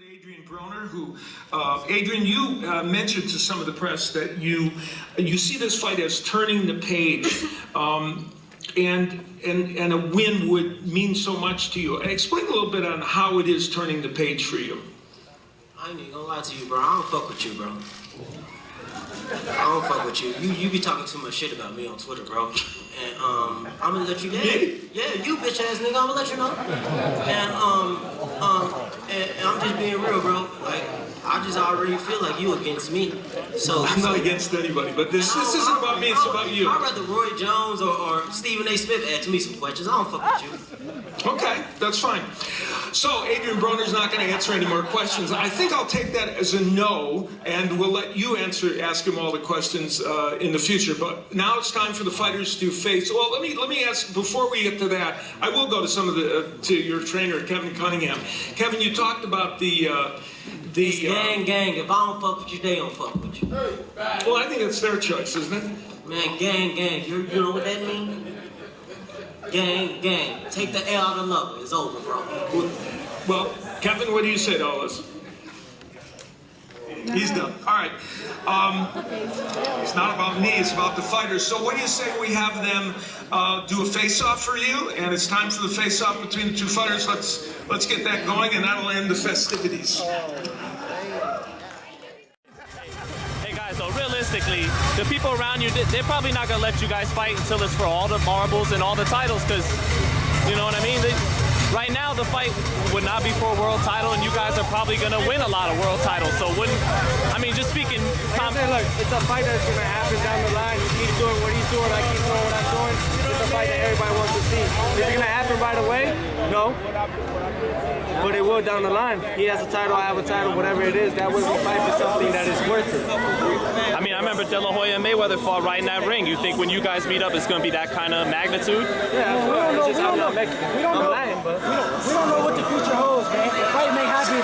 Adrian Broner, who, Adrian, you mentioned to some of the press that you see this fight as turning the page, and a win would mean so much to you. Explain a little bit on how it is turning the page for you. I ain't even gonna lie to you, bro. I don't fuck with you, bro. I don't fuck with you. You be talking too much shit about me on Twitter, bro. And I'm gonna let you know. Yeah, you bitch ass nigga, I'm gonna let you know. And I'm just being real, bro. Like, I just already feel like you against me. So I'm not against anybody, but this isn't about me, it's about you. I'd rather Roy Jones or Stephen A. Smith ask me some questions. I don't fuck with you. Okay, that's fine. So Adrian Broner's not going to answer any more questions. I think I'll take that as a no, and we'll let you ask him all the questions in the future. But now it's time for the fighters to face. Well, let me ask before we get to that. I will go to some of to your trainer, Kevin Cunningham. Kevin, you talked about the gang. If I don't fuck with you, they don't fuck with you. Well, I think it's their choice, isn't it? Man, gang. You know what that means? Gang. Take the L out of love. It's over, bro. Well, Kevin, what do you say to all this? He's done. All right. It's not about me, it's about the fighters. So what do you say we have them do a face-off for you? And it's time for the face-off between the two fighters. Let's get that going, and that'll end the festivities. So realistically, the people around you, they're probably not going to let you guys fight until it's for all the marbles and all the titles, because, you know what I mean? Right now, the fight would not be for a world title, and you guys are probably going to win a lot of world titles. So just speaking... Look, it's a fight that's going to happen down the line. He's doing what he's doing, I keep doing what I'm doing. It's a fight that everybody wants to see. Is it going to happen right away? No. But it will down the line. He has a title, I have a title, whatever it is. That way we fight for something that is worth it. I mean, I remember De La Hoya and Mayweather fought right in that ring. You think when you guys meet up, it's going to be that kind of magnitude? Yeah, we don't know. We don't know what the future holds, man. The fight may happen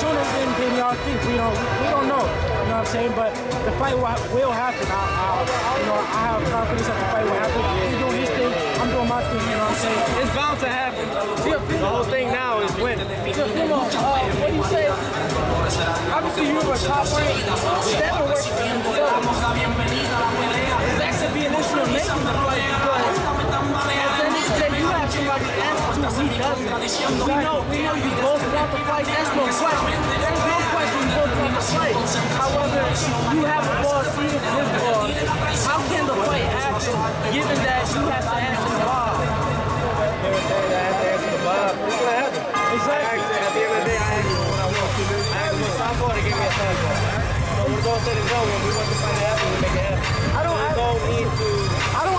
sooner than y'all think. We don't know. You know what I'm saying? But the fight will happen. I have confidence that the fight will happen. He's doing his thing. I'm doing my thing. You know what I'm saying? It's bound to happen. The whole thing now is win. What do you say? Obviously, you were top rank. That will work for himself. That could be an issue of making the fight because you have somebody else who doesn't. We know you both want the fight. That's no question. There's no question you both want the fight. However, you have a ball seated for this ball. How can the fight happen given that you have to answer the ball? It's gonna happen. Exactly. At the end of the day, I asked him a softball to give me a fastball. So we're going to let it go. When we want the fight to happen, we make it happen. I don't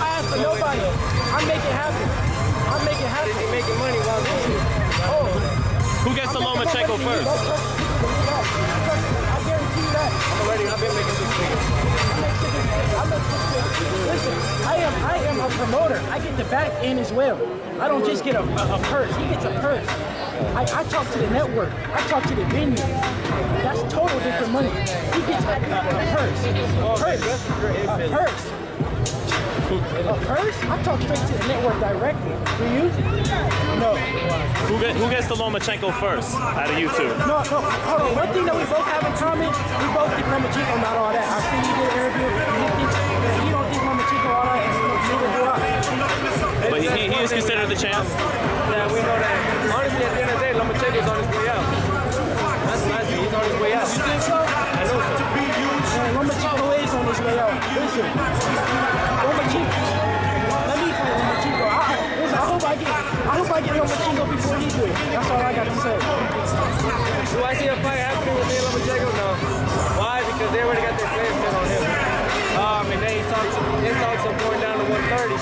ask for nobody. I make it happen. He's making money while I'm doing it. Who gets the Lomachenko first? I guarantee you that. I've been making this figure. Listen, I am a promoter. I get the back end as well. I don't just get a purse. He gets a purse. I talk to the network. I talk to the venue. That's total different money. He gets a purse. A purse. A purse? I talk straight to the network directly. Do you? No. Who gets the Lomachenko first out of you two? No. Hold on. One thing that we both have in common, we both think Lomachenko not all that. I see you did an interview. He don't think Lomachenko all that, and neither do I. But he is considered the champ? Yeah, we know that. Honestly, at the end of the day, Lomachenko's on his way out. That's nice. He's on his way out. You think so? I know so. Lomachenko is on his way out. Listen. Lomachenko. Let me fight Lomachenko. I hope I get Lomachenko before he do it. That's all I got to say. Do I see a fight happening with me and Lomachenko? No. Why? Because they already got their players set on him. And then he talks of going down to 130.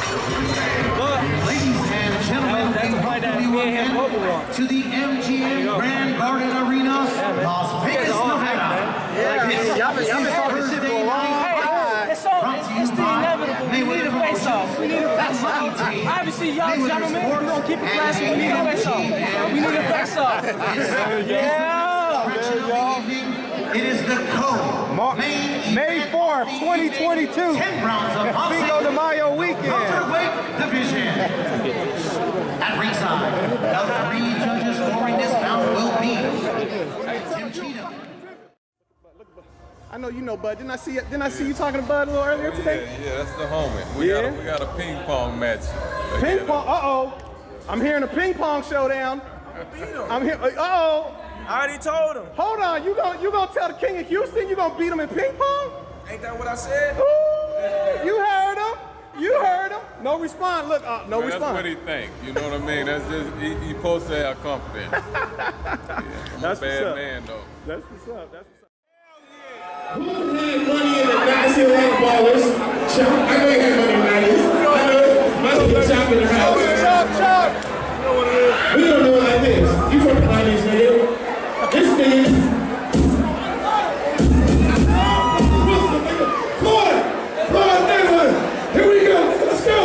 But ladies and gentlemen, that's a fight that me and him both want. To the MGM Grand Garden Arena, Las Vegas, Nevada. Y'all been talking shit for a long time. It's the inevitable. We need a face-off. Obviously, y'all gentlemen, we're going to keep it classy. We need a face-off. We need a face-off. Yeah. It is the co-main May 4th, 2022. 10 rounds of Cinco de Mayo weekend. welterweight division. At ringside, the 3 judges scoring this bout will be I know you know Bud. Didn't I see you talking to Bud a little earlier today? Yeah, that's the homie. We got a ping pong match. Ping pong. I'm hearing a ping pong showdown. I'm here. I already told him. Hold on. You gonna tell the King of Houston you gonna beat him in ping pong? Ain't that what I said? Ooh, you heard him. You heard him. No response. Look, no response. That's what he think. You know what I mean? That's just he supposed to have confidence. I'm That's a bad what's up. man though. That's what's up. That's what's up. Who had money in the Dynasty Land Ballers? I know you had money in the 90s. I know. Must be Chop in the house. Chop. We don't do it like this. You from the 90s, nigga. This nigga. Floyd, neighborhood. Here we go. Let's go.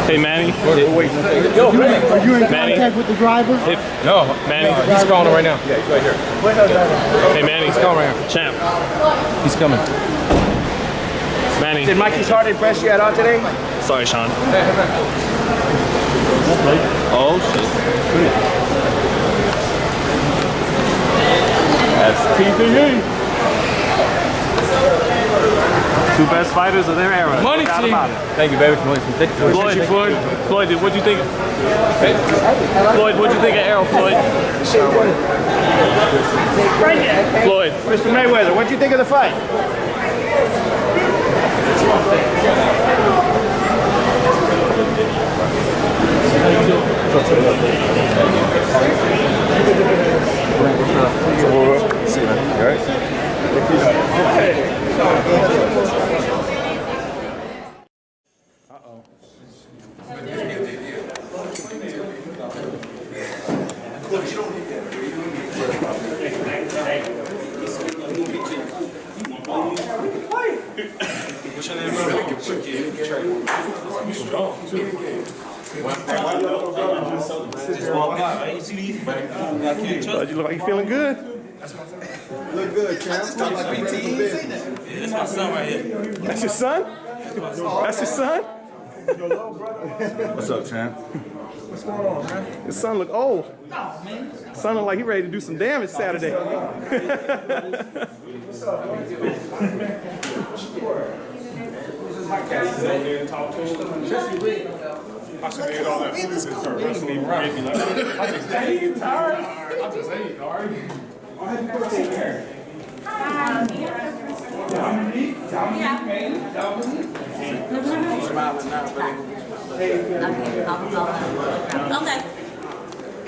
Hey, Manny. Wait. Yo, Are you in Manny. contact with the driver? no, Manny. he's calling right now. Yeah, he's right here. Hey, Manny. He's coming right here. Champ. He's coming. Manny. Did Mikey's heart impress you at all today? Sorry, Sean. Oh, shit. That's TPE. Two best fighters of their era. Money No doubt team. about it. Thank you, baby. Floyd, what'd you think? Floyd, what'd you think of Errol, Floyd? Floyd. Mr. Mayweather, what'd you think of the fight? See you, man. You all right? You look like you feeling good. Look good, champ. That's my son right here. That's your son? That's your son? What's up, champ? What's going on, man? His son look old. Son look like he ready to do some damage Saturday. I should have ate all that food this first. I shouldn't even right. I just ate tired. I just ate, all right? Okay.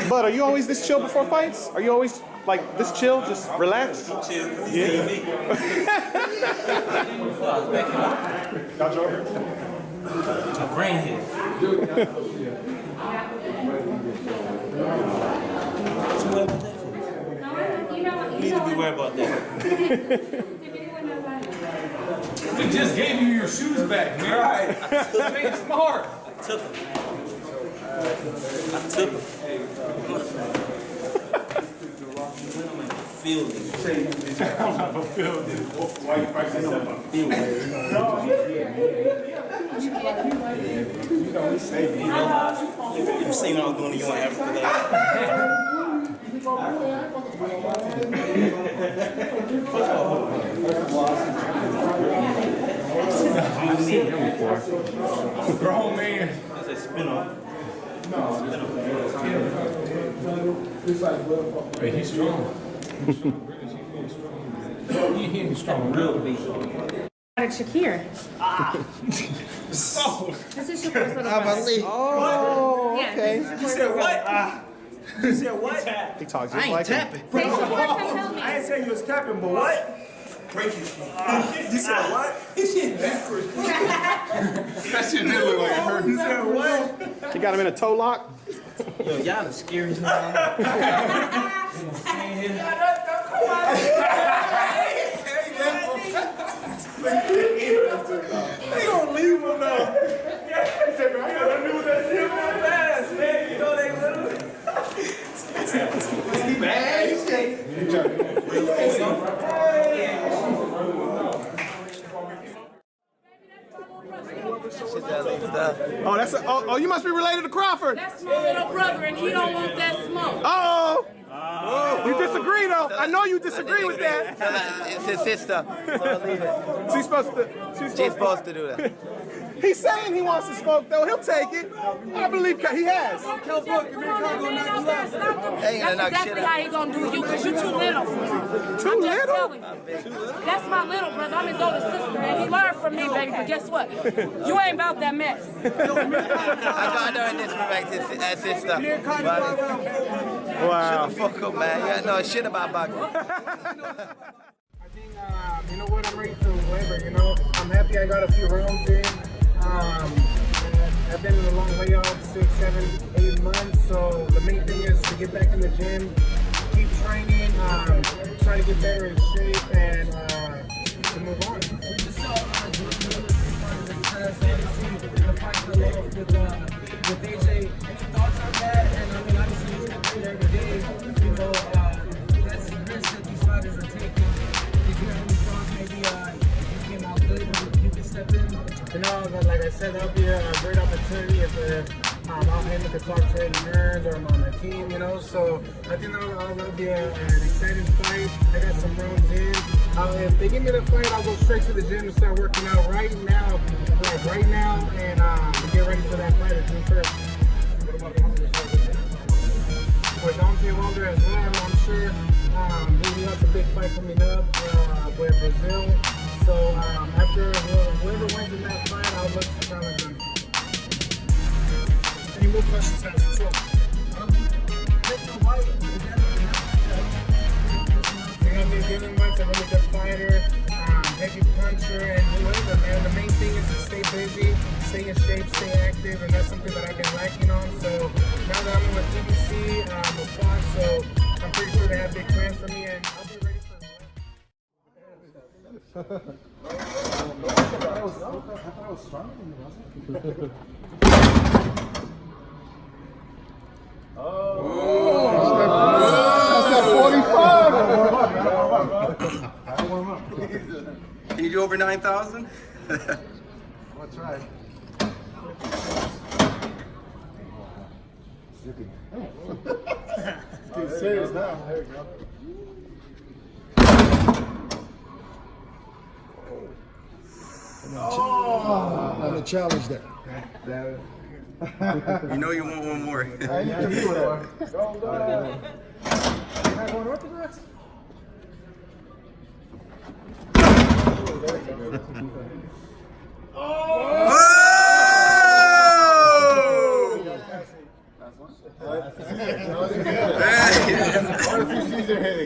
But are you always this chill before fights? Are you always like this chill, just relaxed? Yeah. Got you over? Brain hit. You need to be worried about that. We just gave you your shoes back, man. Right. Stay smart. I took him. I took him. Feel me. I'm not gonna feel this. Why you practicing yourself? Feel me. You seen what I was doing to you in Africa last Grown man. That's a spin off. Hey, he's strong. He's strong. Real big. Shakir. This is your first little brother. Oh, Yeah, okay. this is You your said what? You said what? He talks I just ain't like him. tapping. Say Shakir, come tell me. I ain't saying you was tapping, but what? Break your shit. You said what? His shit backwards. That shit did look like it hurt. You said what? He got him in a toe lock. Yo, y'all the scariest now. They gonna leave him now. Yeah, he said, man, I gotta do that shit real fast, man. You know they little. He mad. He's shaking. Oh, that's oh, you must be related to Crawford. That's my little brother, and he don't want that smoke. Oh. You disagree though. I know you disagree with that. It's his sister. She's supposed to. She's supposed to do that. He's saying he wants to smoke though. He'll take it. I believe he has. Ain't That's gonna knock shit exactly out. how he gonna do you, because you're too little for him. Too I'm just little? telling you. That's my little brother. I'm his older sister, and he learned from me, baby. But guess what? You ain't about that mess. I don't disrespect his sister. Wow. Shut the fuck up, man. You gotta know shit about boxing. I think, you know what, I'm ready for whatever, you know. I'm happy I got a few rounds in. I've been in a long layoff, 6, 7, 8 months, so the main thing is to get back in the gym, keep training, try to get better in shape, and to move on. The fight for love with You know, like I said, that'll be a great opportunity if I'm able to talk to Eddie Hearns or my team, you know. So I think that'll be an exciting fight. I got some rounds in. If they give me the fight, I'll go straight to the gym and start working out right now, and get ready for that fight at June 1st. With Dante Wilder as well, I'm sure he has a big fight coming up with Brazil. So after whoever wins in that fight, I'll look to challenge him. Any more questions, guys? What's up? Dylan White's a really good fighter, heavy puncher, and whatever, man. The main thing is to stay busy, stay in shape, stay active, and that's something that I've been lacking on. So now that I'm in with PBC, with Fox, so I'm pretty sure they have big plans for me, and I'll be ready for it. I thought I was stronger than you, wasn't it? That's that 45. Warm up. Can you do over 9,000? I'll try. It's serious now. There you go. Oh, I'm gonna challenge that. You know you want one more. I need to do that. Am I going orthodox?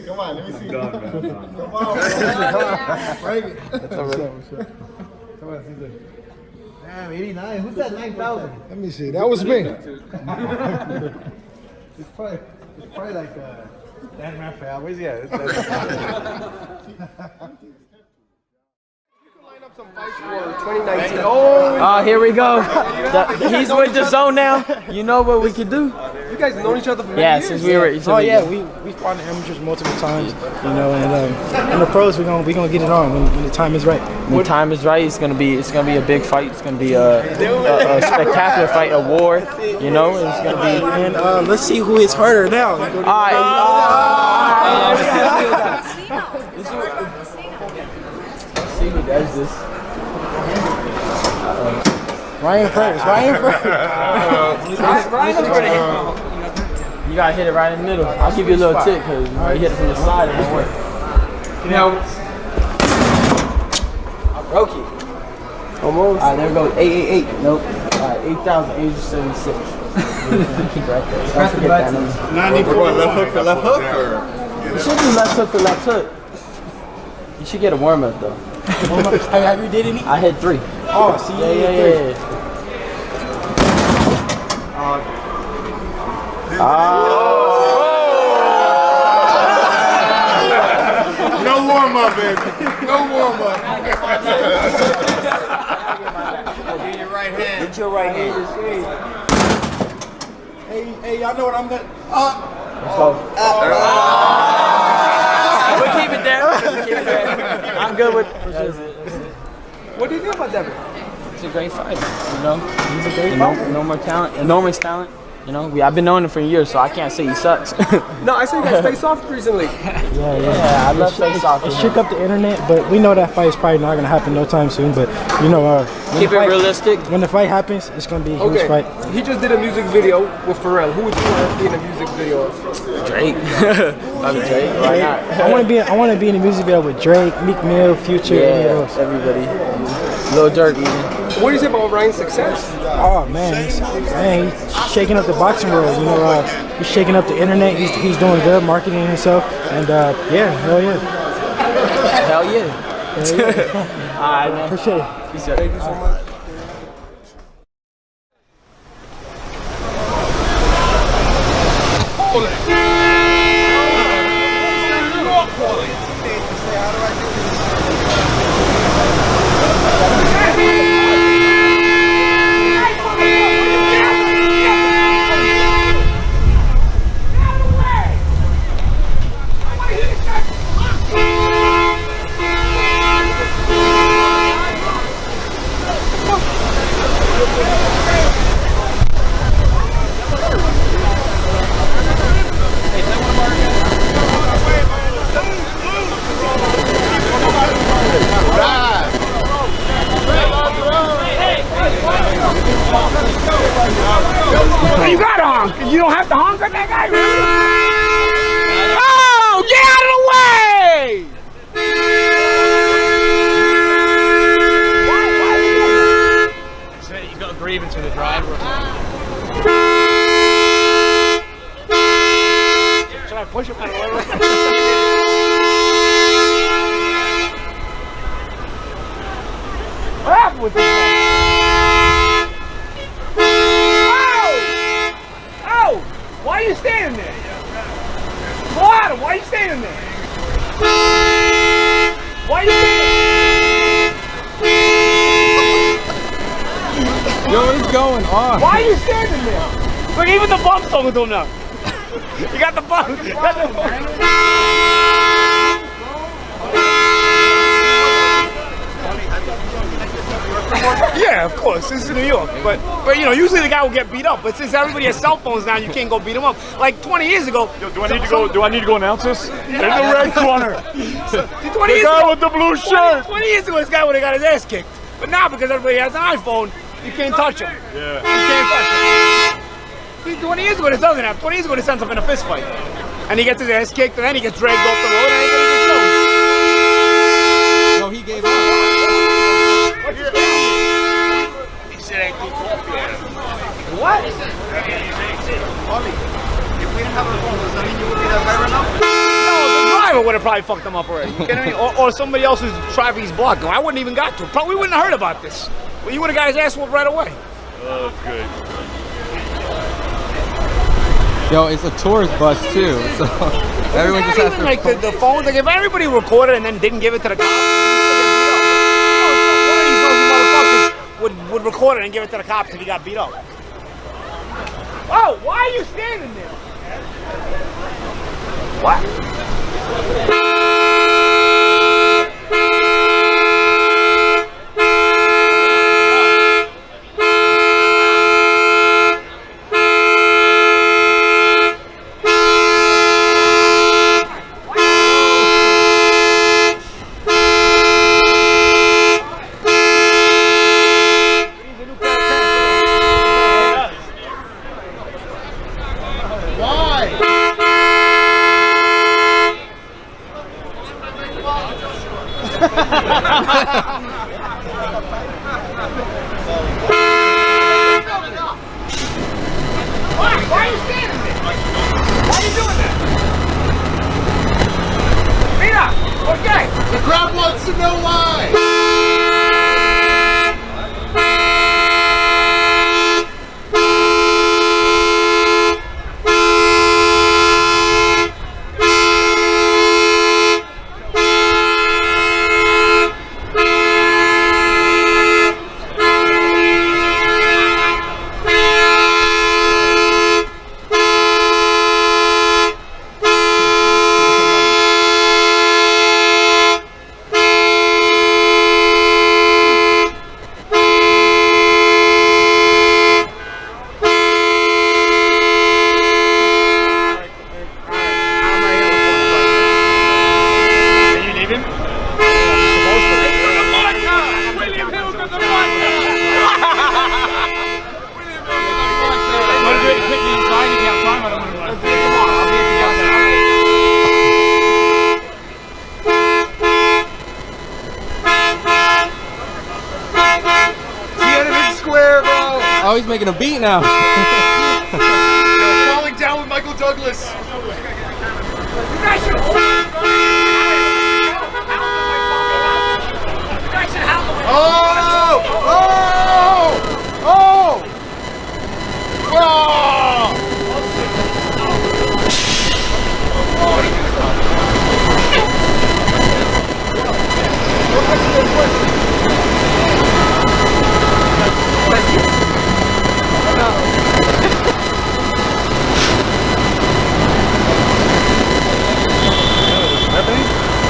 Come on, let me see. Come on, break it. Come on, Caesar. Damn, 89. Who's that 9,000? Let me see. That was me. It's probably like Dan Raphael. Where's he at? Some fights for 2019. Oh, here we go. He's with the zone now. You know what we can do. you guys known each other for many years. Since we were. We fought in the amateurs multiple times, you know, and in the pros we're gonna get it on when the time is right. When the time is right, it's gonna be a big fight. It's gonna be a spectacular fight, a war. You know, it's gonna be. And let's see who is harder now. All right. See who does this. Ryan first. You gotta hit it right in the middle. I'll give you a little tip because you hit it from the side and it won't work. I broke it. Almost. Alright, there we go. 888. Nope. Alright, 8,876. Keep right there. Don't forget that number. 94. Left hook for left hook? You should do left hook for left hook. You should get a warm up though. Have you did any? I hit 3. Oh, see, yeah. No warm up, baby. No warm up. Get your right hand. Get your right hand. Hey, y'all know what I'm gonna. Let's go. We'll keep it there. I'm good with. What do you think about Devin? He's a great fighter. You know, he's a great fighter. Enormous talent. You know, I've been knowing him for years, so I can't say he sucks. No, I saw you guys face off recently. Yeah, I love face off. It shook up the internet, but we know that fight is probably not gonna happen no time soon. But you know, keep it realistic. When the fight happens, it's gonna be a huge fight. He just did a music video with Pharrell. Who would you want to be in a music video of? Drake. I'm Drake. Why not? I want to be in a music video with Drake, Meek Mill, Future, everybody. Lil Durk even. What do you say about Ryan's success? Oh man, he's shaking up the boxing world. You know, he's shaking up the internet. He's doing good, marketing himself, and hell yeah. Hell yeah. All right, man. Appreciate it. Thank you so much. You gotta honk. You don't have to honk at that guy, really? Oh, get out of the way! You got a grievance with the driver. Should I push him out of the way? What happened with this guy? Oh! Why are you standing there? Go at him. Why are you standing there? Why are you standing there? Yo, what is going on? Why are you standing there? Look, even the bumps don't do nothing. You got the bumps. You got the bumps. Yeah, of course. This is New York, but you know, usually the guy will get beat up. But since everybody has cell phones now, you can't go beat him up. Like 20 years ago. Yo, do I need to go? Do I need to go announce this? In the red corner. 20 The years guy ago, with the blue shirt. 20 years ago, this guy would have got his ass kicked. But now, because everybody has an iPhone, you can't touch him. Yeah. You can't touch him. 20 years ago, this doesn't happen. 20 years ago, this ends up in a fist fight, and he gets his ass kicked, and then he gets dragged off the road, and everybody gets killed. No, he gave up. What's his name? He said I threw coffee at him. What? If we didn't have our phone, does that mean you would be that guy right now? No, the driver would have probably fucked him up already. You kidding me? Or somebody else who's driving his block. I wouldn't even got to it. Probably wouldn't have heard about this. Well, you would have got his ass whooped right away. Oh, good. Yo, it's a tourist bus too, so everyone just has to. Like the phones, like if everybody recorded and then didn't give it to the cops, one of these nosy motherfuckers would record it and give it to the cops if he got beat up. Oh, why are you standing there? What? Why are you standing there? Why are you doing that? Mira, okay. The crowd wants to know why. Oh, he's making a beat now. Falling down with Michael Douglas. Oh! Oh! Oh!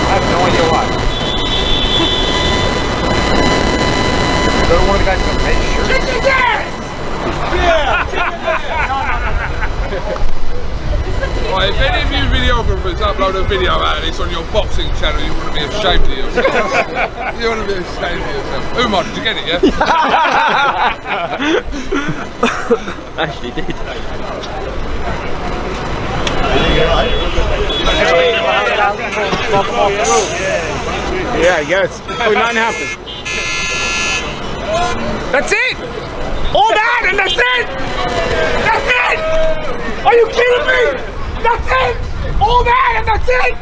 I have no idea why. They're one of the guys in the red shirt. Kick his ass! Yeah! Right, if any of you videographers upload a video out of this on your boxing channel, you want to be ashamed of yourself. You want to be ashamed of yourself. Umar, did you get it, yeah? Actually did. Yeah, I guess. Oh, nothing happened. That's it! All that and that's it! That's it! Are you kidding me? That's it! All that and that's it!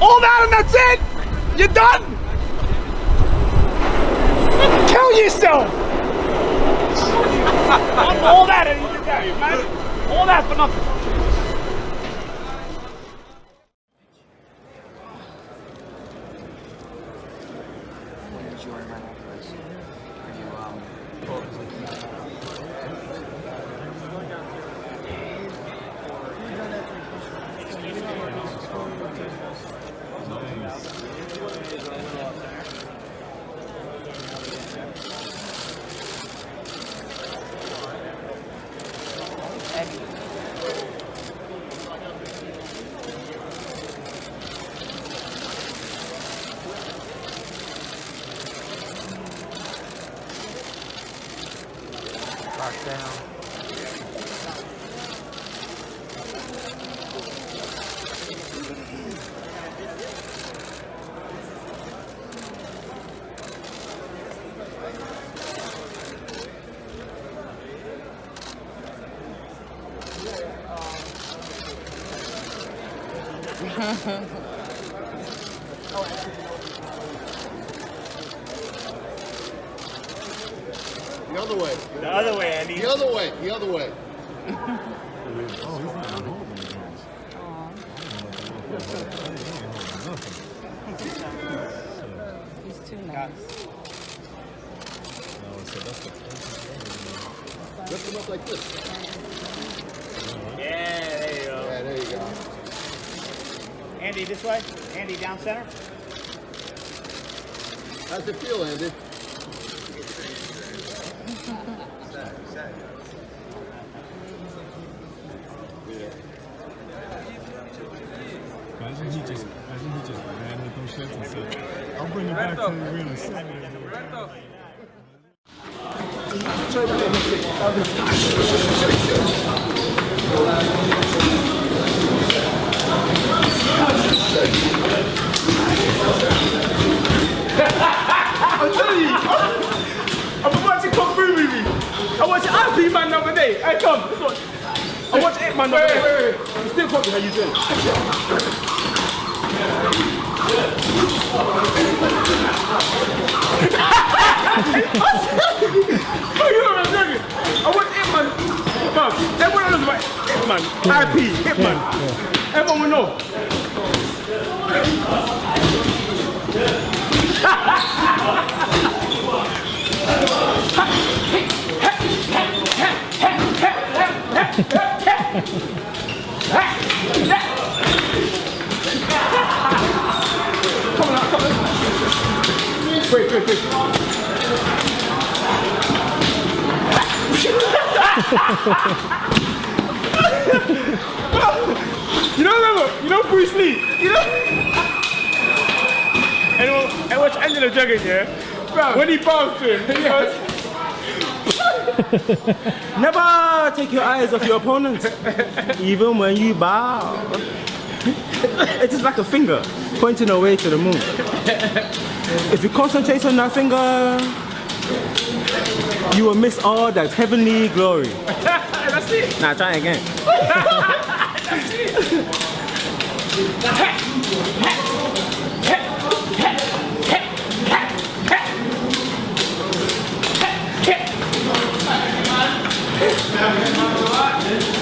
All that and that's it! You're done! Kill yourself! All that and you're done, man. All that for nothing. The other way. The other way, Andy. The other way. The other way. He's too nice. Lift him up like this. Yeah, there you go. Yeah, there you go. Andy, this way. Andy, down center. How's it feel, Andy? Imagine he just ran with those shits and said, I'll bring it back to the arena. I'm telling you, I'm about to come through with me. I watched IP Man the other day. Hey, come, let's watch. I watched it Man the other day. Wait. You still talking how you doing? Oh, you know what I'm joking? I watched it Man. Man, everyone knows about it Man. IP, Hitman. Everyone will know. Come on. Wait. You know Bruce Lee? You know? And watch End of the Dragon, yeah? Bro. When he bowed to him, he goes... Never take your eyes off your opponent, even when you bow. It is like a finger pointing away to the moon. If you concentrate on that finger, you will miss all that heavenly glory. That's it. Now try again. That's it.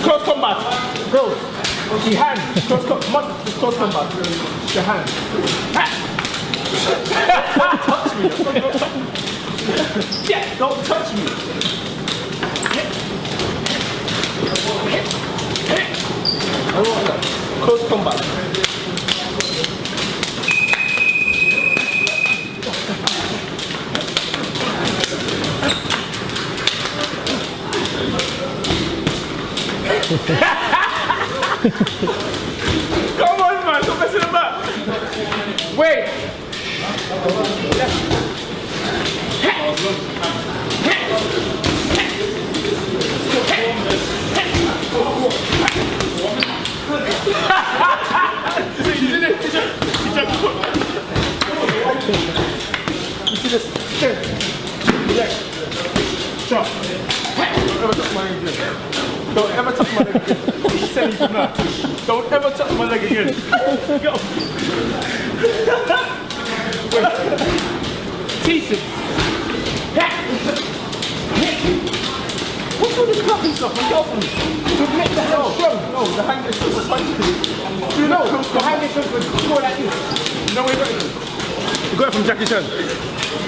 Close combat. Go. Your hand. Close combat. Your hand. Don't touch me. Yeah, don't touch me. Close combat. Come on, man, stop messing about. Wait. You see this? Relax. Stop. Don't ever touch my leg again. I'm telling you now. Don't ever touch my leg again. Go. Wait. Teach him. What's all this clapping stuff? Get off me. To make the hell strong. No, the hand is so punch. You know, the hand is so good. Go like this. No way, you got it from Jackie Chan.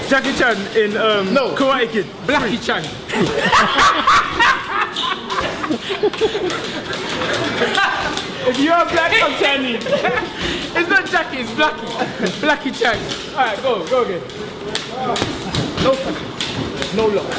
Jackie Chan in Karate Kid. Blackie Chan. If you are black, I'm Chinese. It's not Jackie, it's Blackie. Blackie Chan. Alright, go again. No touching. No loss.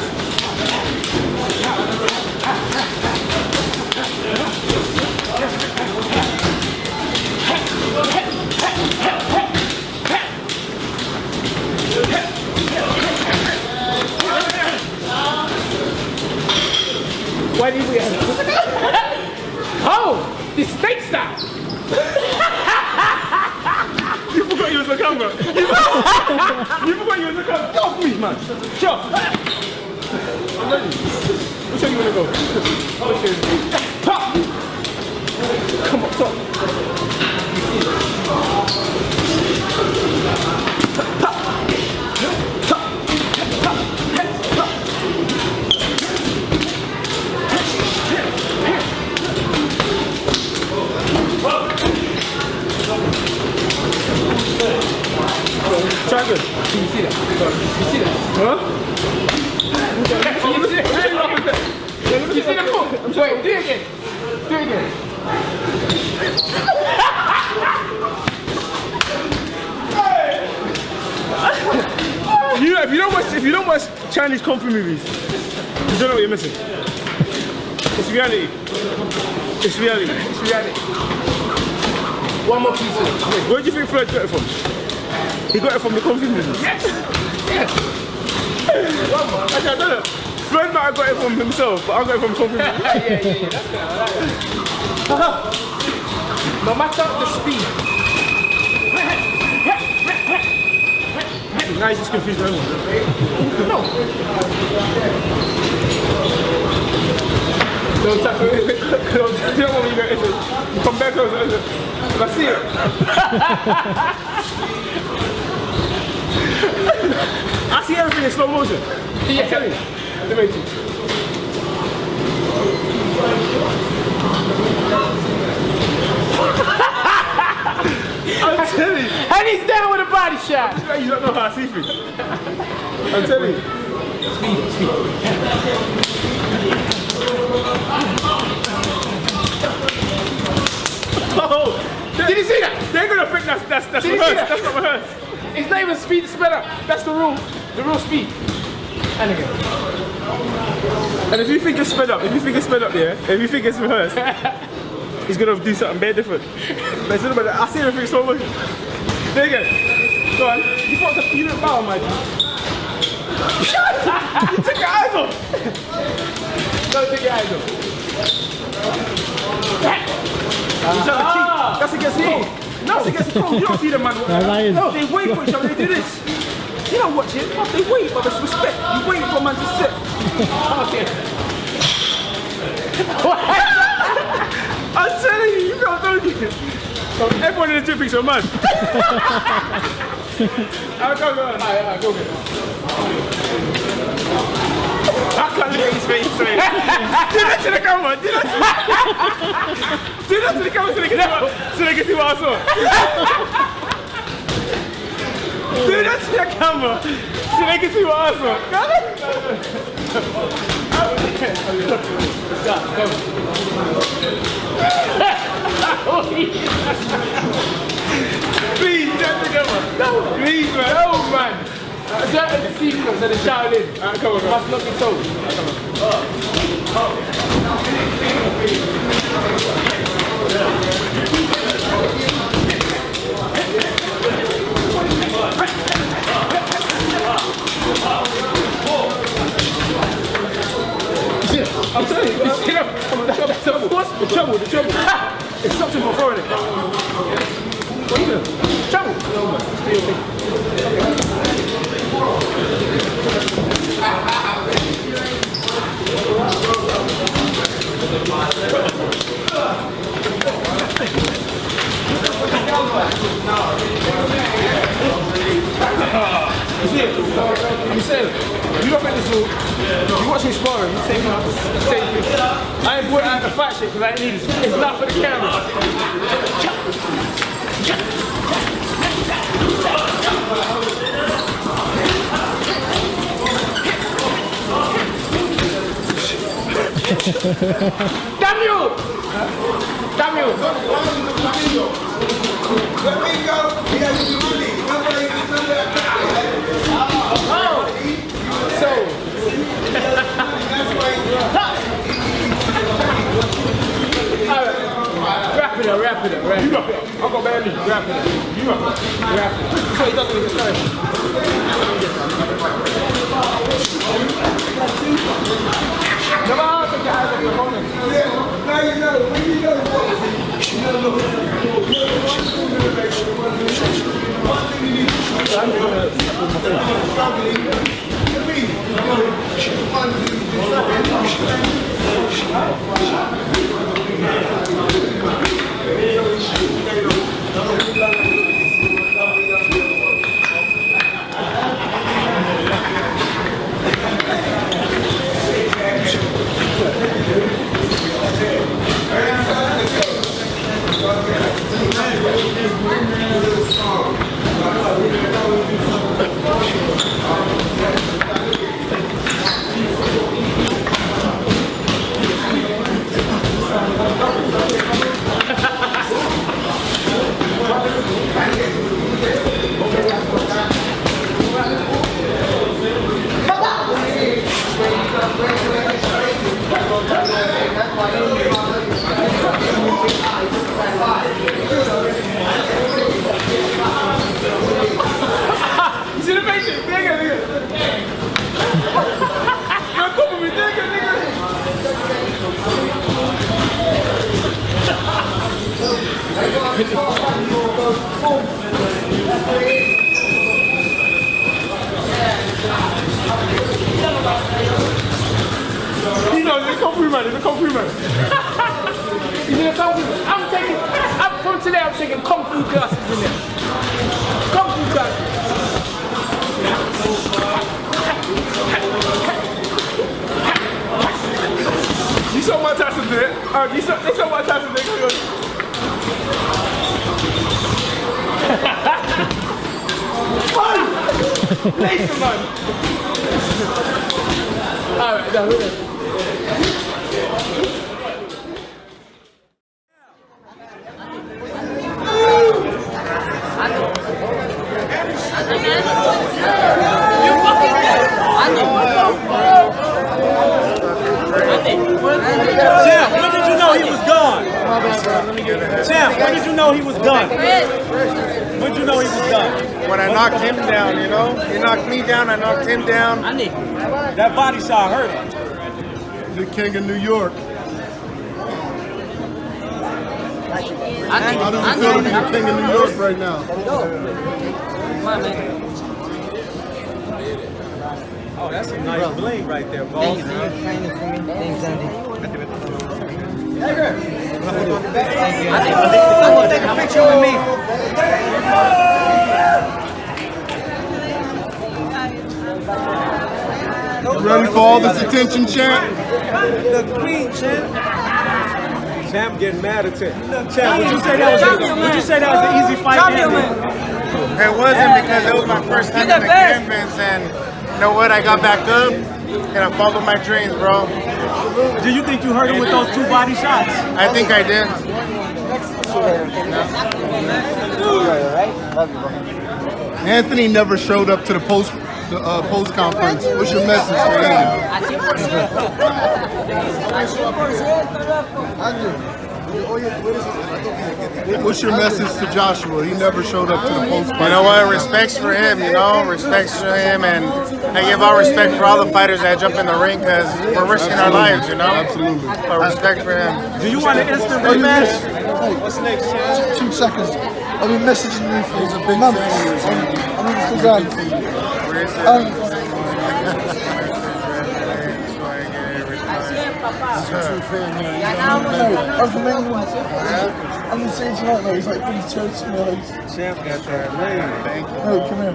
Why did we have Oh! The snake style! You forgot you was a camera! You forgot you was a camera! Get off me, man! Sure! I'm ready. Which way you wanna go? Top! Come on, top! Try good. Can you see that? You see that? Huh? You see the foot? Wait, do it again. Do it again. If you don't watch Chinese kung fu movies, you don't know what you're missing. It's reality. It's reality. It's reality. One more piece of it. Where do you think Floyd got it from? He got it from the kung fu movies. Yes! Yes! Actually, I don't know. Floyd might have got it from himself, but I got it from kung fu movies. Yeah, that's good. No matter the speed. Now he's just confused everyone. No. Don't touch me. Don't want me to go into it. Come back closer. I see it. I see everything in slow motion. Yeah. I'm telling you. Let me see. I'm telling you. And he's down with a body shot. You don't know how I see things. I'm telling you. Speed. Oh, did you see that? They're gonna think that's rehearsed. That's not rehearsed. It's not even speed sped up. That's the real speed. And again. And if you think it's sped up, yeah, if you think it's rehearsed, he's gonna do something very different. But it's not about that. I see everything so much. There you go. Go on. You thought you didn't bow, my dude. Shut up! You took your eyes off! Don't take your eyes off. Each other cheat. That's against the code. No, that's against the code. You don't see them, man. No, they wait for each other. They do this. You don't watch it. They wait, but it's respect. You wait for a man to sit. Okay. I'm telling you, you don't you? So everyone in the gym thinks you're mad. I'll go. Alright, go get it. I can't look at his face. Do that to the camera. Do that to the camera so they can see what I saw. Do that to the camera so they can see what I saw. Please, that's the camera. No, please, man. No, man. Certain secrets that are shouted in. Alright, come on, must not be told. Alright, come on. I'm telling you, the trouble. It's something before it. Trouble. I'm saying, you don't make this look. You watch me sparring, you say, I ain't put out the fight shit because I ain't need it. It's not for the camera. Damn you! Wrap it up. You wrap it up. I'll go back and wrap it up. You wrap it up. So he doesn't even start. Come on, the guys up the corner. Now you know. When you know From today, I'm taking Kung Fu classes in there. Kung Fu classes. You saw my Tyson do it. They saw my Tyson do it. Fun! Lace man! Alright, now who is it? Champ, when did you know he was gone? Champ, when did you know he was done? When did you know he was done? When I knocked him down, you know? He knocked me down, I knocked him down. That body shot hurt him. The king of New York. How does it feel to be the king of New York right now? Oh, that's a nice bling right there, bro. Thanks, Andy. Thank you. I'm gonna take a picture with me. You ready for all this attention, champ? The queen, champ. Champ getting mad at it. Champ, would you say that was an easy fight? It wasn't, because it was my first time in the canvas, and you know what? I got back up and I followed my dreams, bro. Do you think you hurt him with those 2 body shots? I think I did. Anthony never showed up to the post conference. What's your message for him? What's your message to Joshua? He never showed up to the post. You know what? Respects for him, you know? Respects for him, and I give all respect for all the fighters that jump in the ring because we're risking our lives, you know? Absolutely. But respect for him. Do you want an instant rematch? What's next, Chad? 2 seconds. I've been messaging you for a big months. I'm from England. I'm just saying tonight, though, he's like pretty church to me. Champ got that name. Thank you. No, come here.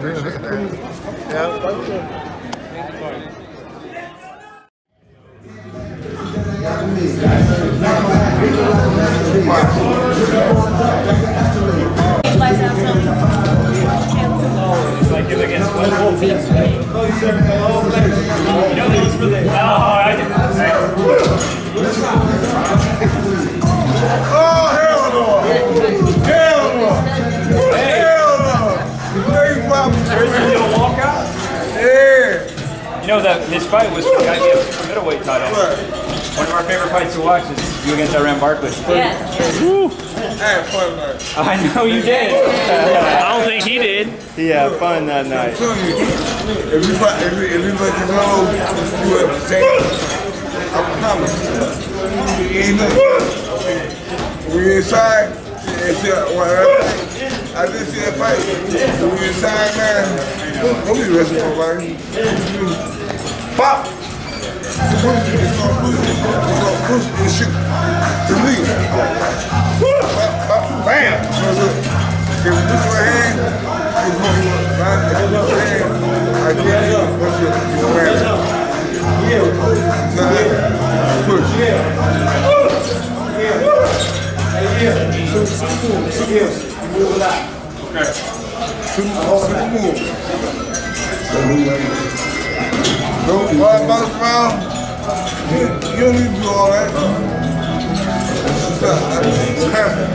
It's like you're against one whole team. You know those for the. Oh, I get that. Oh, hell no! Hell no! Hell no! Thursday, you'll walk out? Yeah! You know that his fight was for the IBF middleweight title. One of our favorite fights to watch is you against Iran Barkley. Yes. Woo. I had fun tonight. I know you did. I don't think he did. He had fun that night. If you let you know you have the same, I promise. Ain't nothing. When you're inside, I did see that fight. When you're inside, man, don't be wrestling nobody. Pop! It's gonna push and shoot. To me. Bam! If you put your hand, it's going to right? If you put your hand, I get it. What's your hand? Push. Okay. Super move. Don't bounce around. You don't need to do all that. It's happening.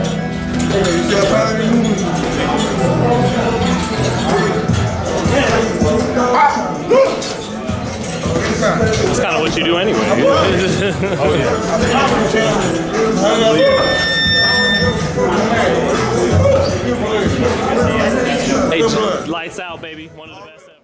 You see how fast you move? That's kind of what you do anyway. Hey, lights out, baby. One of the best ever.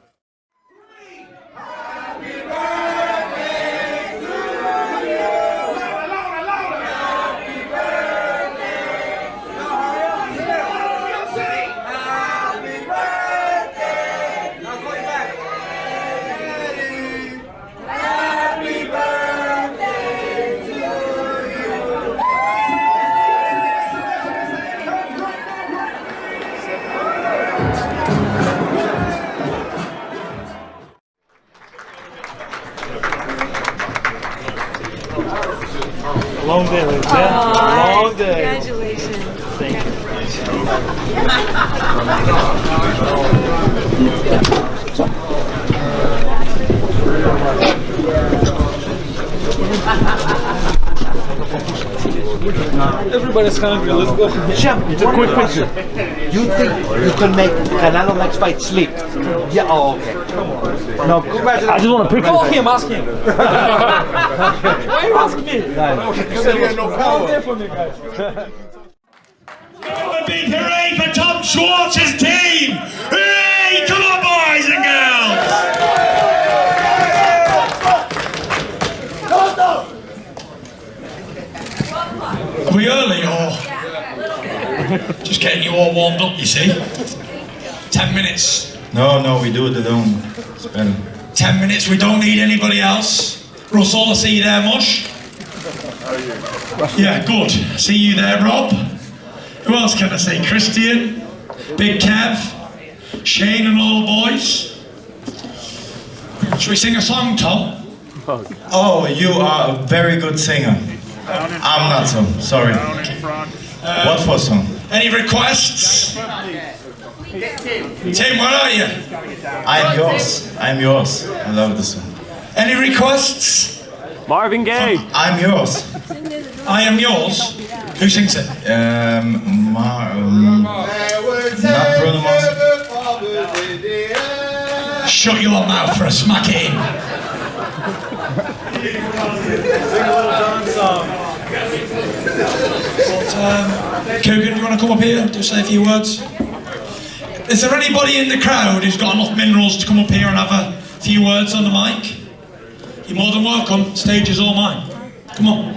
Long day, ladies. Long day. Congratulations. Thank you. Everybody's hungry. Let's go. Champ, it's a quick picture. You think you can make Canelo next fight sleep? Yeah. Oh, okay. No, congratulations. I just want to pick. Call him. Ask him. Why are you asking me? You said he had no power. There for me, guys. A big hooray for Tom Schwartz's team! Hooray! Come on, boys and girls! Are we early or just getting you all warmed up, you see? 10 minutes. No, we do it alone. It's better. 10 minutes, we don't need anybody else. Russell, I see you there, Mush. Yeah, good. See you there, Rob. Who else can I see? Christian, Big Kev, Shane and all the boys. Should we sing a song, Tom? Oh, you are a very good singer. I'm not so, sorry. What for song? Any requests? Tim, where are you? I'm yours. I love this song. Any requests? Marvin Gaye. I'm yours. I am yours. Who sings it? Not Bruno Mars. Shut your mouth for a smack it in. Sing a little John song. Coogan, you want to come up here and just say a few words? Is there anybody in the crowd who's got enough minerals to come up here and have a few words on the mic? You're more than welcome. Stage is all mine. Come on.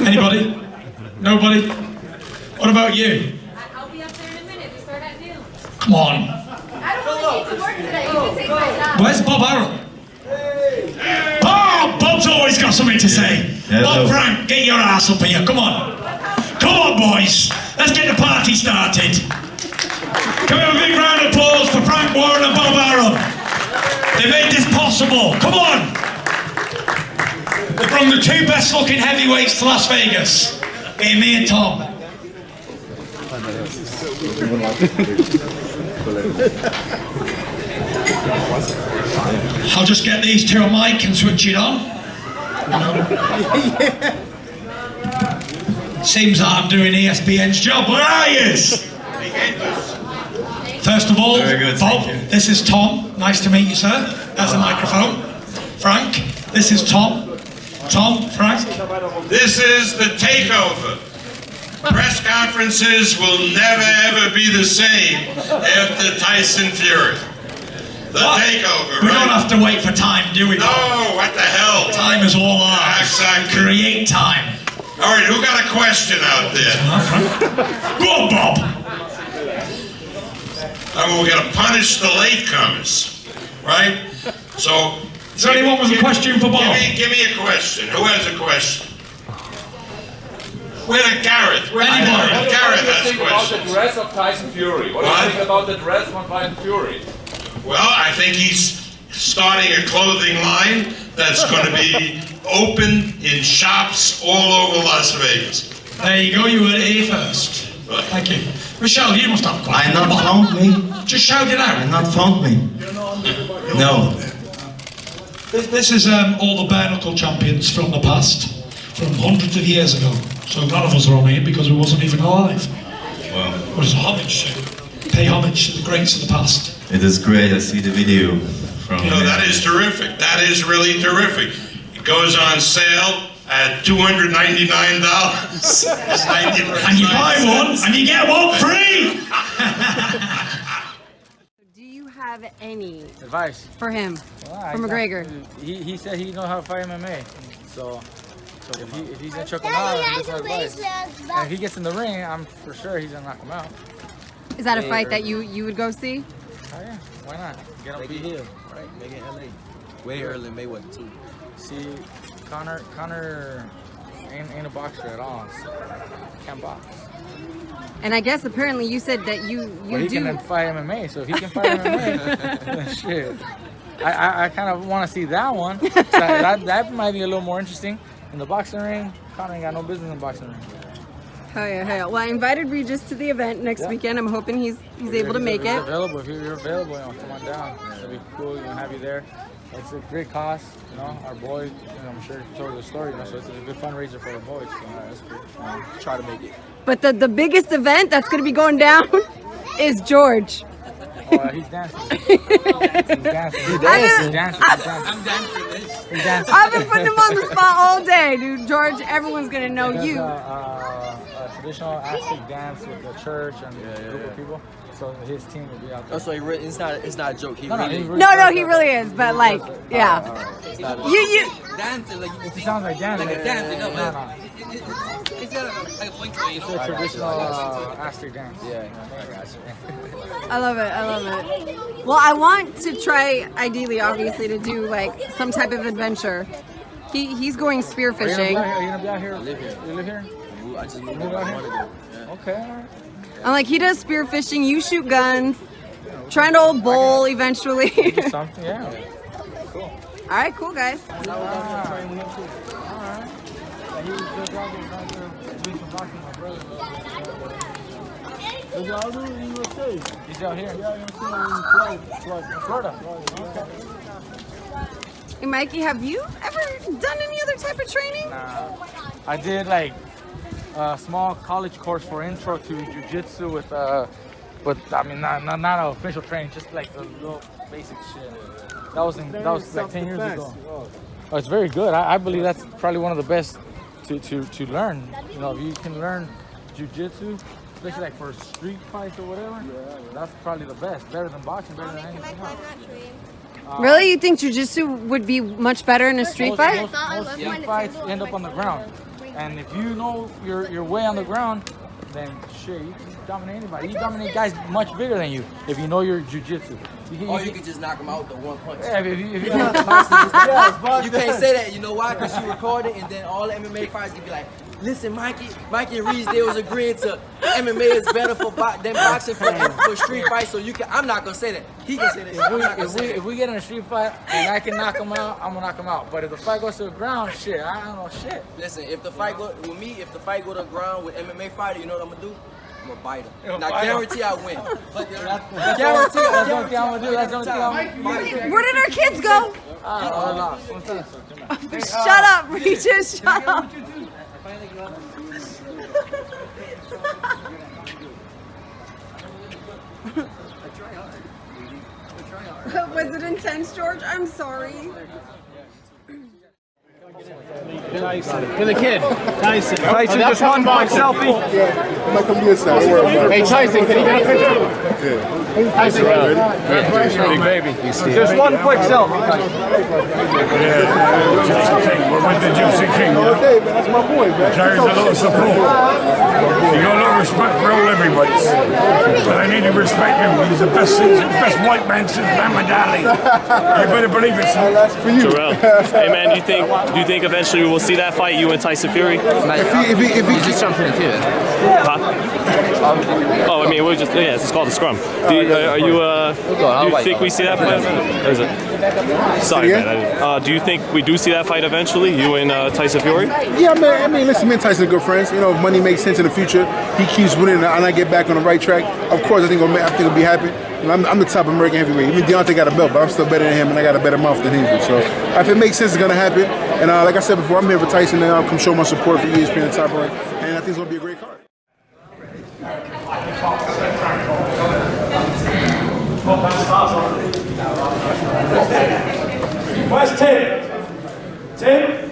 Anybody? Nobody? What about you? I'll be up there in a minute. We start at noon. Come on. I don't really need to work today. You can take my job. Where's Bob Arrow? Oh, Bob's always got something to say. Bob Frank, get your ass up here. Come on. Come on, boys. Let's get the party started. Can we have a big round of applause for Frank Warren and Bob Arrow? They made this possible. Come on. They brought the two best looking heavyweights to Las Vegas. Being me and Tom. I'll just get these two on mic and switch it on. Seems like I'm doing ESPN's job. Where are you? First of all, Bob, this is Tom. Nice to meet you, sir. There's a microphone. Frank, this is Tom. Tom, Frank. This is the takeover. Press conferences will never ever be the same after Tyson Fury. The takeover, We right? don't have to wait for time, do we? No, what the hell? Time is all ours. Exactly. Create time. All right, who got a question out there? Go on, Bob. We're going to punish the latecomers, right? So, is there anyone with a question for Bob? Give me a question. Who has a question? Where's Gareth? Anybody? Gareth has What do you think about questions. the dress of Tyson Fury? What do you think about the dress of Tyson Fury? Well, I think he's starting a clothing line that's going to be open in shops all over Las Vegas. There you go, you were here first. Thank you. Michelle, you must have a question. I not found me. Just shout it out. I not found me. No. This is all the bare knuckle champions from the past, from hundreds of years ago. So none of us are on here because we wasn't even alive. Well, What is homage to? Pay homage to the greats of the past. it is great. I see the video from. No, that is terrific. That is really terrific. It goes on sale at $299. And you buy one and you get one free. Do you have any advice for him, Well, for McGregor? He said he knows how to fight MMA. So if he's gonna choke him out, that's my advice. And if he gets in the ring, I'm for sure he's gonna knock him out. Is that a fight that you would go see? Oh yeah, why not? Get him Make it beat. here, right? Make it LA. Way early in Mayweather too. See, Connor ain't a boxer at all. So can't box. And I guess apparently you said that you But he do. can fight MMA, so if he can fight MMA, then shit. I kind of want to see that one. So that might be a little more interesting. In the boxing ring, Connor ain't got no business in the boxing ring. Hell yeah, hell yeah. Well, I invited Regis to the event next weekend. I'm hoping he's able to make If it. available, if you're available, come on down. It'll be cool. We'll have you there. It's a great cause, our boys. I'm sure you told the story, so it's a good fundraiser for our boys. So that's good. Try to make it. But the biggest event that's going to be going down is George. Oh, he's dancing. He's dancing. He's dancing. He's dancing. I've been putting him on the spot all day, dude. George, everyone's going to know you. A traditional Aztec dance with the church and a group of people. So his team will be out there. Oh, so it's not a joke. He No, really. no, he really is. But like, yeah. It's not a You. dancing like It sounds like dancing. Like a dancing, no, no. It's got a point to it, you know. It's a traditional Aztec dance. Yeah, I got you. I love it. Well, I want to try, ideally, obviously, to do like some type of adventure. He's going spearfishing. Are you gonna be out here? You live here? I just moved out out here. here. Okay. All right. I'm like, he does spearfishing, you shoot guns, trying to old bowl eventually. Something, yeah. Cool. All right, cool, guys. He's out here. Florida. Hey, Mikey, have you ever done any other type of training? I did like a small college course for intro to jiu-jitsu with I mean not an official training, just like the little basic shit. That was like 10 years ago. Oh, it's very good. I believe that's probably one of the best to learn. You know, if you can learn jiu-jitsu, especially like for street fights or whatever, that's probably the best. Better than boxing, better than anything else. Really? You think jiu-jitsu would be much better in a street fight? Most street fights end up on the ground. And if you know your way on the ground, then shit, you can dominate anybody. You dominate guys much bigger than you if you know your jiu-jitsu. Or you can just knock them out with the one punch. Yeah, if you you can't say that. You know why? Because you record it, and then all the MMA fighters can be like, listen, Mikey and Reese, they was agreeing to MMA is better than boxing for street fights. So you can. I'm not gonna say that. He can say that. If we get in a street fight and I can knock him out, I'm gonna knock him out. But if the fight goes to the ground, shit, I don't know shit. Listen, if the fight go with me, if the fight go to the ground with MMA fighter, you know what I'm gonna do? I'm gonna bite him. And I guarantee I win. That's the only thing I'm gonna do. That's the only thing I'm gonna do. Where did our kids go? Shut up, Regis. Shut up. Was it intense, George? I'm sorry. Tyson. To the kid. Tyson. Tyson, just one quick selfie. Yeah. Might come get side. Don't worry about it. Hey, Tyson, can you get a picture? Yeah. Tyson, Big baby. Just one quick selfie. Gypsy King. We're with the Gypsy King. All day, man. That's my boy, man. Carries a little support. You got a lot of respect for all everybody. But I need to respect him. He's the best white man since Muhammad Ali. You better believe it, son. That's for you. Terrell, hey man, do you think eventually we'll see that fight, you and Tyson Fury? If he just jumped in the kid. Huh? Oh, I mean, it's called a scrum. Do you think we see that fight? Or is it? Sorry, man. Do you think we do see that fight eventually, you and Tyson Fury? Yeah, man. I mean, listen, me and Tyson are good friends. You know, if money makes sense in the future, he keeps winning, and I get back on the right track. Of course, I think it'll be happy. I'm the top American heavyweight. Even Deontay got a belt, but I'm still better than him, and I got a better mouth than him. So if it makes sense, it's gonna happen. And like I said before, I'm here for Tyson, and I'll come show my support for ESPN and Top Rank. And I think it's gonna be a great card. Where's Tim? Tim?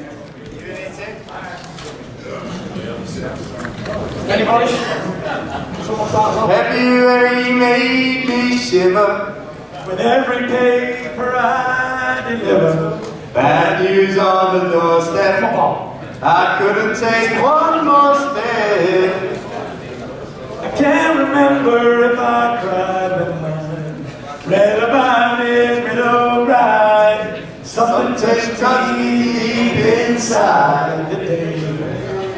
Anybody? February made me shiver with every paper I deliver. Bad news on the doorstep. I couldn't take one more step. I can't remember if I cried when I read about his middle bride. Something touched me deep inside the day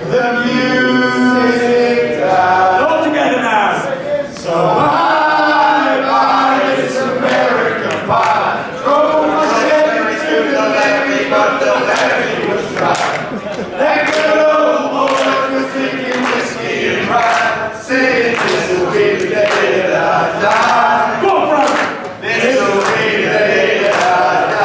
the music died. All together now. So I buy this American pie. Throw my Chevy to the levee, but the levee was dry. That good old boy was drinking whiskey and rye, saying this will be the day that I die. Go from it. This will be the day that I die.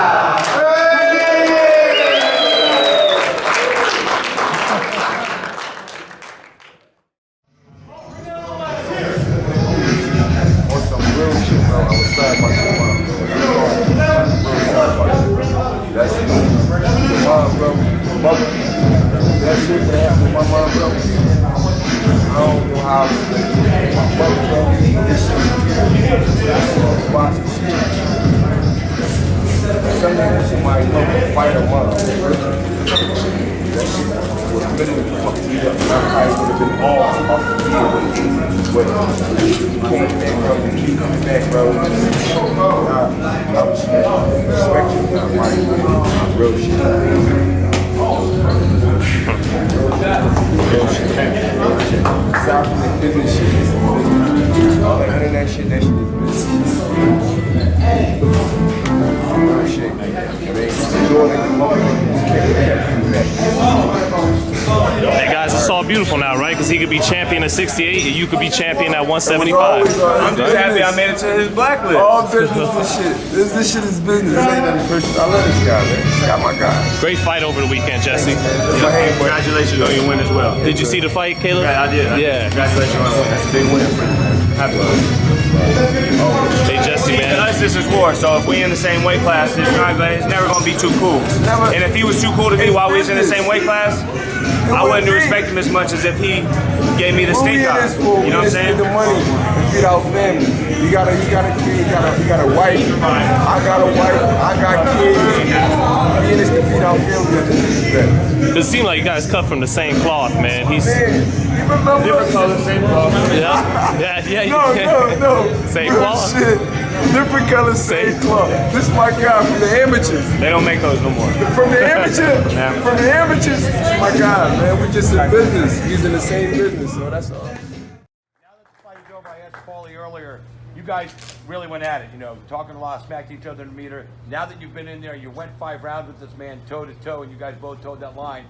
That's it. Mom, bro. That shit that happened with my mom, bro. I don't know how my mother, bro. This shit. Boxing shit. Some niggas somebody know fight a mom. That shit was literally fucked me up. I would have been all off the field. But you came back, bro. You keep coming back, bro. I respect you, man. Real shit. South from the business shit. All that internet shit, that shit is business. Real shit. Hey guys, it's all beautiful now, right? Because he could be champion at 68 and you could be champion at 175. I'm just happy I made it to his blacklist. All business shit. This shit is business. This ain't nothing personal. I love this guy, man. This guy my guy. Great fight over the weekend, Jesse. Congratulations on your win as well. Did you see the fight, Caleb? Yeah, I did. Yeah. Congratulations on the win. That's a big win for you. Hey Jesse, man. To us, this is war. So if we in the same weight class, it's never gonna be too cool. And if he was too cool to me while we was in the same weight class, I wouldn't respect him as much as if he gave me the stink eye. You know what I'm saying? The money to feed our family. You got a kid, you got a wife. I got a wife. I got kids. Me and this to feed our family. It seems like you guys cut from the same cloth, man. He's different colors, same cloth. Yeah. No. Same Real cloth. Shit. Different colors, same cloth. This is my guy from the amateurs. They don't make those no more. From the amateurs, this is my guy, man. We just in business. He's in the same business, so that's all. Earlier, you guys really went at it, talking a lot, smacked each other in the meter. Now that you've been in there, you went 5 rounds with this man toe to toe, and you guys both toed that line.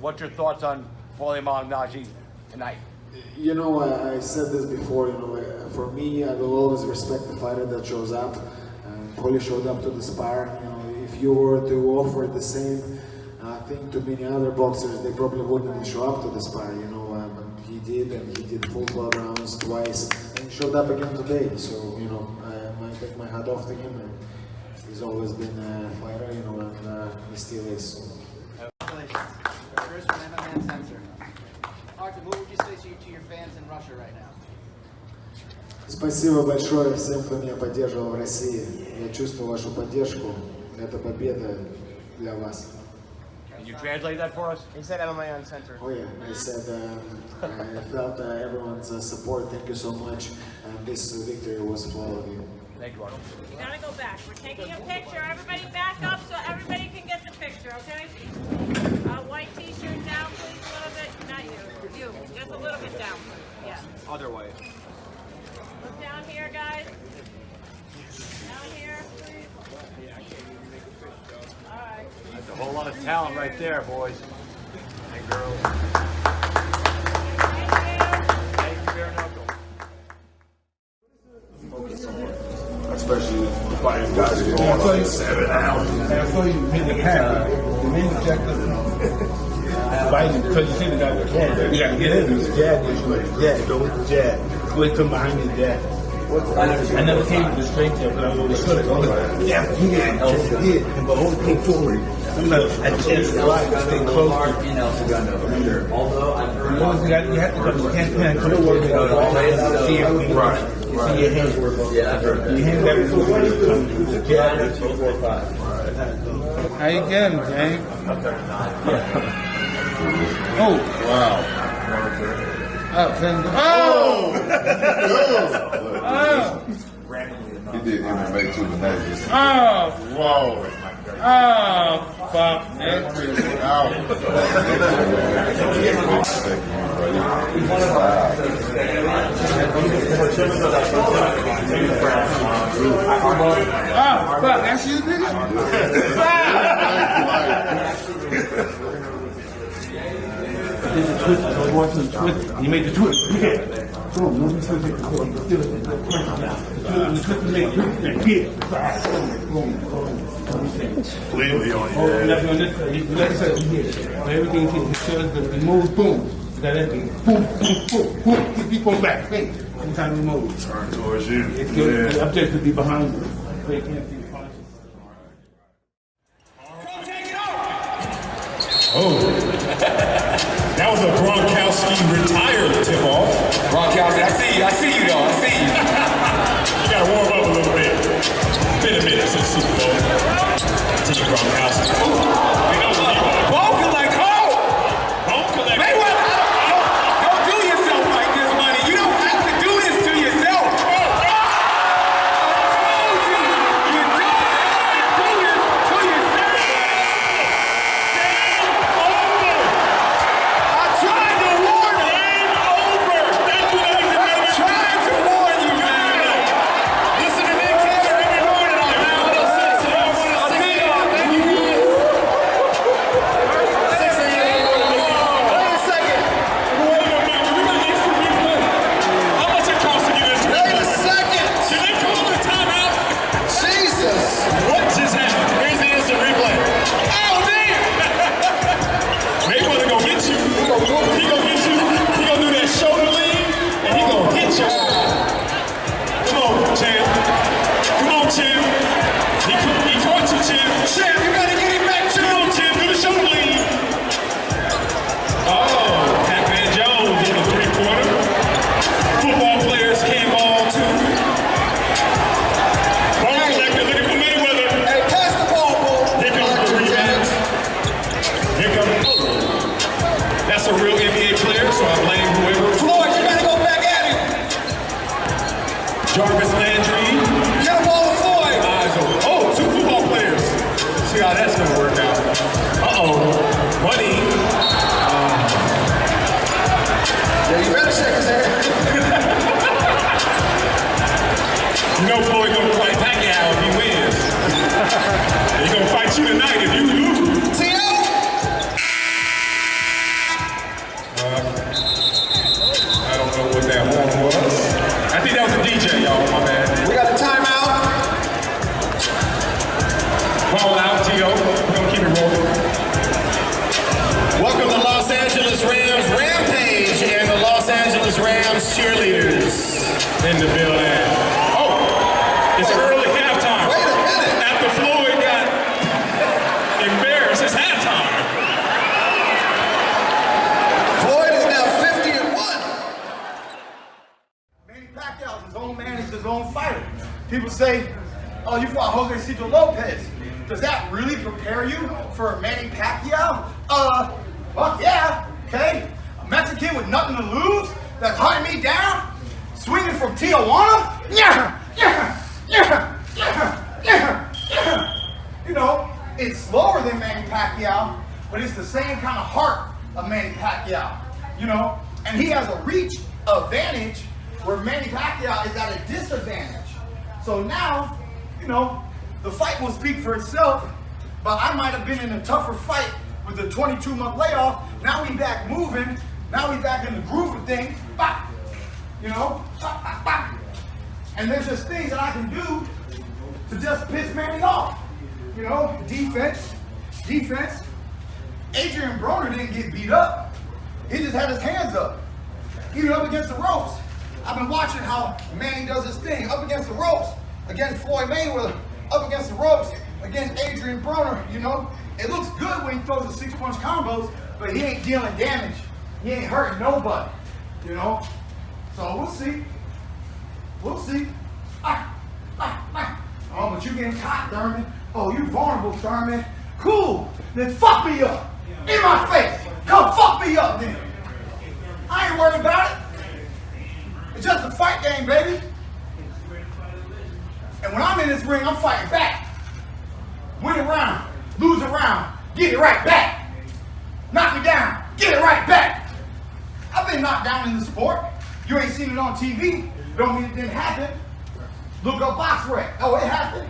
What's your thoughts on Paulie Malignaggi tonight? I said this before, for me, I will always respect the fighter that shows up. Paulie showed up to the spar. If you were to offer the same thing to many other boxers, they probably wouldn't even show up to the spar, but he did, and he did full 12 rounds twice. Showed up again today, so I take my hat off to him, and he's always been a fighter, and he still is. Congratulations. First from MMA Uncensored. Arthur, what would you say to your fans in Russia right now? Спасибо большое всем, кто меня поддерживал в России. Я чувствую вашу поддержку. Это победа для вас. Can you translate that for us? He said MMA Uncensored. Oh yeah, I said I felt everyone's support. Thank you so much. And this victory was for all of you. Thank you, Arnold. You gotta go back. We're taking a picture. Everybody back up so everybody can get the picture, okay? White t-shirt down, please, a little bit. Not you. You. Just a little bit down. Yeah. Other way. Look down here, guys. Down here, please. All right. That's a whole lot of talent right there, boys and girls. Thank you, bare knuckle. Especially the fighting guys going on 7 hours. I saw you hit the pack. The main objective fighting, because you see the guy with the you got to get in. There's a jab issue. Jab, go with the jab. Wait, come behind the jab. I never came to the straight jab, but I always should have. Yeah, he did. But only came forward. I'm not at the end of the life. Stay close. You have to come. You can't come over and see everything. Right. See your hands. Your hands got to go when you come to the jab. 2, 4, 5. How you getting, Jay? Oh. Wow. Up and oh! He did MMA too, but that's just. Oh, whoa. Oh, fuck, man. Out. Oh, fuck, that's you, nigga? There's a twist. I was watching the twist. You made the twist. Look at it. Boom. Nobody still take the cord. You feel it. The twist you made. Hit. Boom. Completely on you. Nothing on this side. You let this side here. Everything hits the move. Boom. You got everything. Boom. Boom. Boom. Boom. Keep on back. Hey. Every time you move. Turn towards you. It's good. The object could be behind you. They can't see the punches. Oh. That was a Gronkowski retired tip-off. Gronkowski, I see you though, I see you. You gotta warm up a little bit. It's been a minute since Super Bowl. Team Gronkowski. Bone collect, Bone collect. Mayweather, don't do yourself like this, money. You don't have to do this to yourself. fight if you lose. See ya! I don't know what that one was. I think that was a DJ, y'all. My bad. We got a timeout. Ball out, T.O. We're gonna keep it rolling. Welcome to Los Angeles Rams Rampage and the Los Angeles Rams cheerleaders in the building. Oh, it's early halftime. Wait a minute. After Floyd got embarrassed, it's halftime. Floyd is now 50-1. Manny Pacquiao is his own man, he's his own fighter. People say, oh, you fought Jose Cito Lopez. Does that really prepare you for Manny Pacquiao? Fuck yeah, okay? A Mexican with nothing to lose that's hunting me down, swinging from Tijuana? Yeah. You know, it's slower than Manny Pacquiao, but it's the same kind of heart of Manny Pacquiao, you know? And he has a reach advantage where Manny Pacquiao is at a disadvantage. So now, you know, the fight will speak for itself, but I might have been in a tougher fight with the 22-month layoff. Now we back moving. Now we back in the groove of things. Bah! You know? Bah, bah, bah. And there's just things that I can do to just piss Manny off. You know? Defense. Adrian Broner didn't get beat up. He just had his hands up. Even up against the ropes. I've been watching how Manny does his thing. Up against the ropes, against Floyd Mayweather. Up against the ropes, against Adrian Broner, you know? It looks good when he throws the 6-punch combos, but he ain't dealing damage. He ain't hurting nobody, you know? So we'll see. We'll see. Oh, but you getting caught, Thurman. Oh, you vulnerable, Thurman. Cool. Then fuck me up. In my face. Come fuck me up then. I ain't worried about it. It's just a fight game, baby. And when I'm in this ring, I'm fighting back. Win a round, lose a round, get it right back. Knock me down, get it right back. I've been knocked down in the sport. You ain't seen it on TV. Don't mean it didn't happen. Look up box rec. Oh, it happened.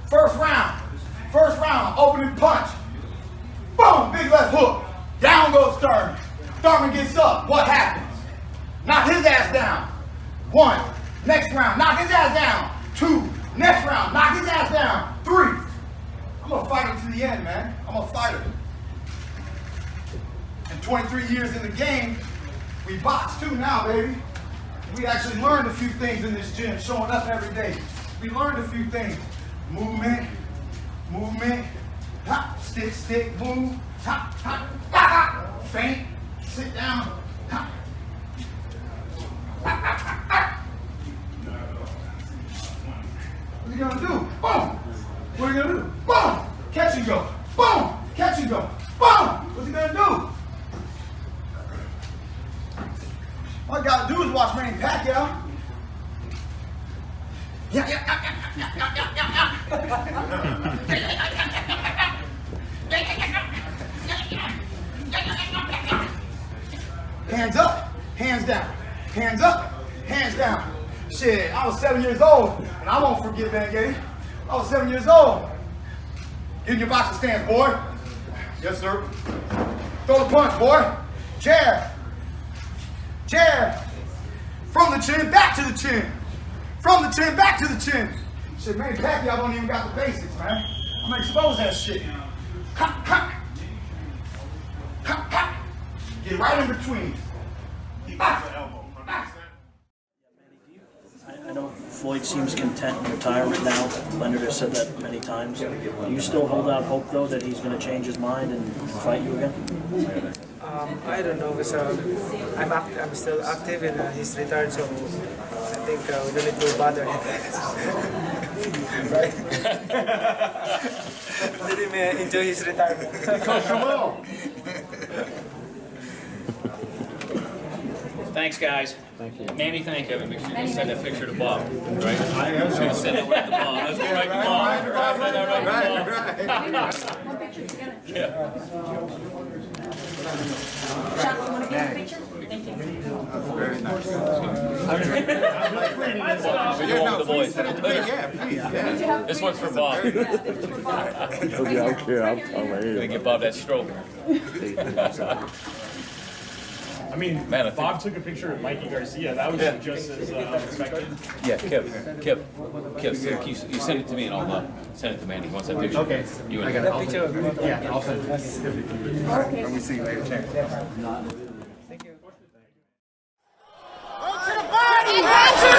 First round, opening punch. Boom, big left hook. Down goes Thurman. Thurman gets up. What happens? Knock his ass down. 1. Next round, knock his ass down. 2. Next round, knock his ass down. 3. I'm gonna fight him to the end, man. I'm a fighter. And 23 years in the game, we box too now, baby. We actually learned a few things in this gym, showing up every day. We learned a few things. Movement, hop, stick, move, hop, feint, sit down, hop. What are you gonna do? Boom! What are you gonna do? Boom! Catch and go. Boom! Catch and go. Boom! What's he gonna do? All you gotta do is watch Manny Pacquiao. Hands up, hands down. Hands up, hands down. Shit, I was 7 years old, and I won't forget that, Gabe. I was 7 years old. Get in your boxing stance, boy. Yes, sir. Throw the punch, boy. Jab. From the chin, back to the chin. From the chin, back to the chin. Shit, Manny Pacquiao don't even got the basics, man. I'm gonna expose that shit. Get right in between. I know Floyd seems content in retirement now. Leonard has said that many times. Do you still hold out hope, though, that he's going to change his mind and fight you again? I don't know, because I'm still active and he's retired, so I think we don't need to bother him. Right? Let him enjoy his retirement. Come on. Thanks, guys. Thank you. Manny, thank you. Make sure you send that picture to Bob. Right? I am going to send it right to Bob. Let's go right to Bob. Right. One picture together. Yeah. Chuck, you want to get a picture? Thank you. Very nice. The boys. This one's for Bob. Okay, okay, I'm right here. Gonna give Bob that stroke. I mean, Man, Bob took a picture of Mikey Garcia. That was just as unexpected. Yeah, Kip, you send it to me and I'll send it to Mandy. He wants that picture. Okay. You I and got it. Yeah, I'll send it. Let me see you later. To the body! Hands to the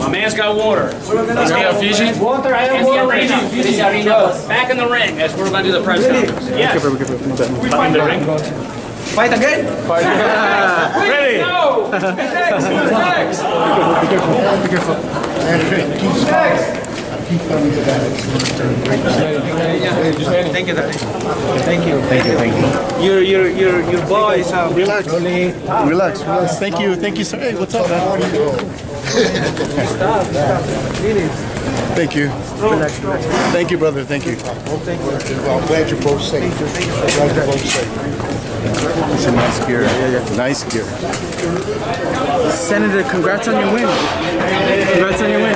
My man's got water. He's got Fiji. Water, I have water right now. Back in the ring. That's where we're gonna do the press conference. Yes. We fight in the ring. Fight again? Ready? No! Next! Next! Be careful. Keep coming to that. Thank you, Daddy. Thank you. Your boys have Relax. Thank you, sir. Hey, what's up, man? Thank you. Thank you, brother. Thank you. Well, I'm glad you're both safe. It's a nice gear. Nice gear. Senator, congrats on your win. Congrats on your win.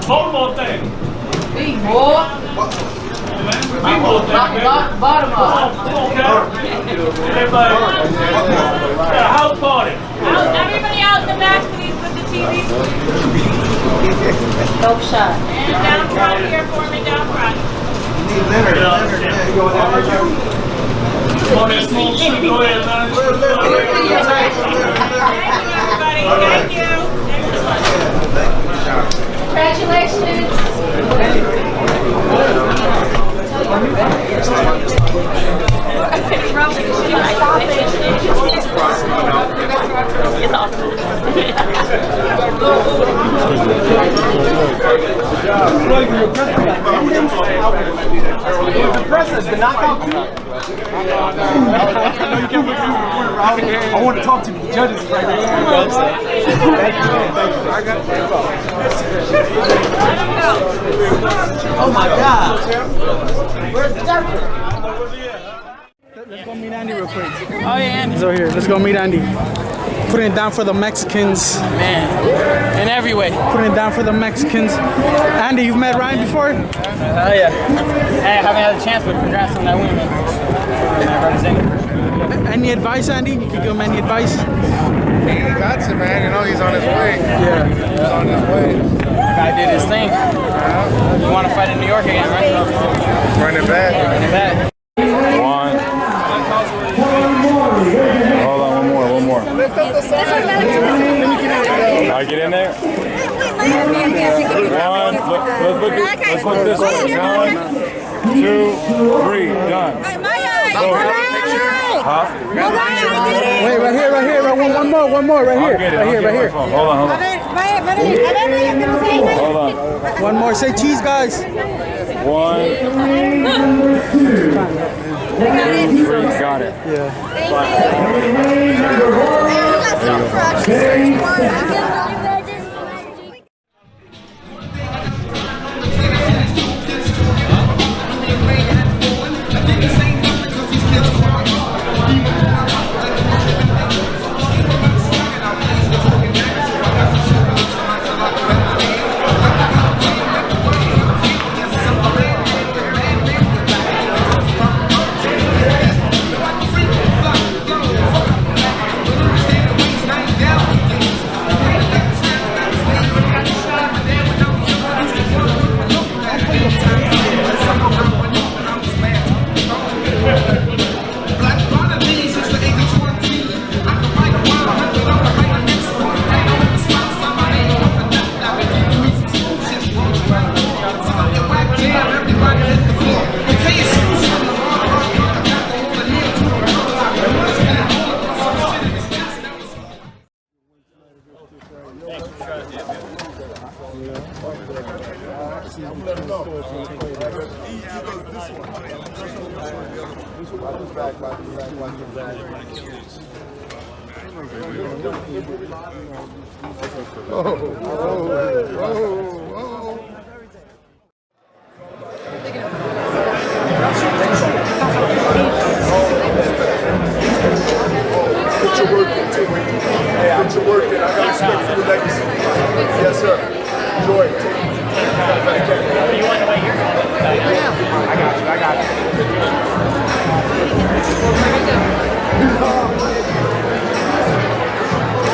One more thing. Big boy. Bottom up. Everybody. House party. Everybody out in the back, please, with the TVs. Dope shot. And down front here for me, down front. On that small shit, go ahead, man. Thank you. Congratulations. It's awesome. Impressive. The knockout too. I want to talk to the judges right now. Oh my God. Where's the Let's go meet Andy real quick. Oh yeah, Andy. He's over here. Let's go meet Andy. Putting it down for the Mexicans. Man, in every way. Putting it down for the Mexicans. Andy, you've met Ryan before? Oh yeah. Hey, I haven't had a chance, but congrats on that win, man. Any advice, Andy? You could give him any advice? He got to, man. You know, he's on his way. Yeah. He's on his way. Guy did his thing. You want to fight in New York again, right? Run it back. Run it back. Hold on, one more. Lift up the side. I get in there? 1, Let's look this way. 1, 2, 3, done. Huh? Wait, right here. One more, right here. Right here. Hold on. Hold on. One more. Say cheese, guys. 1, 2, 3. Got it. Yeah.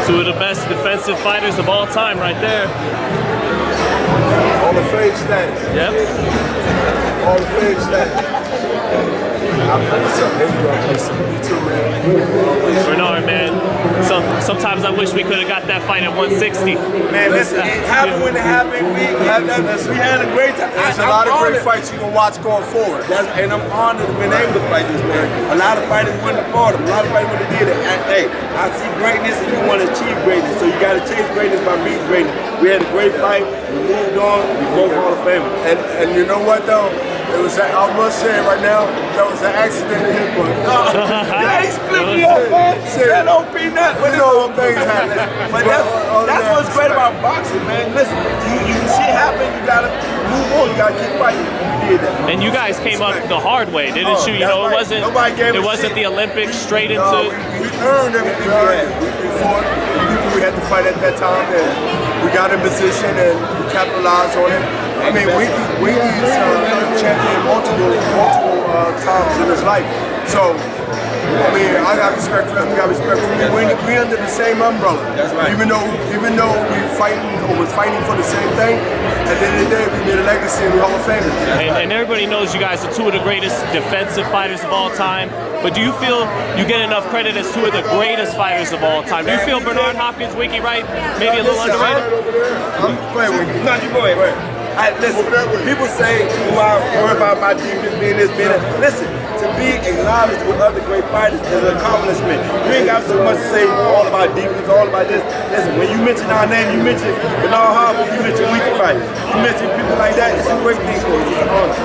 Two of the best defensive fighters of all time right there. All the fame status. Yep. All the fame status. Bernard, man. Sometimes I wish we could have got that fight at 160. Man, listen, it happened when it happened. We had a great time. There's a lot of great fights you can watch going forward. And I'm honored to be able to fight this, man. A lot of fighters wouldn't have fought him. A lot of fighters would have did it. And, hey, I see greatness and you want to achieve greatness. So you got to chase greatness by beating greatness. We had a great fight. We moved on. We both Hall of Famers. And you know what, though? It was, I must say it right now, that was an accident hit, but Yeah, he split me up, man. That don't be nothing. you know what things happen. But that's what's great about boxing, man. Listen, you shit happen, you gotta move on, you gotta keep fighting. You did that. And you guys came up the hard way, didn't you? You know, it wasn't the Olympics straight into. We earned everything we had. We fought the people we had to fight at that time, and we got in position and we capitalized on it. I mean, Winky's champion multiple times in his life. So, I mean, I got respect for him. We got respect for me. We under the same umbrella. That's right. Even though we was fighting for the same thing, at the end of the day, we made a legacy in the Hall of Fame. And everybody knows you guys are two of the greatest defensive fighters of all time. But do you feel you get enough credit as two of the greatest fighters of all time? Do you feel Bernard Hopkins, Winky Wright, maybe a little underrated? Go ahead, Winky. No, you go ahead. Listen, people say, I worry about my defense being this, being that. Listen, to be acknowledged with other great fighters is an accomplishment. You ain't got so much to say all about defense, all about this. Listen, when you mention our name, you mention Bernard Hopkins, you mention Winky Wright, you mention people like that, it's a great thing for us, it's an honor.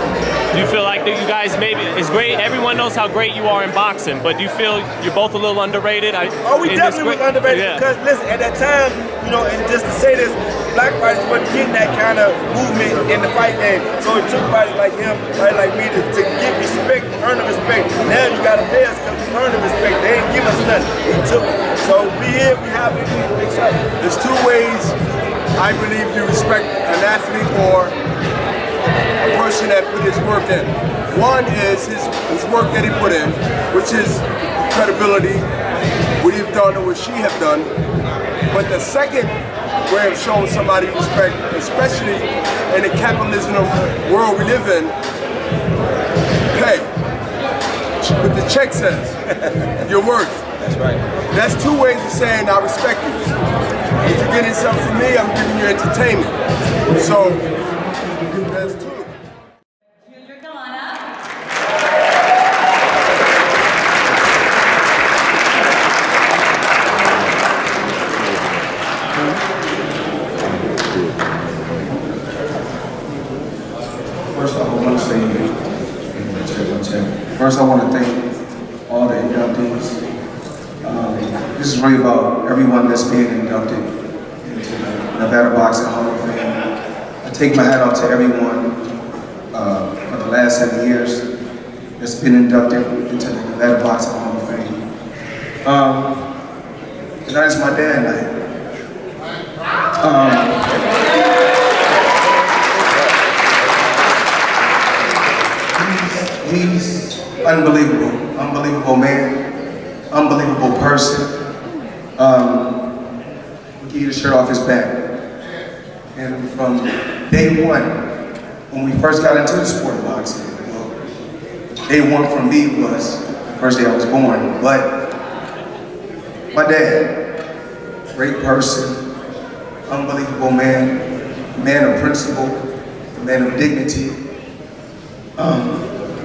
Do you feel like that you guys maybe, it's great, everyone knows how great you are in boxing, but do you feel you're both a little underrated? We definitely was underrated because, listen, at that time, you know, and just to say this, black fighters wasn't getting that kind of movement in the fight game. So it took fighters like him, like me, to get respect, earn the respect. Now you got to pay us because we earned the respect. They didn't give us nothing. We took it. So we here, we happy, we excited. There's two ways I believe you respect an athlete or a person that put his work in. One is his work that he put in, which is credibility, what he's done or what she have done. But the second way of showing somebody respect, especially in the capitalism world we live in, pay. What the check says, your worth. That's right. That's two ways of saying I respect you. If you're getting something from me, I'm giving you entertainment. So That's true. First off, I want to say, first I want to thank all the inductees. This is really about everyone that's being inducted into the Nevada Boxing Hall of Fame. I take my hat off to everyone for the last 7 years that's been inducted into the Nevada Boxing Hall of Fame. Tonight is my dad night. He's unbelievable man, unbelievable person. We'll give you the shirt off his back. And from day one, when we first got into the sport of boxing, day one for me was the first day I was born. But my dad, great person, unbelievable man, man of principle, man of dignity,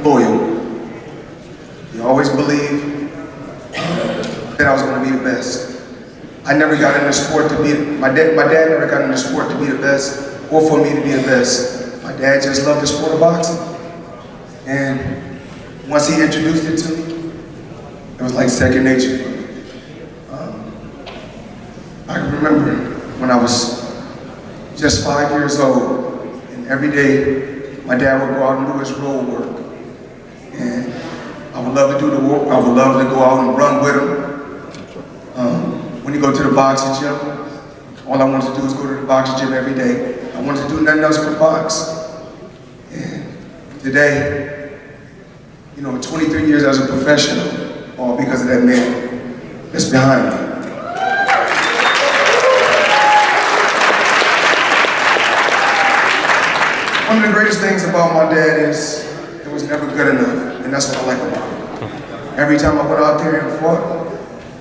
loyal. He always believed that I was going to be the best. I never got in the sport to be, my dad never got in the sport to be the best or for me to be the best. My dad just loved the sport of boxing. And once he introduced it to me, it was like second nature for me. I can remember when I was just 5 years old, and every day my dad would go out and do his road work. And I would love to do the work. I would love to go out and run with him. When you go to the boxing gym, all I wanted to do was go to the boxing gym every day. I wanted to do nothing else but box. And today, 23 years as a professional, all because of that man that's behind me. One of the greatest things about my dad is it was never good enough, and that's what I like about him. Every time I went out there and fought,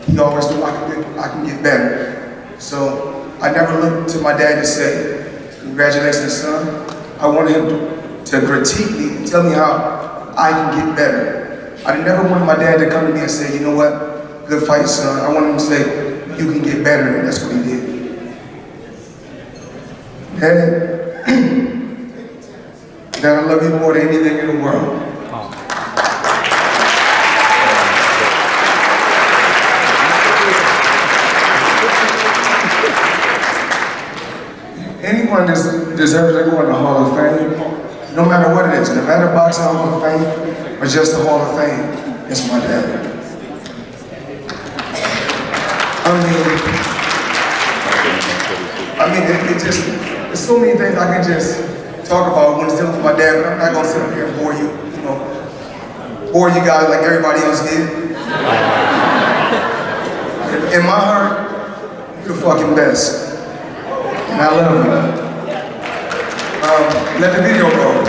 he always knew I can get better. So I never looked to my dad to say, congratulations, son. I wanted him to critique me and tell me how I can get better. I never wanted my dad to come to me and say, you know what, good fight, son. I wanted him to say, you can get better, and that's what he did. Dad, I love you more than anything in the world. Anyone deserves to go in the Hall of Fame, no matter what it is, Nevada Boxing Hall of Fame or just the Hall of Fame, it's my dad. There's so many things I can just talk about when it's dealing with my dad, but I'm not gonna sit up here and bore you guys like everybody else did. In my heart, you're the fucking best. And I love you. Let the video roll.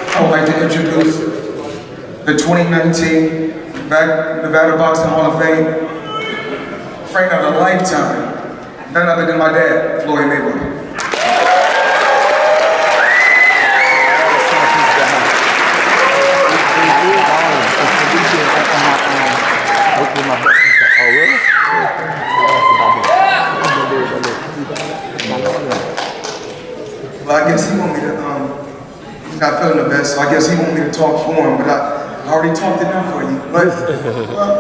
I would like to introduce the 2019 Nevada Boxing Hall of Fame, friend of a lifetime, none other than my dad, Floyd Mayweather. I guess he want me to, he's not feeling the best, so I guess he want me to talk for him, but I already talked enough for you. But, well,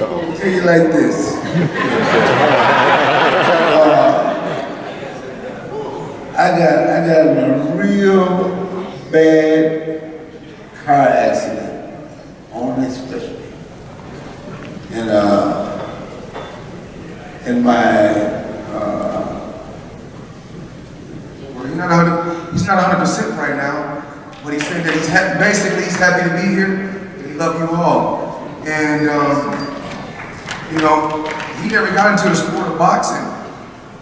I'll tell you like this. I got in a real bad car accident on the expressway. And in my well, he's not 100% right now, but he said that he's basically he's happy to be here and he loves you all. And you know, he never got into the sport of boxing.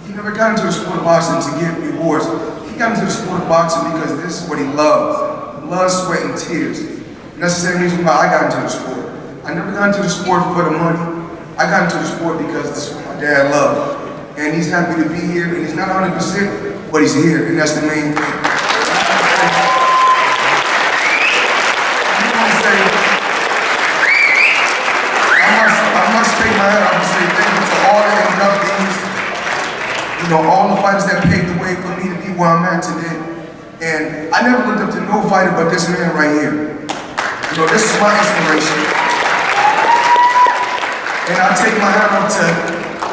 He never got into the sport of boxing to get rewards. He got into the sport of boxing because this is what he loves. Blood, sweat, and tears. And that's the same reason why I got into the sport. I never got into the sport for the money. I got into the sport because this is what my dad loved. And he's happy to be here, and he's not 100%, but he's here, and that's the main thing. I must take my head off and say thank you to all the inductees, you know, all the fighters that paved the way for me to be where I'm at today. And I never looked up to no fighter but this man right here. You know, this is my inspiration. And I take my hat off to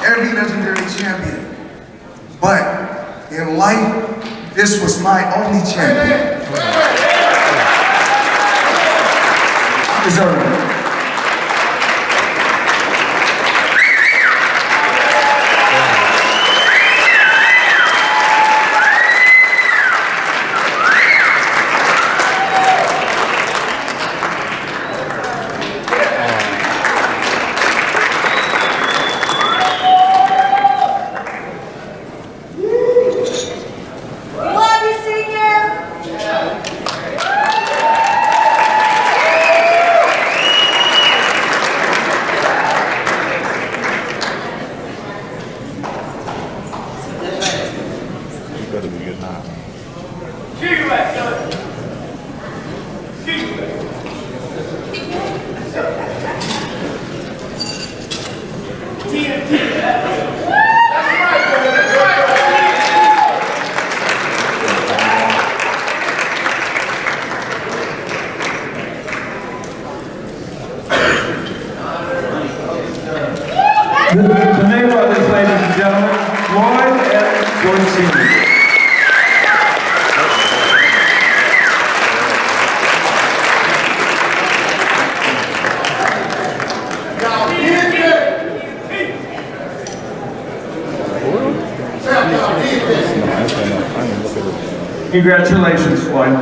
every legendary champion. But in life, this was my only champion. I deserve it. The Mayweathers, ladies and gentlemen, Floyd and Gordon Sr. Congratulations, Floyd.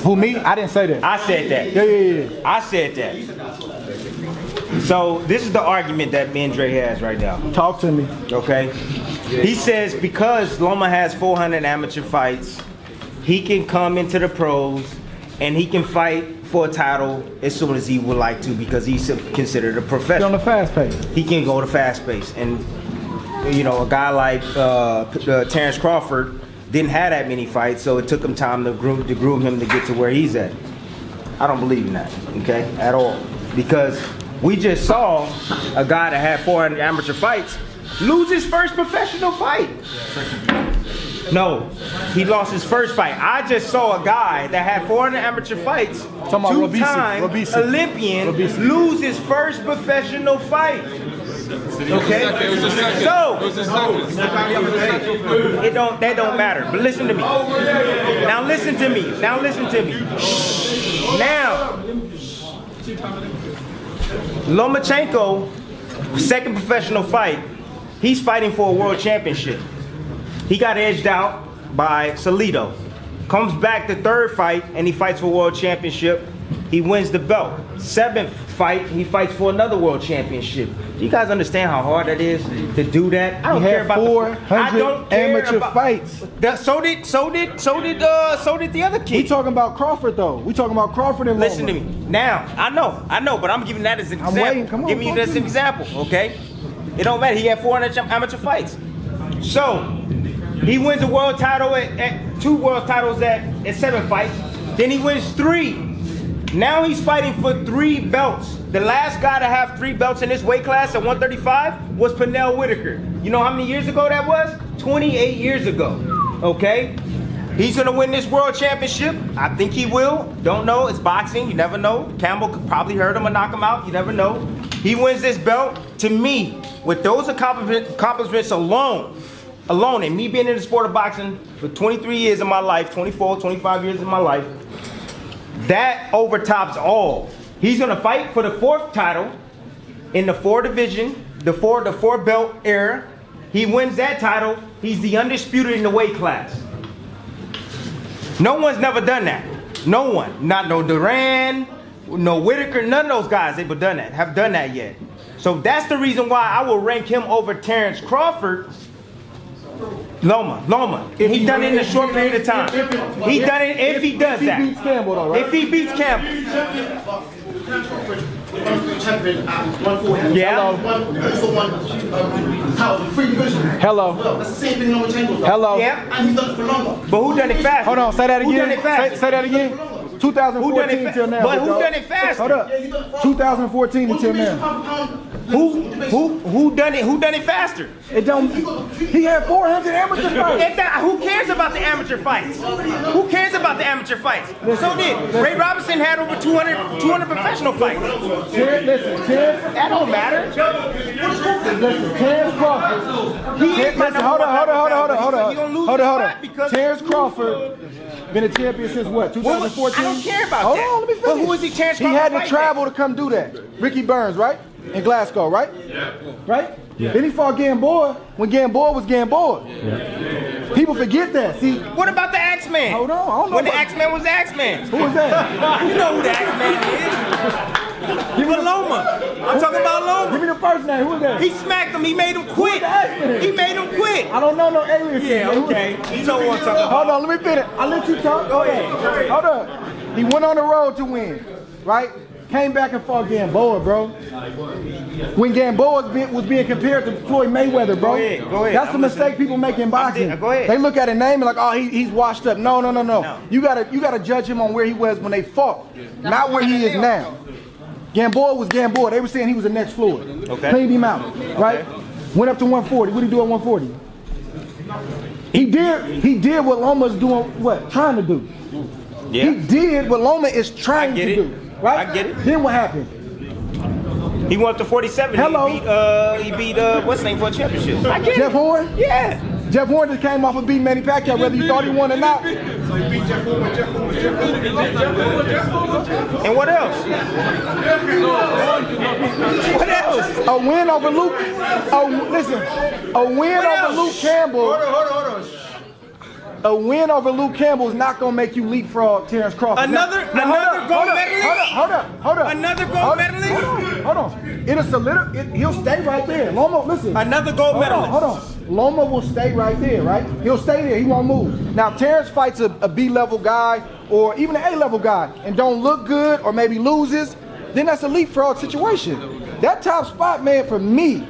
Who, me? I didn't say that. I said that. Yeah. I said that. So this is the argument that me and Dre has right now. Talk to me. Okay. He says because Loma has 400 amateur fights, he can come into the pros and he can fight for a title as soon as he would like to because he's considered a professional. On the fast pace. He can go to fast pace. And, you know, a guy like Terrence Crawford didn't have that many fights, so it took him time to groom him to get to where he's at. I don't believe in that, okay, at all. Because we just saw a guy that had 400 amateur fights lose his first professional fight. No, he lost his first fight. I just saw a guy that had 400 amateur fights, two-time Olympian, lose his first professional fight. Okay, so that don't matter. But listen to me. Now listen to me. Now listen to me. Now, Lomachenko, second professional fight, he's fighting for a world championship. He got edged out by Salido. Comes back the third fight and he fights for a world championship. He wins the belt. Seventh fight, he fights for another world championship. Do you guys understand how hard that is to do that? I don't care about 400 amateur fights. So did the other kid. We talking about Crawford though. We talking about Crawford and Loma. Listen to me. Now, I know, but I'm giving that as an example. I'm waiting. Come on. Give me this example, okay? It don't matter. He had 400 amateur fights. So, He wins a world title at 2 world titles at 7 fights. Then he wins 3. Now he's fighting for 3 belts. The last guy to have 3 belts in this weight class at 135 was Pernell Whitaker. You know how many years ago that was? 28 years ago. Okay? He's gonna win this world championship. I think he will. Don't know. It's boxing. You never know. Campbell could probably hurt him or knock him out. You never know. He wins this belt. To me, with those accomplishments alone, and me being in the sport of boxing for 23 years of my life, 24, 25 years of my life, that overtops all. He's gonna fight for the 4th title in the 4 division, the 4 belt era. He wins that title. He's the undisputed in the weight class. No one's never done that. No one. Not no Duran, no Whitaker, none of those guys have done that yet. So that's the reason why I will rank him over Terrence Crawford. Loma. He done it in a short period of time. He done it if he does that. If he beats Campbell though, right? If he beats Campbell. Yeah. Hello. That's the same thing Loma Chamberlain. Hello. Yeah. And he's done it for longer. But who done it faster? Hold on, say that again. Who done it faster? Say that again. 2014 till now. But who done it faster? Hold up. 2014 until now. Who done it faster? It don't. He had 400 amateur fights. Who cares about the amateur fights? Who cares about the amateur fights? So did Ray Robinson had over 200 professional fights. That don't matter. Listen, Terrence Crawford. Hold on. Terrence Crawford been a champion since what? 2014. I don't care about Hold that. on, let me finish. But who is he Terrence He Crawford had to fighting? travel to come do that. Ricky Burns, right? In Glasgow, right? Yeah. Right? Yeah. Then he fought Gamboa when Gamboa was Gamboa. Yeah. People forget that. See, what about the Axeman? Hold on, I don't know. When the Axeman was the Axeman. Who was that? You know who the Axeman is. Give me Loma. I'm talking about Loma. Give me the first name. Who is that? He smacked him. He made him quit. He made him quit. I don't know no alias. Yeah, okay. You know what I'm talking about. Hold on, let me finish. I'll let you talk. Go ahead. Hold up. He went on the road to win, right? Came back and fought Gamboa, bro. When Gamboa was being compared to Floyd Mayweather, bro. Go ahead. That's the mistake people make in boxing. Go ahead. They look at a name and like, oh, he's washed up. No. You gotta judge him on where he was when they fought, not where he is now. Gamboa was Gamboa. They were saying he was the next Floyd. Okay. Cleaned him out, right? Went up to 140. What did he do at 140? He did what Loma's doing, trying to do. Yeah. He did what Loma is trying to do. Right? I get it. Then what happened? He went up to 47. Hello. He beat what's his name for a championship? I get Jeff it. Horn? Yeah. Jeff Horn just came off of beating Manny Pacquiao, whether you thought he won or not. And what else? What else? A win over Luke. A win over Luke Campbell. Hold on. A win over Luke Campbell is not gonna make you leapfrog Terrence Crawford. Another gold medalist? Hold up. Another gold medalist? Hold on. He'll stay right there. Loma, listen. Another gold medalist. Hold on. Loma will stay right there, right? He'll stay there. He won't move. Now, Terrence fights a B-level guy or even an A-level guy and don't look good or maybe loses, then that's a leapfrog situation. That top spot, man, for me,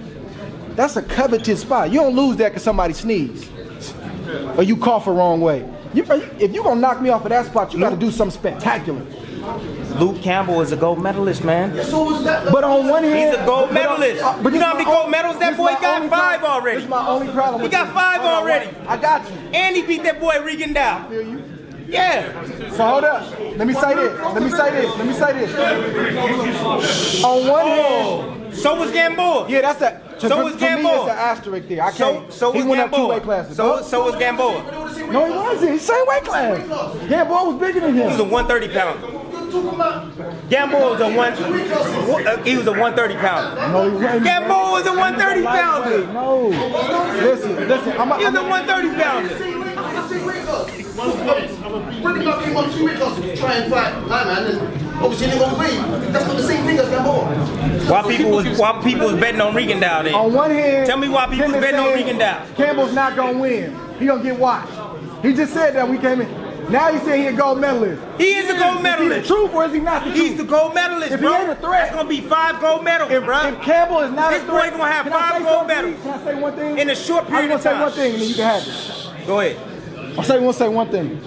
that's a coveted spot. You don't lose that because somebody sneezed. Or you cough the wrong way. If you're gonna knock me off of that spot, you gotta do something spectacular. Luke Campbell is a gold medalist, man. But on one hand, he's a gold medalist. But you know how many gold medals that boy got? 5 already. This is my only problem. He got 5 already. I got you. And he beat that boy Regan Dow. I feel you. Yeah. So hold up. Let me say this. On one hand, so was Gamboa. Yeah, that's a. So was Gamboa. Me, it's an asterisk there. I can't. So he was went up 2 Gamboa. weight classes. So was Gamboa. No, he wasn't. He's same weight class. Gamboa was bigger than him. He was a 130 pounder. Gamboa was a 130 pounder. No, he wasn't. Gamboa was a 130 pounder. No. Listen. He was a 130 pounder. Bring up him on 2 weight classes to try and fight my man, and obviously he won't win. That's not the same thing as Gamboa. Why people was betting on Regan Dow then? On one hand, tell me why people was betting on Regan Dow. Campbell's not gonna win. He gonna get watched. He just said that when we came in. Now he's saying he's a gold medalist. He is a gold medalist. Is he the truth or is he not the truth? He's the gold medalist, if bro. He ain't a threat. That's gonna be 5 gold medals, bro. If Campbell is not this a threat, boy gonna have can I 5 say gold something? medals. Can I say one thing? In a short period of I'm time. gonna say one thing and then you can have it. Go ahead. I'll say one thing.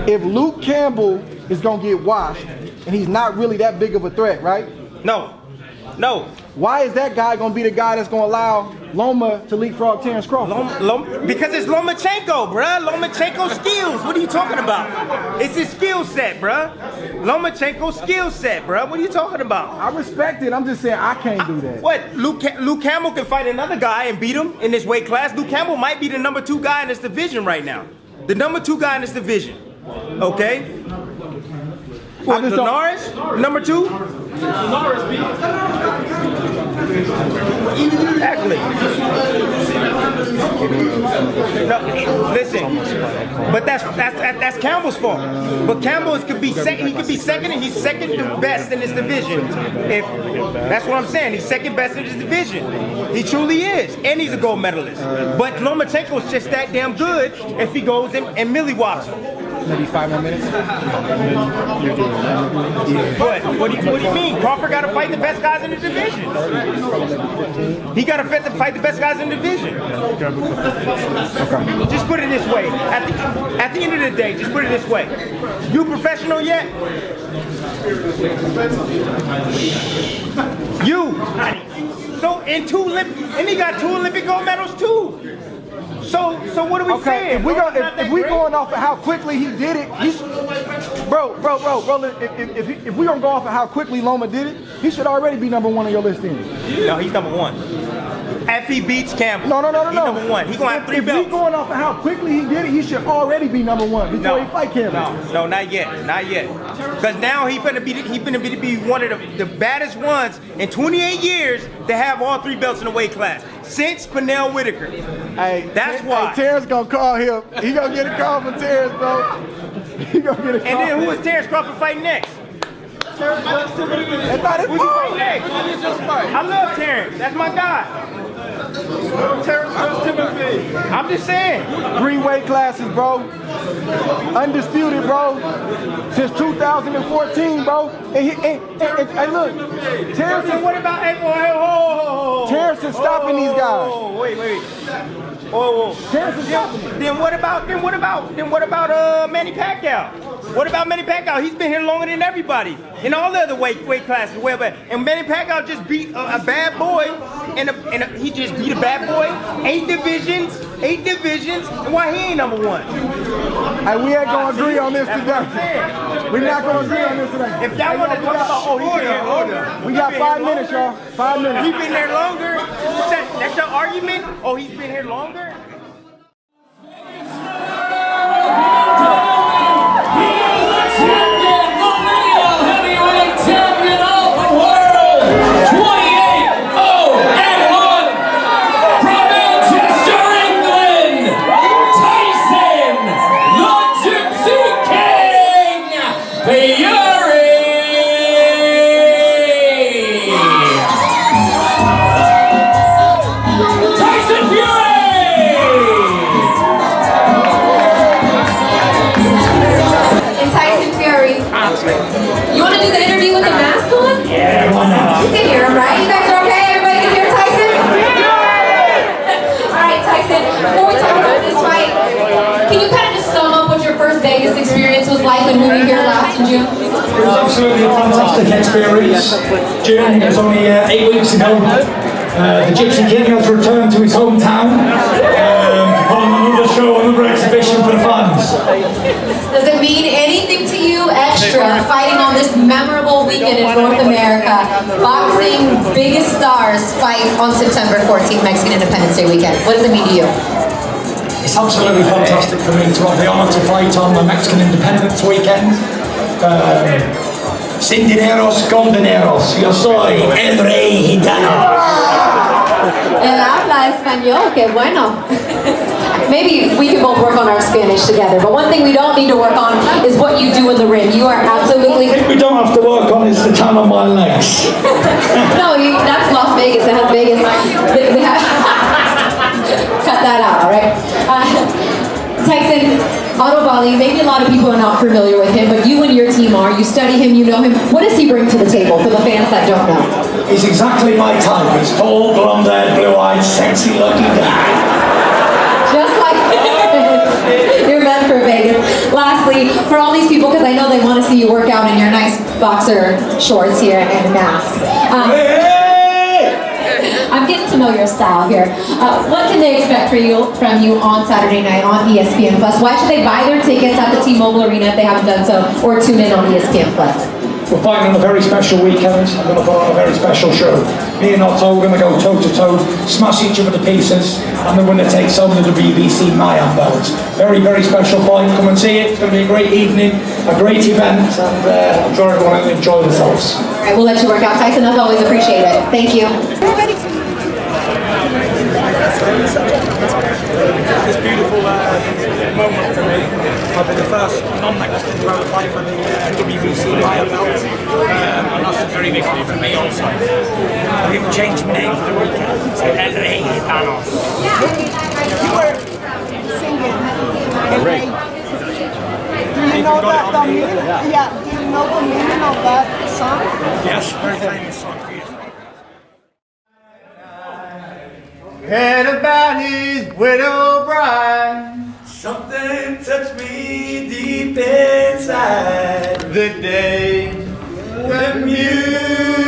If Luke Campbell is gonna get washed, and he's not really that big of a threat, right? No. Why is that guy gonna be the guy that's gonna allow Loma to leapfrog Terrence Crawford? Because it's Lomachenko, bruh. Lomachenko's skills. What are you talking about? It's his skill set, bruh. Lomachenko's skill set, bruh. What are you talking about? I respect it. I'm just saying I can't do that. What? Luke Campbell can fight another guy and beat him in this weight class. Luke Campbell might be the number 2 guy in this division right now. The number 2 guy in this division. Okay? What, Linares? Number 2? Exactly. No, listen, but that's Campbell's fault. But Campbell could be second. He could be second, and he's second best in this division. If that's what I'm saying, he's second best in this division. He truly is, and he's a gold medalist. But Lomachenko's just that damn good if he goes and millie wops him. Maybe 5 more minutes. What do you mean? Crawford got to fight the best guys in the division. He got to fight the best guys in the division. Okay. Just put it this way. At the end of the day, just put it this way. You professional yet? You. So and he got 2 Olympic gold medals too. So what are we saying? If we going off of how quickly he did it, bro. If we gonna go off of how quickly Loma did it, he should already be number 1 on your list then. No, he's number 1. If he beats Campbell, no. He's number 1. He's gonna have 3 belts. If we going off of how quickly he did it, he should already be number 1 before he fight Campbell. No, not yet. Because now he better be one of the baddest ones in 28 years to have all 3 belts in the weight class since Pernell Whitaker. Hey, that's why. Hey, Terrence gonna call him. He gonna get a call from Terrence, bro. He gonna get a call. And then who is Terrence Crawford fighting next? That's not his fault. I love Terrence. That's my guy. I'm just saying. 3 weight classes, bro. Undisputed, bro. Since 2014, bro. And look, Terrence is, what about Terrence is stopping these guys. Wait. Terrence is stopping them. Then what about Manny Pacquiao? What about Manny Pacquiao? He's been here longer than everybody in all the other weight classes. And Manny Pacquiao just beat a bad boy, he just beat a bad boy. 8 divisions. And why he ain't number 1? Hey, we ain't gonna agree on this today. We're not gonna agree on this today. If y'all want to talk about, he's been here longer. We got 5 minutes, y'all. 5 minutes. He's been here longer. That's your argument? Oh, he's been here longer. You want to do the interview with the mask on? Yeah, why not? You can hear him, right? You guys are okay? Everybody can hear Tyson? All right, Tyson, before we talk about this fight, can you kind of just sum up what your first Vegas experience was like when we were here last in June? It was absolutely a fantastic experience. June was only 8 weeks ago. The Gypsy King has returned to his hometown to put on another show, another exhibition for the fans. Does it mean anything to you extra fighting on this memorable weekend in North America? Boxing biggest stars fight on September 14th, Mexican Independence Day weekend. What does it mean to you? It's absolutely fantastic for me to have the honour to fight on the Mexican Independence weekend. Sin dineros, con dineros. Yo soy el rey gitano. El habla español, que bueno. Maybe we can both work on our Spanish together, but one thing we don't need to work on is what you do in the ring. You are absolutely... What we don't have to work on is the tan on my legs. No, that's Las Vegas. That has Vegas. Cut that out, all right? Tyson, Otto Bali, maybe a lot of people are not familiar with him, but you and your team are. You study him, you know him. What does he bring to the table for the fans that don't know? He's exactly my type. He's tall, blonde-haired, blue-eyed, sexy-looking guy. Just like quickly for all these people, because I know they want to see you work out in your nice boxer shorts here and mask. I'm getting to know your style here. What can they expect from you on Saturday night on ESPN Plus? Why should they buy their tickets at the T-Mobile Arena if they haven't done so, or tune in on ESPN Plus? We're fighting on a very special weekend. I'm going to put on a very special show. Me and Otto are going to go toe-to-toe, smash each other to pieces, and the winner takes home the WBC Mayan belt. Very, very special fight. Come and see it. It's going to be a great evening, a great event, and I'm sure everyone will enjoy themselves. All right, we'll let you work out, Tyson. As always, appreciate it. Thank you. This beautiful moment for me. I've been the first non-Mexican to ever fight for the WBC Mayan belt, and that's a very big honor for me also. I've even changed my name for the weekend to L.A. Thanos. You were singing. Great. Do you know that the meaning? Yeah. Do you know the meaning of that song? Yes, very famous song. Heard about his widow bride. Something touched me deep inside. The day the music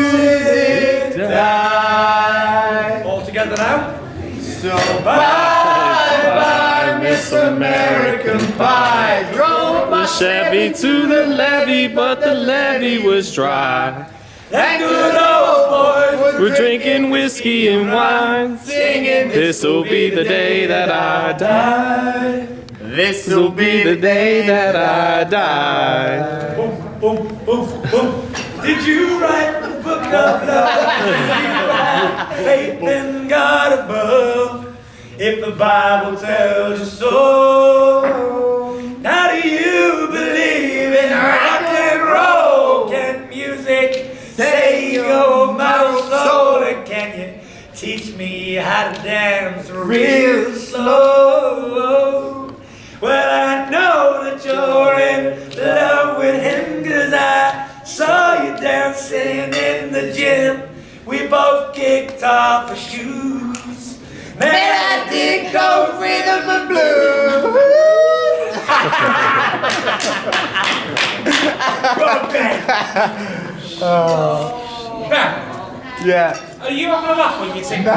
died. All together now? So bye, Miss American Pie. Drove my Chevy to the levee, but the levee was dry. That good old boy We're drinking whiskey and wine, singing. This'll be the day that I die. This'll be the day that I die. Boom, boom, boom, boom. Did you write the book of love? Did you have faith in God above? If the Bible tells you so, now do you believe in rock and roll? Can music save your mortal soul? And can you teach me how to dance real slow? Well, I know that you're in love with him, 'cause I saw you dancing in the gym. We both kicked off our shoes. Man, I dig those rhythm and blues. Yeah. Are you having a laugh when you sing? No,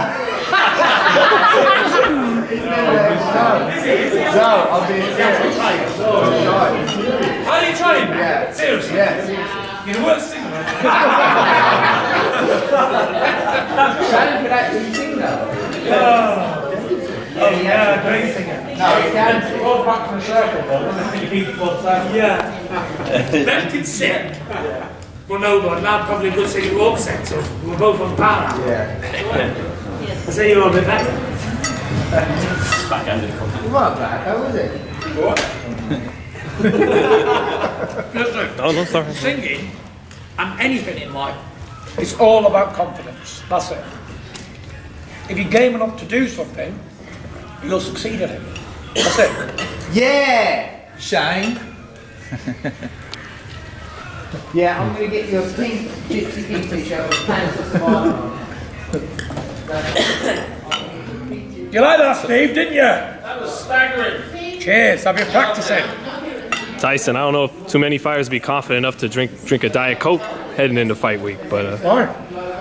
I'll be serious. Are you trying? Yeah. Seriously? Yes. You're the worst singer. Shannon could actually sing though. Yeah, great singer. No, he can. Go back in the circle though. Yeah. Ben can sing. Well, no, but I'm probably a good singer who won't sing, so we're both on par now. Yeah. I say you're a bit better. Backhanded You weren't bad, how was it? What? Listen, Oh, no, sorry. singing and anything in life, it's all about confidence. That's it. If you're game enough to do something, you'll succeed at it. That's it. Yeah, Shane. Yeah, I'm going to get you a pink Gypsy King t-shirt with pants or some You like that, Steve, didn't you? That was staggering. Cheers, have you practicing? Tyson, I don't know if too many fighters be confident enough to drink a Diet Coke heading into fight week, but Why?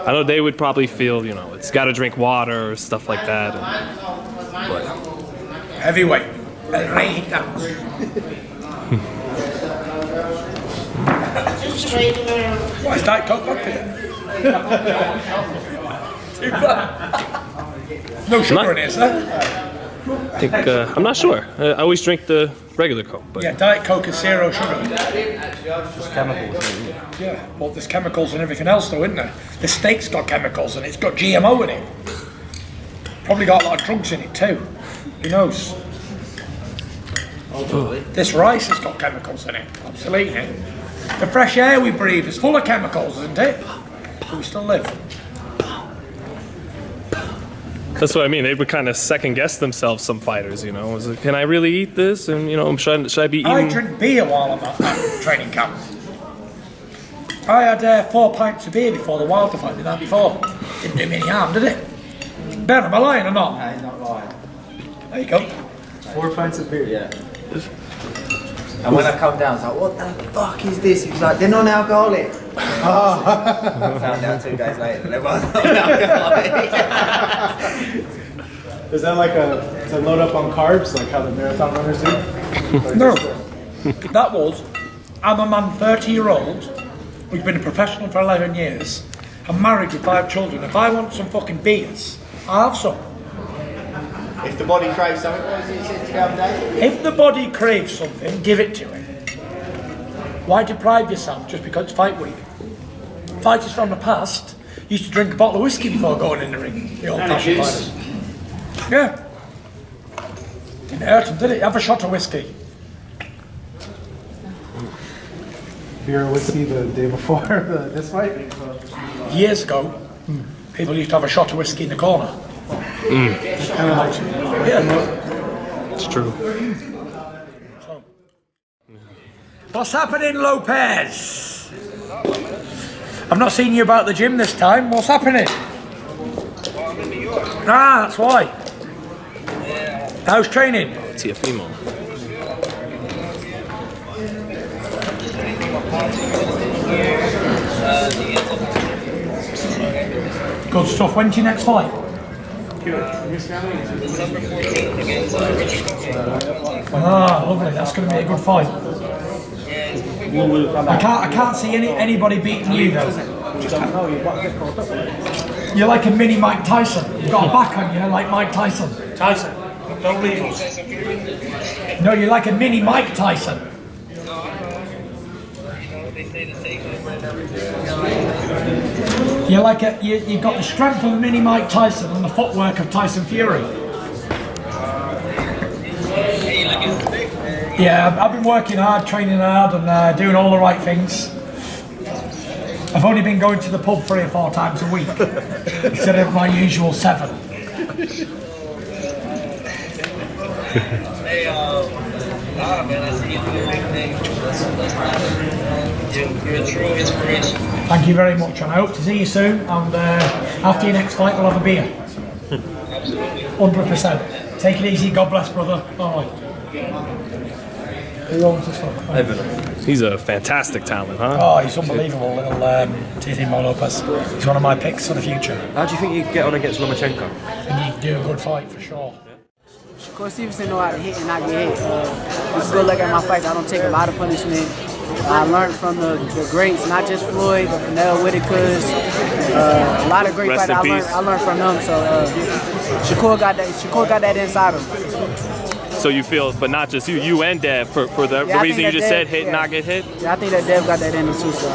I know they would probably feel, it's got to drink water or stuff like that. But Heavyweight. El Rey Gitano. Why is Diet Coke up here? No sugar in it, is there? I think, I'm not sure. I always drink the regular Coke, but Yeah, Diet Coke is zero sugar. Just chemicals. Yeah, well, there's chemicals and everything else, though, isn't there? The steak's got chemicals and it's got GMO in it. Probably got a lot of drugs in it too. Who knows? This rice has got chemicals in it. I'm still eating it. The fresh air we breathe is full of chemicals, isn't it? But we still live. that's what I mean. They would kind of second guess themselves, some fighters, Was it, can I really eat this? And, should I be eating? I drink beer while I'm at training camp. I had 4 pints of beer before the Wilder fight the night before. Didn't do me any harm, did it? Ben, am I lying or not? No, he's not lying. There you go. 4 pints of beer. Yeah. And when I come down, I was like, what the fuck is this? He was like, they're non-alcoholic. Oh. Found out 2 days later, they're non-alcoholic. Is that like to load up on carbs, like how the marathon runners do? No. That was, I'm a man 30-year-old who's been a professional for 11 years. I'm married with 5 children. If I want some fucking beers, I'll have some. If the body craves something, what was it you said the other day? If the body craves something, give it to it. Why deprive yourself just because it's fight week? Fighters from the past used to drink a bottle of whiskey before going in the ring. The old-fashioned fighters. Yeah. Didn't hurt them, did it? Have a shot of whiskey. Beer or whiskey the day before this fight? Years ago, people used to have a shot of whiskey in the corner. Yeah. It's true. What's happening, Lopez? I've not seen you about the gym this time. What's happening? Ah, that's why. How's training? Tiafimo. Good stuff. When's your next fight? Ah, lovely. That's going to be a good fight. I can't see anybody beating you though. You're like a mini Mike Tyson. You've got a back on you like Mike Tyson. Tyson, don't leave us. No, you're like a mini Mike Tyson. You're like you've got the strength of a mini Mike Tyson and the footwork of Tyson Fury. Yeah, I've been working hard, training hard, and doing all the right things. I've only been going to the pub 3 or 4 times a week instead of my usual 7. Thank you very much, and I hope to see you soon. And after your next fight, we'll have a beer. 100%. Take it easy. God bless, brother. All right. Who owns this one? Evan. He's a fantastic talent, huh? Oh, he's unbelievable, little Tiafimo Lopez. He's one of my picks for the future. How do you think you get on against Lomachenko? I think he'd do a good fight for sure. Shakur Stevenson know how to hit and not get hit. It's a good look at my fights. I don't take a lot of punishment. I learned from the greats, not just Floyd, but Nell Whitaker's. A lot of great fighters. I learned from them. So Shakur got that inside of him. So you feel, but not just you and Dev, for the reason you just said, hit, not get hit? Yeah, I think that Dev got that in him too, so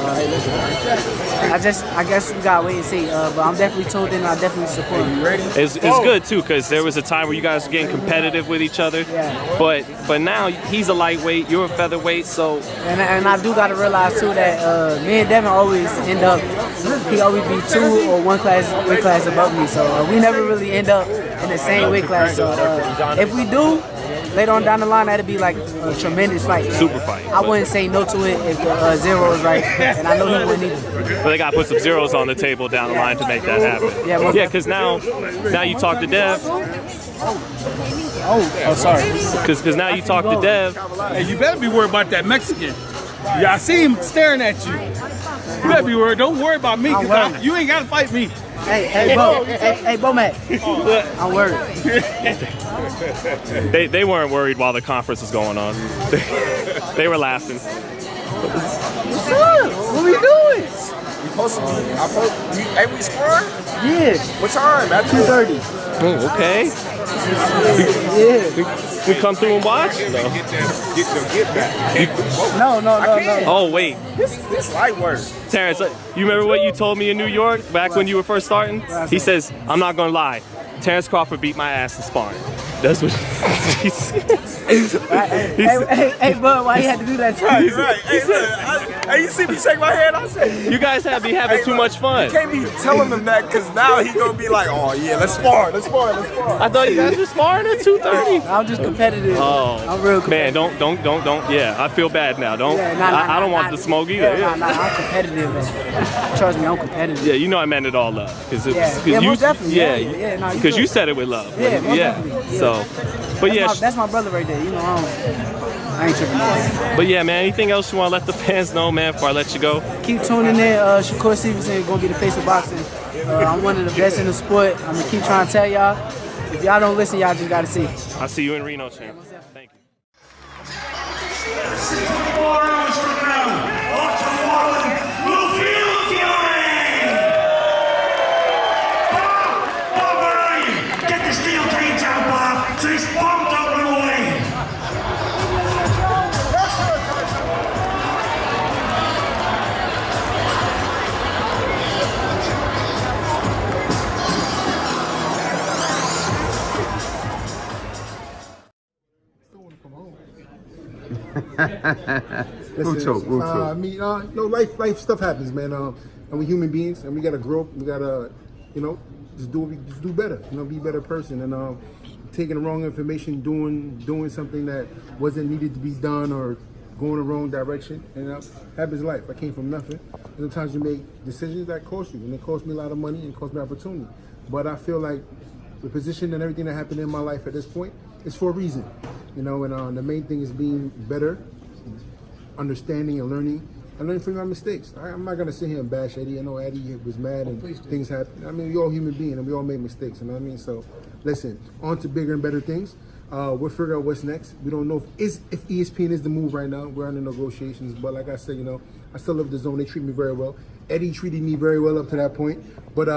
I guess we gotta wait and see, but I'm definitely tuned in and I definitely support him. It's good too, because there was a time where you guys were getting competitive with each other, but now he's a lightweight, you're a featherweight, so... And I do gotta realize too that me and Devin always end up, he always be 2 or 1 weight class above me, so we never really end up in the same weight class, so if we do, later on down the line, that'd be like a tremendous fight. Super fight. I wouldn't say no to it if the zero is right, and I know he wouldn't either. But they got to put some zeros on the table down the line to make that happen. Yeah, because now you talk to Dev. Oh, sorry. Because now you talk to Dev. Hey, you better be worried about that Mexican. Yeah, I see him staring at you. You better be worried. Don't worry about me, because you ain't got to fight me. Hey, Bo Mac. I'm worried. They weren't worried while the conference was going on. They were laughing. What's up? What we doing? Hey, we scoring? Yeah. What time? At 2:30. Oh, okay. We come through and watch? No. Oh, wait. This light work. Terrence, you remember what you told me in New York back when you were first starting? He says, I'm not going to lie. Terrence Crawford beat my ass in sparring. That's what he said. Hey, bud, why you had to do that to me? Right. Hey, you see me shake my head? I said, you guys have be having too much fun. You can't be telling him that, because now he going to be like, oh, yeah, let's spar. I thought you guys were sparring at 2:30. I'm just competitive. Oh, I'm real competitive. Man, don't. Yeah, I feel bad now. Don't. I don't want the smoke either. I'm competitive, man. Trust me, I'm competitive. Yeah, you know I meant it all love. Most definitely. Because you said it with love. Yeah. So But yeah, that's my brother right there. You know, I ain't tripping. But yeah, man, anything else you want to let the fans know, man, before I let you go? Keep tuning in. Shakur Stevenson is gonna be the face of boxing. I'm one of the best in the sport. I'm gonna keep trying to tell y'all. If y'all don't listen, y'all just gotta see. I'll see you in Reno, champ. Thank you. 4 hours from now, off to Portland, we'll feel the fury! Bob, where are you? Get the steel cage out, Bob, so this bomb don't run away! We'll talk. I mean, no, life stuff happens, man. And we're human beings, and we gotta grow up. We gotta, just do better. Be a better person. And taking the wrong information, doing something that wasn't needed to be done, or going the wrong direction, and happens in life. I came from nothing. And sometimes you make decisions that cost you, and it cost me a lot of money and cost me opportunity. But I feel like the position and everything that happened in my life at this point is for a reason, and the main thing is being better, understanding and learning from my mistakes. I'm not gonna sit here and bash Eddie. I know Eddie was mad and things happen. I mean, we're all human beings and we all make mistakes. You know what I mean? So, listen, on to bigger and better things. We'll figure out what's next. We don't know if ESPN is the move right now. We're under negotiations, but like I said, I still love the zone. They treat me very well. Eddie treated me very well up to that point. But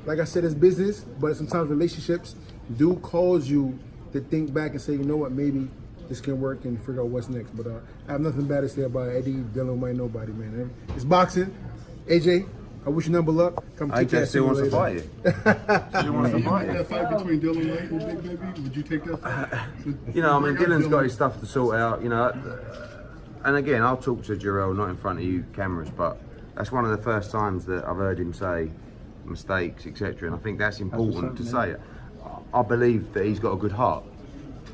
like I said, it's business. But sometimes relationships do cause you to think back and say, you know what, maybe this can work, and figure out what's next. But I have nothing bad to say about Eddie, Dylan, Wayne, nobody, man. It's boxing. AJ, I wish you number luck. Come kick ass. Still wants to fight you. Still wants to fight you. That fight between Dylan Wayne and Big Baby, would you take that fight? Dylan's got his stuff to sort out, And again, I'll talk to Jarrell, not in front of you cameras, but that's one of the first times that I've heard him say mistakes, etc. And I think that's important to say it. I believe that he's got a good heart,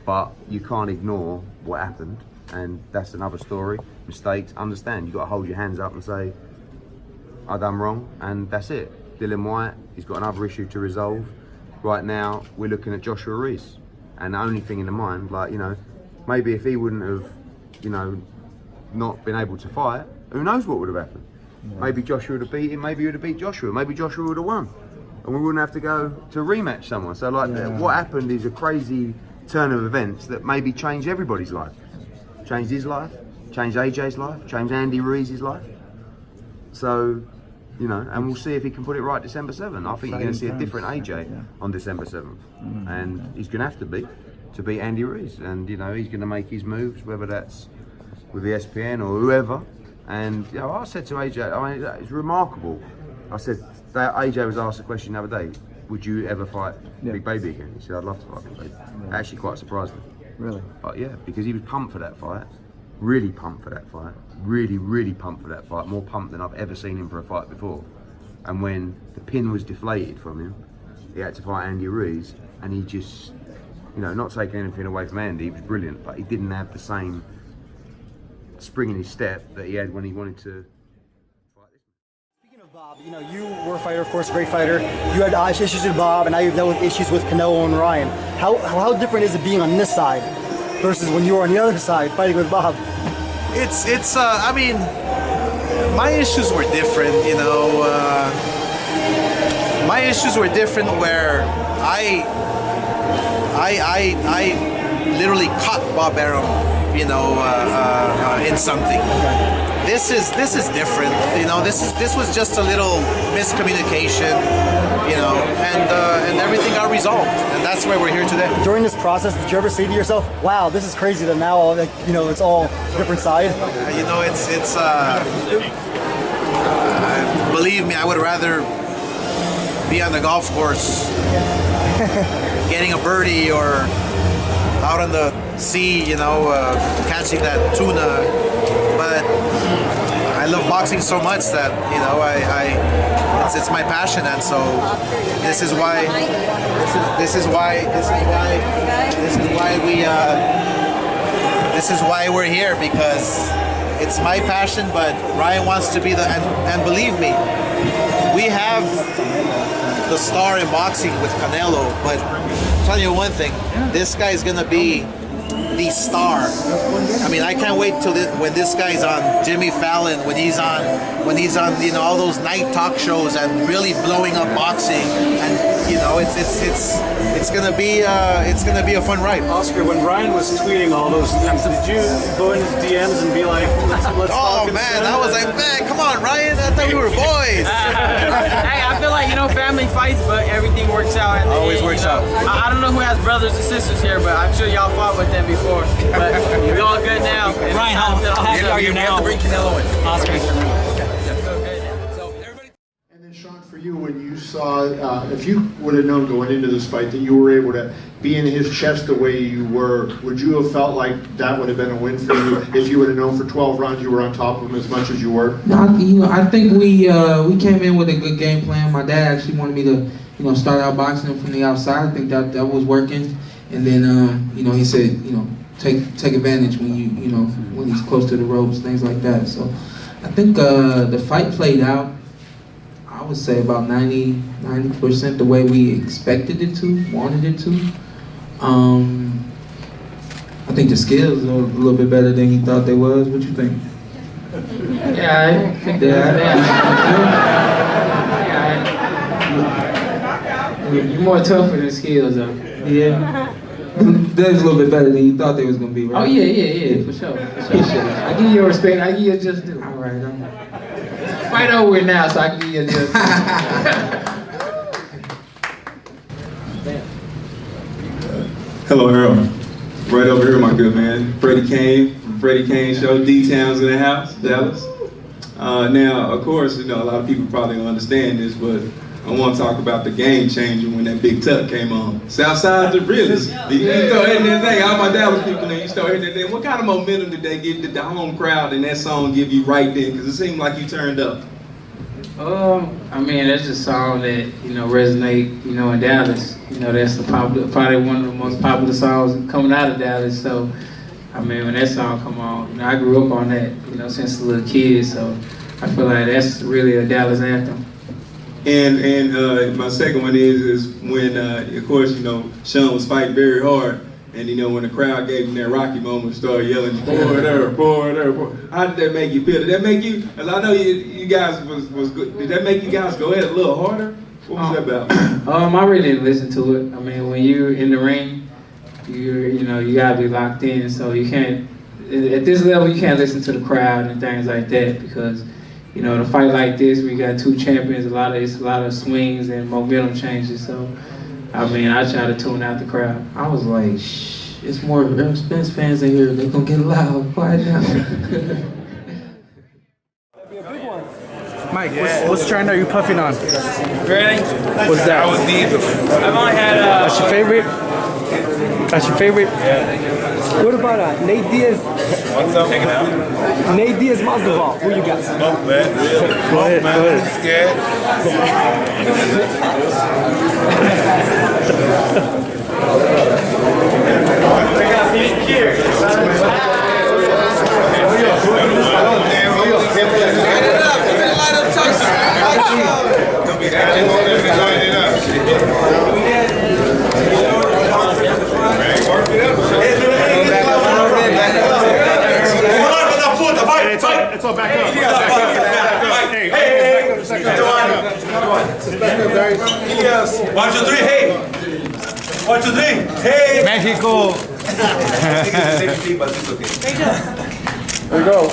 but you can't ignore what happened, and that's another story. Mistakes, understand, you've got to hold your hands up and say, I done wrong, and that's it. Dylan White, he's got another issue to resolve. Right now, we're looking at Joshua Reese, and the only thing in the mind, maybe if he wouldn't have, not been able to fight, who knows what would have happened. Yeah. Maybe Joshua would have beat him, maybe he would have beat Joshua, maybe Joshua would have won, and we wouldn't have to go to rematch someone. So what happened is a crazy turn of events that maybe changed everybody's life. Changed his life, changed AJ's life, changed Andy Ruiz's life. So, and we'll see if he can put it right December 7th. I think you're going to see a different AJ on December 7th. And he's going to have to beat Andy Ruiz. And, he's going to make his moves, whether that's with the ESPN or whoever. And, I said to AJ, it's remarkable. I said, that AJ was asked a question the other day, would you ever fight Big Baby again? He said, I'd love to fight Big Baby. That actually quite surprised me. Really? But yeah, because he was pumped for that fight. Really pumped for that fight. Really, really pumped for that fight. More pumped than I've ever seen him for a fight before. And when the pin was deflated from him, he had to fight Andy Ruiz, and he just, not taking anything away from Andy, he was brilliant, but he didn't have the same spring in his step that he had when he wanted to. Bob, you were a fighter, of course, a great fighter. You had issues with Bob, and now you've dealt with issues with Canelo and Ryan. How different is it being on this side versus when you were on the other side fighting with Bob? I mean, my issues were different, my issues were different where I literally caught Bob Arum, in something. This is different, this was just a little miscommunication, and everything got resolved, and that's why we're here today. During this process, did you ever say to yourself, wow, this is crazy that now, it's all a different side? Believe me, I would rather be on the golf course getting a birdie or out on the sea, catching that tuna. But I love boxing so much that it's my passion, and so this is why we're here, because it's my passion. But Ryan wants to be and believe me, we have the star in boxing with Canelo, but tell you one thing. This guy's gonna be the star. I mean, I can't wait till when this guy's on Jimmy Fallon, when he's on, you know, all those night talk shows and really blowing up boxing, and you know, it's gonna be a fun ride. Oscar, when Ryan was tweeting all those things, did you go in his DMs and be like, let's oh man, I was like, man, come on, Ryan, I thought we were boys. Hey, I feel like, you know, family fights, but everything works out. At the Always end, works you know? out. I don't know who has brothers and sisters here, but I'm sure y'all fought with them before. But we're all good now. Ryan, how happy are you now? Oscar. And then Sean, for you, when you saw, if you would have known going into this fight that you were able to be in his chest the way you were, would you have felt like that would have been a win for you if you would have known for 12 rounds you were on top of him as much as you were? No, I think we came in with a good game plan. My dad actually wanted me to, you know, start out boxing him from the outside. I think that was working. And then, you know, he said, you know, take advantage when when he's close to the ropes, things like that. So I think the fight played out, I would say about 90% the way we expected it to, wanted it to. I think the skills are a little bit better than he thought they was. What you think? Yeah, I think you're more tougher than skills, though. Yeah. That was a little bit better than you thought they was gonna be, right? Oh yeah, for sure. I give you your respect. I give you your just due. All right. Fight over with now, so I can give you your just due. Hello, Harold. Right over here, my good man. Freddie Kane from Freddie Kane Show. D-Town's in the house, Dallas. Now, of course, you know, a lot of people probably don't understand this, but I want to talk about the game changer when that big tuck came on. Southside's the realest. You start hitting that thing. All my Dallas people there, you start hitting that thing. What kind of momentum did they give the home crowd and that song give you right then? Because it seemed like you turned up. I mean, that's just a song that, you know, resonate, you know, in Dallas. You know, that's probably one of the most popular songs coming out of Dallas. So, I mean, when that song come on, you know, I grew up on that, you know, since a little kid. So, I feel like that's really a Dallas anthem. And my second one is when, of course, you know, Sean was fighting very hard, and you know, when the crowd gave him that Rocky moment, started yelling, "Pour it up, pour it up, pour." How did that make you feel? Did that make you? Cause I know you guys was good. Did that make you guys go ahead a little harder? What was that about? I really didn't listen to it. I mean, when you're in the ring, you know, you gotta be locked in. So you can't, at this level, you can't listen to the crowd and things like that because, you know, to fight like this, we got two champions. It's a lot of swings and momentum changes. So, I mean, I try to tune out the crowd. I was like, shh, it's more Spence fans in here. They're gonna get loud. Quiet down. Mike, what's trend are you puffing on? Really? What's that? I've only had That's your favorite? That's your favorite? Yeah. What about Nate Diaz? What's up? Check it out. Nate Diaz Mazdoval. Who you got? Smoke, man. Go ahead, man. go ahead. Scared. It's all back up. Hey, 1, 2, 3, hey! 1, 2, 3, hey! Mexico! There we go.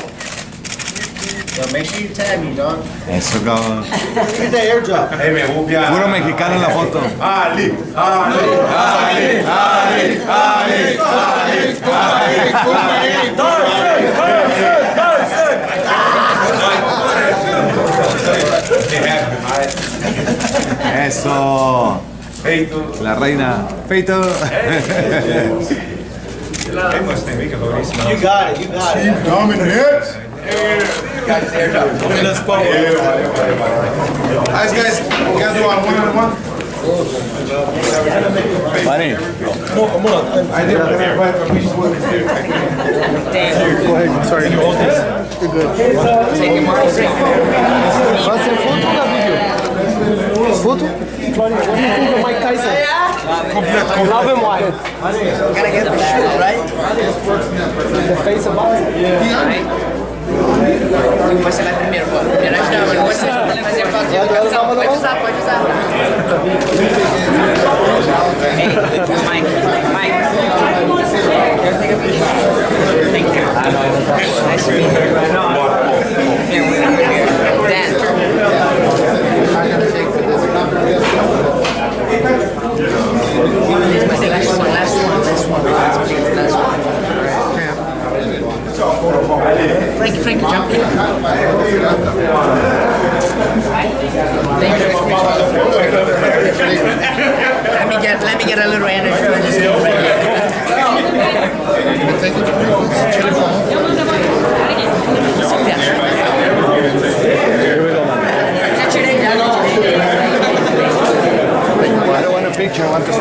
Yo, make sure you tag me, dog. Eso, cabrón. Get that airdrop. Hey, me jupia. Puro mexicano en la foto. Ali, Ali, Ali, Ali, Ali, Eso. Feito. La reina. Feito. You got it, you got it. Team dominant. Got his airdrop. Let's go. Alright, guys, you guys do on one-on-one? Funny. I did Go ahead. Sorry. You hold this. You're good. Vai ser foto ou vídeo? Foto? What do you think of Mike Tyson? Love him wide. Gotta get the shoes, right? The face of boxing. Yeah. Vai ser lá primeiro, pô. Pode fazer foto de educação. Pode usar. Mike. Thank you. Nice to meet you. Dan. Last one. Frankie, jump in. Let me get a little energy for this game right here. I don't want a picture, I want to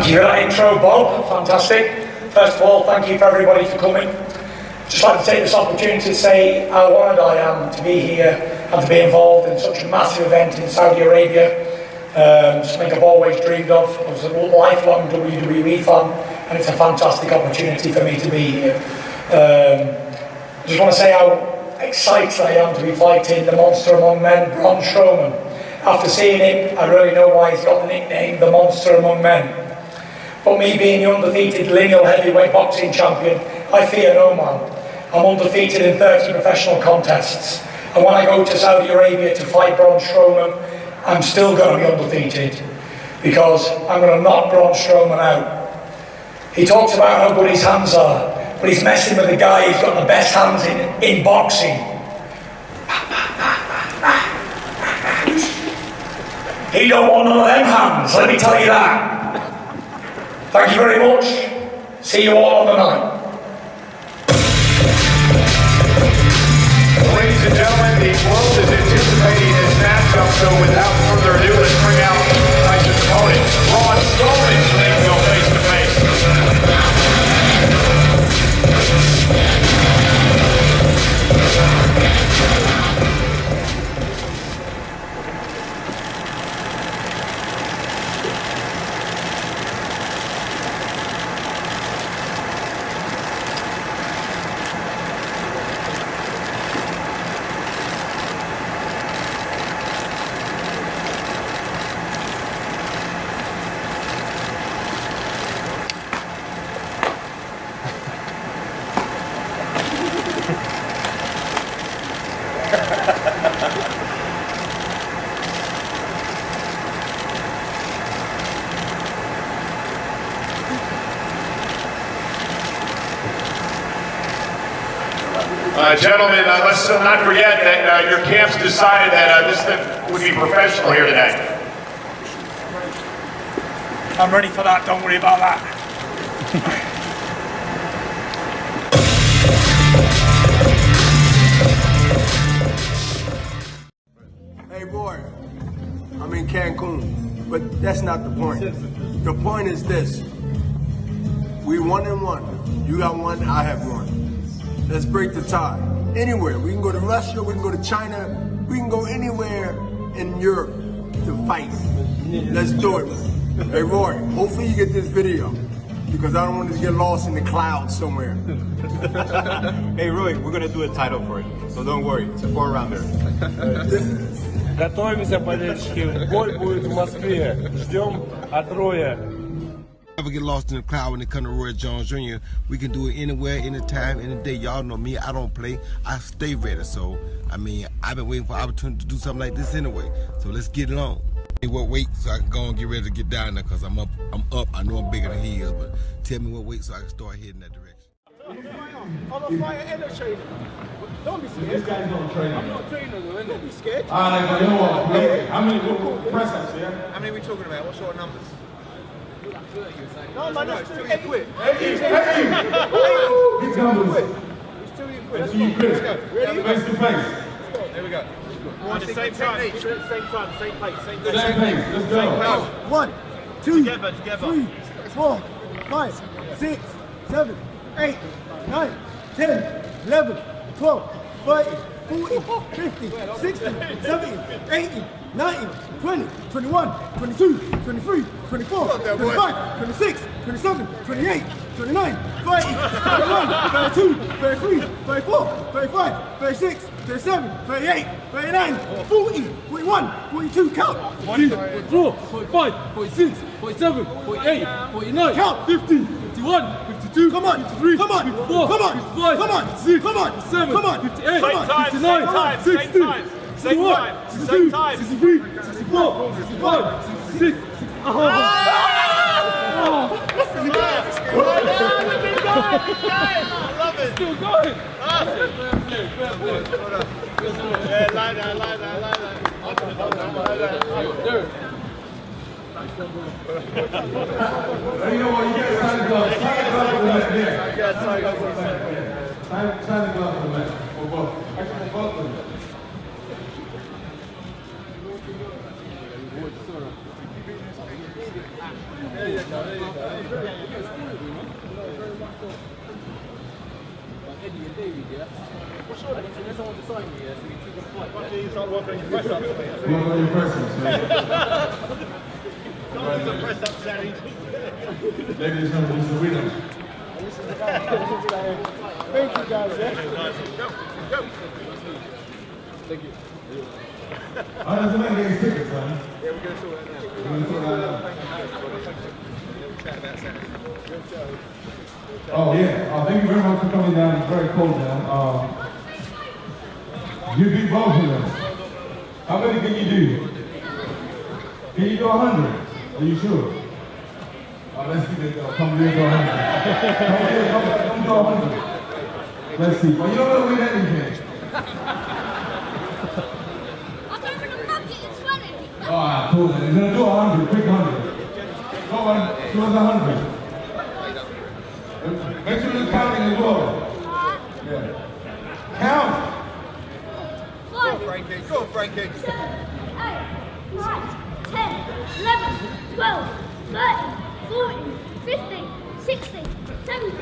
Thank you for that intro, Bob. Fantastic. First of all, thank you for everybody for coming. Just like to take this opportunity to say how honoured I am to be here and to be involved in such a massive event in Saudi Arabia. Something I've always dreamed of. I was a lifelong WWE fan, and it's a fantastic opportunity for me to be here. Just want to say how excited I am to be fighting the monster among men, Braun Strowman. After seeing him, I really know why he's got the nickname, the monster among men. But me being the undefeated lineal heavyweight boxing champion, I fear no man. I'm undefeated in 30 professional contests. And when I go to Saudi Arabia to fight Braun Strowman, I'm still going to be undefeated. Because I'm going to knock Braun Strowman out. He talks about how good his hands are, but he's messing with the guy who's got the best hands in boxing. He don't want none of them hands, let me tell you that. Thank you very much. See you all on the night. Ladies and gentlemen. So without further ado, let's bring out Tyson's opponent, Braun Strowman, so they can go face to face. Gentlemen, let's not forget that your camps decided that this thing would be professional here today. I'm ready for that, don't worry about that. Hey boy, I'm in Cancun, but that's not the point. The point is this. We 1-1. You got one, I have one. Let's break the tie. Anywhere. We can go to Russia, we can go to China, we can go anywhere in Europe to fight. Let's do it. Hey Roy, hopefully you get this video because I don't want it to get lost in the clouds somewhere. Hey Roy, we're gonna do a title for it, so don't worry, it's a 4-rounder. Готовимся, болельщики. Бой будет в Москве. Ждем от Роя. Never get lost in the crowd when it comes to Roy Jones Jr. We can do it anywhere, anytime, any day. Y'all know me, I don't play, I stay ready. So, I mean, I've been waiting for an opportunity to do something like this anyway. So let's get it on. What weight so I can go and get ready to get down there because I'm up. I know I'm bigger than he is, but tell me what weight so I can start heading that direction. I'm a fighter and a trainer. Don't be scared. This guy's not a trainer. I'm not a trainer, though. Don't be scared. All right, but you know what? How many press-ups, yeah? How many are we talking about? What sort of numbers? No, man, that's too easy. Big numbers. It's too easy. Let's go. Ready? Face to face. There we go. At the same time, same time, same pace, same pace. Same pace, let's go. 1, 2, Together. 3, 4, 5, 6, 7, 8, 9, 10, 11, 12, 13, 14, 15, 16, 17, 18, 19, 20, 21, 22, 23, 24, 25, 26, 27, 28, 29, 30, 31, 32, 33, 34, 35, 36, 37, 38, 39, 40, 41, 42, count! 44, 45, 46, 47, 48, 49, Count! 50, 51, 52, Come on! 53, Come on! 54, Come on! 55, Come on! 56, Come on! 57, Come on! 58, Come on! 59, 60, 61, 62, 63, 64, 65, 66, 66. Oh! Still going! Yeah, lie down. You know what? You get sign the glove. Sign the glove for the match. Sign the glove for the match. For both. Actually, for both of them. Maybe this one was the winner. Thank you guys, Thank you. How does the man get his tickets, man? Yeah, we're going to sort that now. We're going to sort that out. Oh yeah, thank you very much for coming down. It's very cold now. You beat both of them. How many can you do? Can you do 100? Are you sure? Let's see it. Come here, do 100. Come do 100. Let's see. Well, you don't know win anything. Oh, cool. He's gonna do 100. Quick 100. Go on. Do 100. Make sure you're counting as well. Yeah. Count. Go on, Frankie. 7, 8, 10, 11, 12, 13, 14, 15, 16, 17,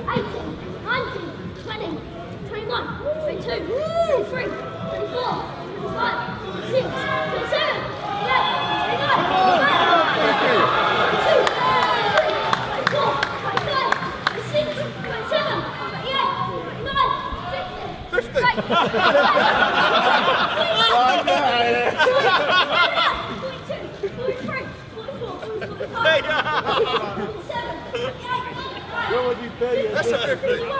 18, 19, 20, 21, 22, 23, 24, 25, 26, 27, What would you pay you? That's a 50. 1,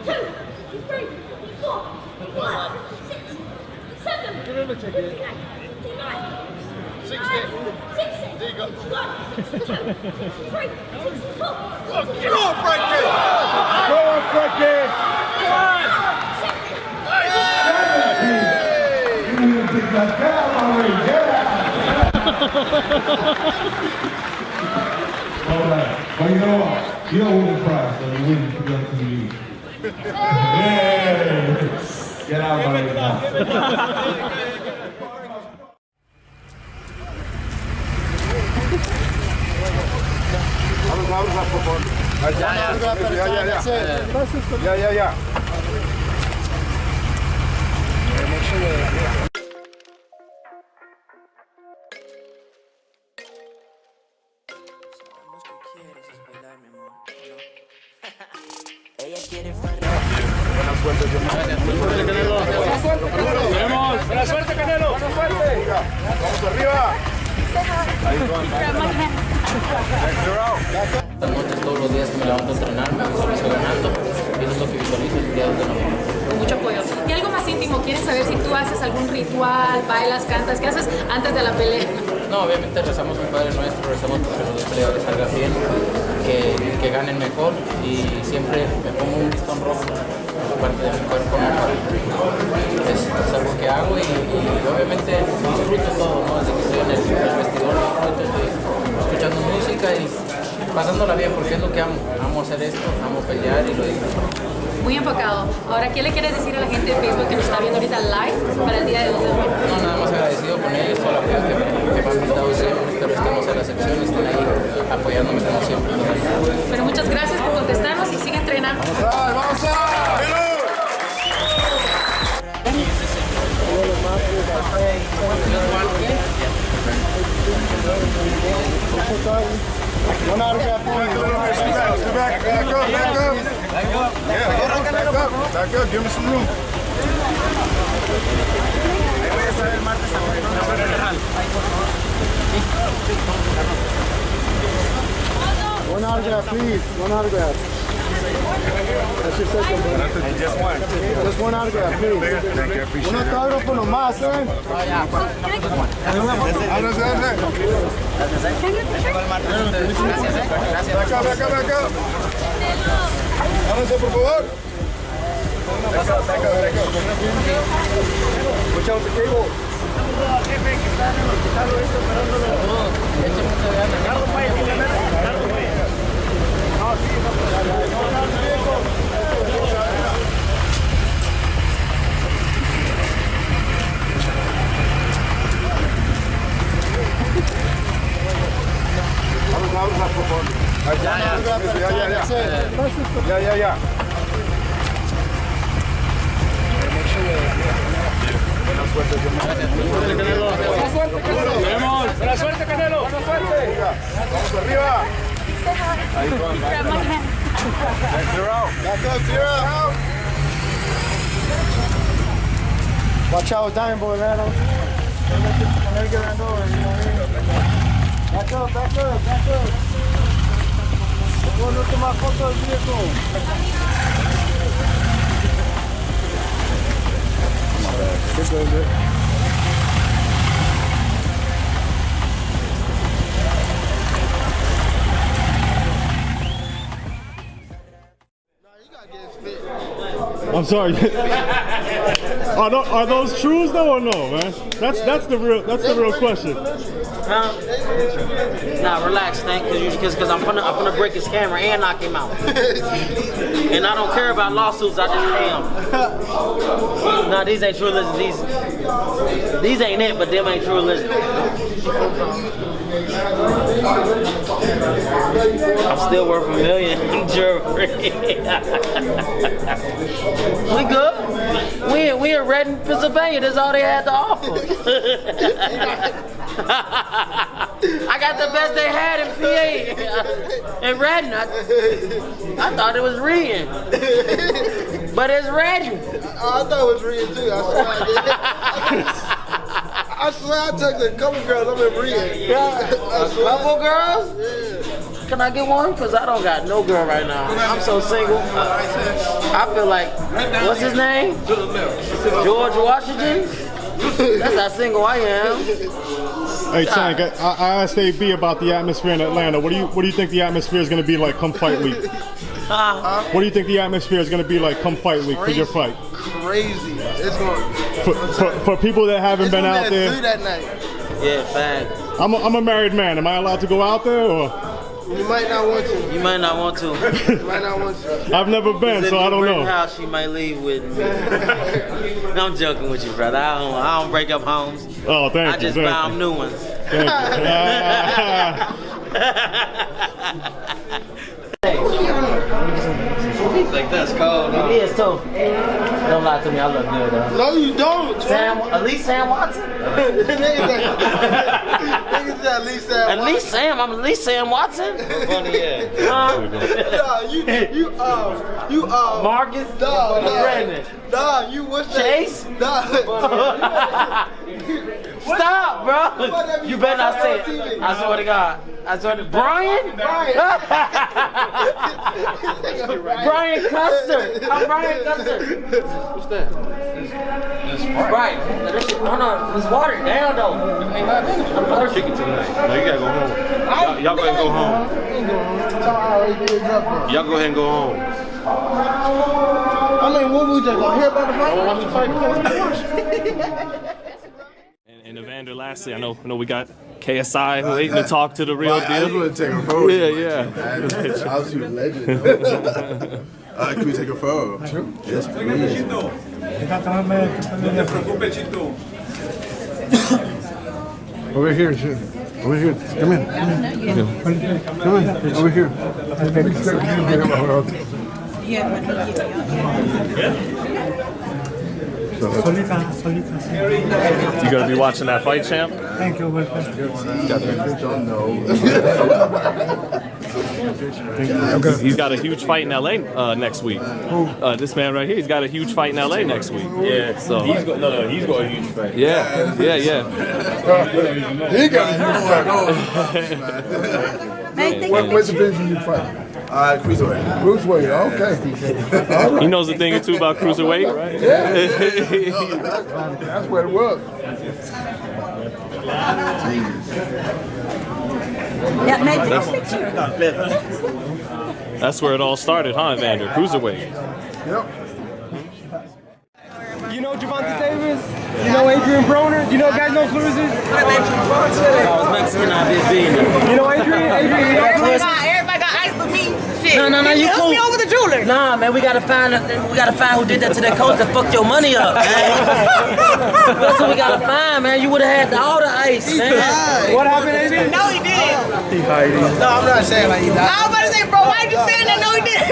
2, 3, 4, 5, 6, 7, 8, 9, 10, 16. There you go. 1, 2, 3, 64. Go on, Frankie! Go on, Frankie! Alright. Well, you know what? You don't win the prize, so you win to go to you. Yay! Get out of my now. Ya. Ella quiere Buena suerte, Canelo. Buena suerte, Canelo. Buena suerte. Vamos arriba. Las noches, todos los días que me levanto a entrenar, me visualizo ganando, y eso es lo que visualizo el día de hoy. Mucho apoyo. Y algo más íntimo, ¿quieren saber si tú haces algún ritual, bailas, cantas? ¿Qué haces antes de la pelea? No, obviamente rezamos un Padre Nuestro, rezamos porque los peleadores salgan bien, que ganen mejor, y siempre me pongo un listón rojo por parte de mi cuerpo, ¿no? Es algo que hago y obviamente disfruto todo, ¿no? Desde que estoy en el vestidor, estoy escuchando música y pasándola bien porque es lo que amo. Amo hacer esto, amo pelear y lo disfruto. Muy enfocado. Ahora, ¿qué le quieres decir a la gente de Facebook que nos está viendo ahorita live para el día de 2 de junio? No, nada más agradecido con ellos, todo el apoyo que me han brindado siempre. Espero estemos en la sección y estén ahí apoyándome como siempre. Pero muchas gracias por contestarnos y sigue entrenando. ¡Vamos a! One autograph, please. Back up. Give me some room. One autograph, please. One autograph. That's your second, brother. And just one. Just one autograph, please. Thank you. I appreciate Un autógrafo nomás, ¿eh? Back up. Háganse, por favor. Back up. Watch out the cable. Ya. Buena suerte, Canelo. Buena suerte, Canelo. Vamos arriba. Ahí van. Zero out. Watch out, Diamond Boy, man. Don't let it get ran over, you know what I mean? Back up. Vamos a tomar foto del viejo. I'm sorry. Are those trues though or no, man? That's the real question. Huh? Nah, relax, Stank, because I'm gonna break his camera and knock him out. And I don't care about lawsuits, I just pay him. Nah, these ain't true religion. These ain't it, but them ain't true religion. I'm still worth $1 million in jewelry. We good? We in Reading, Pennsylvania. That's all they had to offer. I got the best they had in PA. In Reading. I thought it was Reading. But it's Reading. I thought it was Reading too. I swear I took a couple girls. I'm in Reading. A couple girls? Yeah. Can I get one? Because I don't got no girl right now. I'm so single. I feel like, what's his name? George Washington? That's how single I am. Hey Tank, I asked AB about the atmosphere in Atlanta. What do you think the atmosphere is going to be like come fight week? What do you think the atmosphere is going to be like come fight week for your fight? Crazy. It's going for people that haven't been out there. That night. Yeah, fact. I'm a married man. Am I allowed to go out there or? You might not want to. You might not want to. You might not want to. I've never been, so I don't know. House, she might leave with me. No, I'm joking with you, brother. I don't break up homes. Oh, thank you. I just buy them new ones. Thank Like that's cold. It is too. Don't lie to me. I look good though. No, you don't. At least Sam Watson. Niggas at least Sam. At least Sam. I'm at least Sam Watson. Funny, yeah. You Marcus. Brandon. Nah, you what's that? Chase. Stop, bro. You better not say it. I swear to God. I swear to Brian. Brian Custer. I'm Brian Custer. What's that? Right. Hold on. It's watered down though. I'm chicken tonight. No, you gotta go home. Y'all go ahead and go home. Y'all go ahead and go home. I mean, what we just gonna hear about the fight? I want to fight. And Evander, lastly, I know we got KSI waiting to talk to the real deal. I just want to take a photo. Yeah. I was a legend. Can we take a photo? Sure. Yes, please. Over here, sure. Over here. Come in. Come in. Over here. You gonna be watching that fight, champ? Thank you. He's got a huge fight in LA next week. This man right here, he's got a huge fight in LA next week. Yeah, so he's got a huge fight. Yeah. He got a huge fight. What's the division you fight? Cruiserweight. Cruiserweight, okay. All right. He knows a thing or two about cruiserweight, right? Yeah. That's what it was. That's where it all started, huh, Evander? Cruiserweight. Yep. You know Javante Davis? You know Adrian Broner? You know guys know Cruisers? I was Mexican, I'd be a billionaire. You know Adrian? Everybody got ice but me. Shit. No, you cool. Me over the jeweler. Nah, man, we gotta find who did that to that coach that fucked your money up, man. That's what we gotta find, man. You would've had all the ice, man. What happened, Adrian? No, he didn't. He hiding. No, I'm not saying like he died. I was about to say, bro, why you saying that? No, he didn't.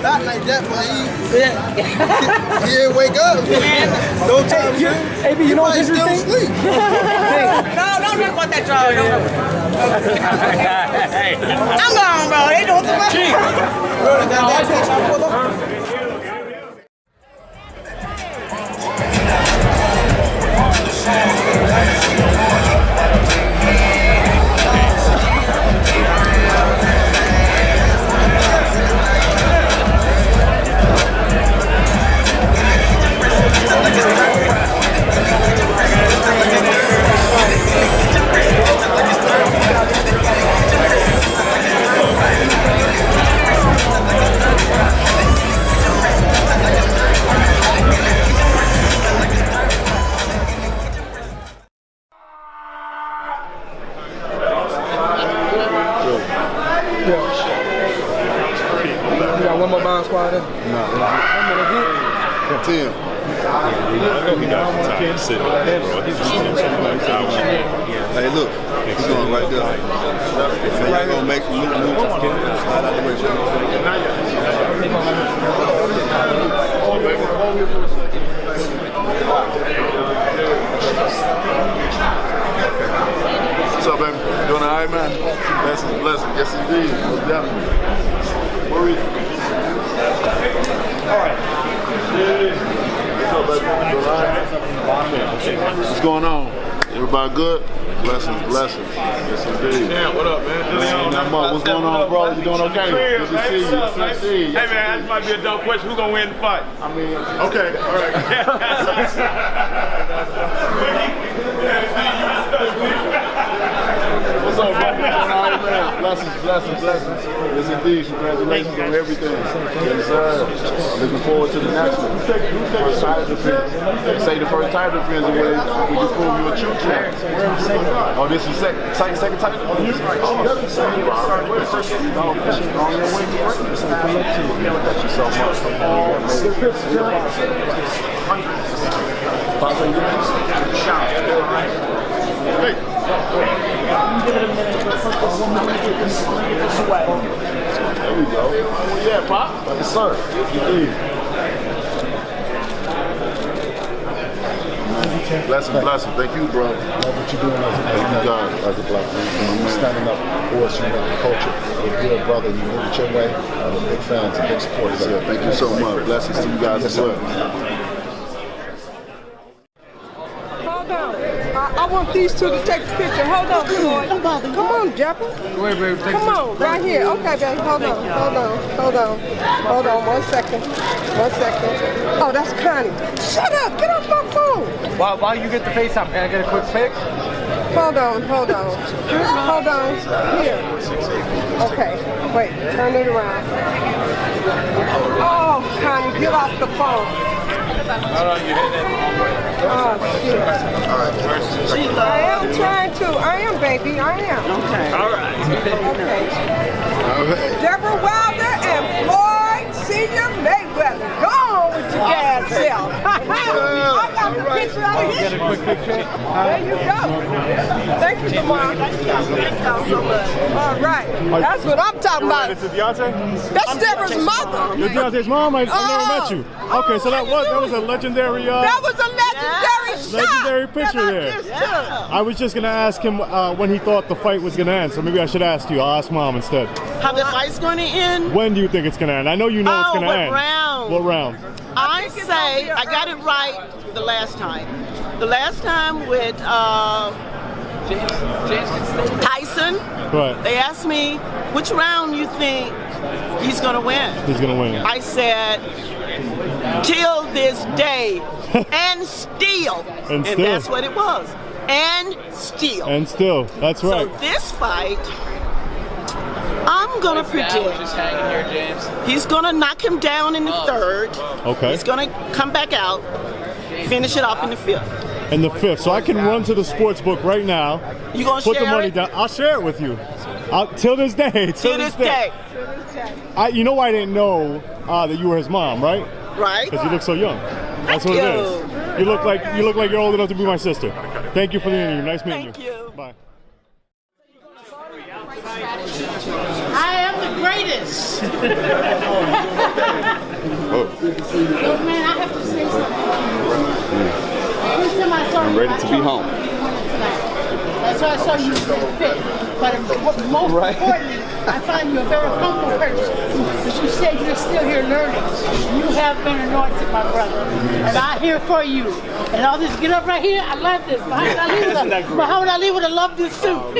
Not like that, but he didn't wake up. No time. AB, you know what's interesting? No, don't talk about that, y'all. I'm gone, bro. They doing too much. squad? No. 10. I know he got some time to sit on that, bro. He's Hey, look. He's going right there. So you're going to make some moves. Slide out the way. What's up, baby? Doing all right, man? Blessing. Yes, indeed. Most definitely. Where is it? All right. What's up, baby? Doing all right? What's going on? Everybody good? Blessings. Yes, indeed. Yeah, what up, man? What's going on, bro? You doing okay? Good to see you. Yes, indeed. Hey, man, this might be a dumb question. Who's gonna win the fight? I mean, okay, all right. What's up, bro? All right, man. Blessings. Yes, indeed. Congratulations on everything. Yes, sir. Looking forward to the national. First title defense. They say the first title defense is where you prove you're a true champ. Oh, this is second title? Thank you so much. There we go. Yeah, Pop. Yes, sir. Blessing. Thank you, bro. Love what you're doing as a black man. You're standing up for us, you know, the culture. You're a good brother. You move it your way. I'm a big fan, a big supporter. Yeah, thank you so much. Blessings to you guys as well. Hold on. I want these two to take a picture. Hold on, Floyd. Come on, Jepper. Go ahead, baby. Come on, right here. Okay, baby. Hold on. 1 second. Oh, that's Connie. Shut up. Get off my phone. While you get the face up, can I get a quick pic? Hold on. Here. Okay. Wait. Turn it around. Oh, Connie, get off the phone. Hold on, you hit it. Oh, shit. I am trying to. I am, baby. I am. Okay. All right. Okay. Deborah Wilder and Floyd Senior Mayweather. Go on with your gas self. I got the picture out of here. Get a quick picture. There you go. Thank you, Lamar. Thank y'all so much. All right. That's what I'm talking about. It's Deontay? That's Deborah's mother. You're Deontay's mom? I never met you. Okay, so that was a legendary that was a legendary shot. Legendary picture there. I was just gonna ask him when he thought the fight was gonna end, so maybe I should ask you. I'll ask Mom instead. How the fight's going to end? When do you think it's gonna end? I know you know it's gonna end. Round? What round? I say I got it right the last time. The last time with Tyson. Right. They asked me which round you think he's gonna win. He's gonna win. I said till this day and still. And that's what it was. And still. And still. That's right. So this fight, I'm gonna predict he's gonna knock him down in the third. Okay. He's gonna come back out, finish it off in the fifth. In the fifth. So I can run to the sports book right now. You gonna put share the money it? down. I'll share it with you. Till this day. Till this day. You know I didn't know that you were his mom, right? Right. Because you look so young. That's what it is. You look like you're old enough to be my sister. Thank you for the interview. Nice meeting you. Thank you. Bye. I am the greatest. Look, man, I have to say something. First time I saw I'm you, ready to be home. That's why I saw you fit. But most importantly, I find you a very humble person. But you said you're still here learning. You have been anointed, my brother. And I'm here for you. And I'll just get up right here. I love this. Muhammad Ali would have loved this suit.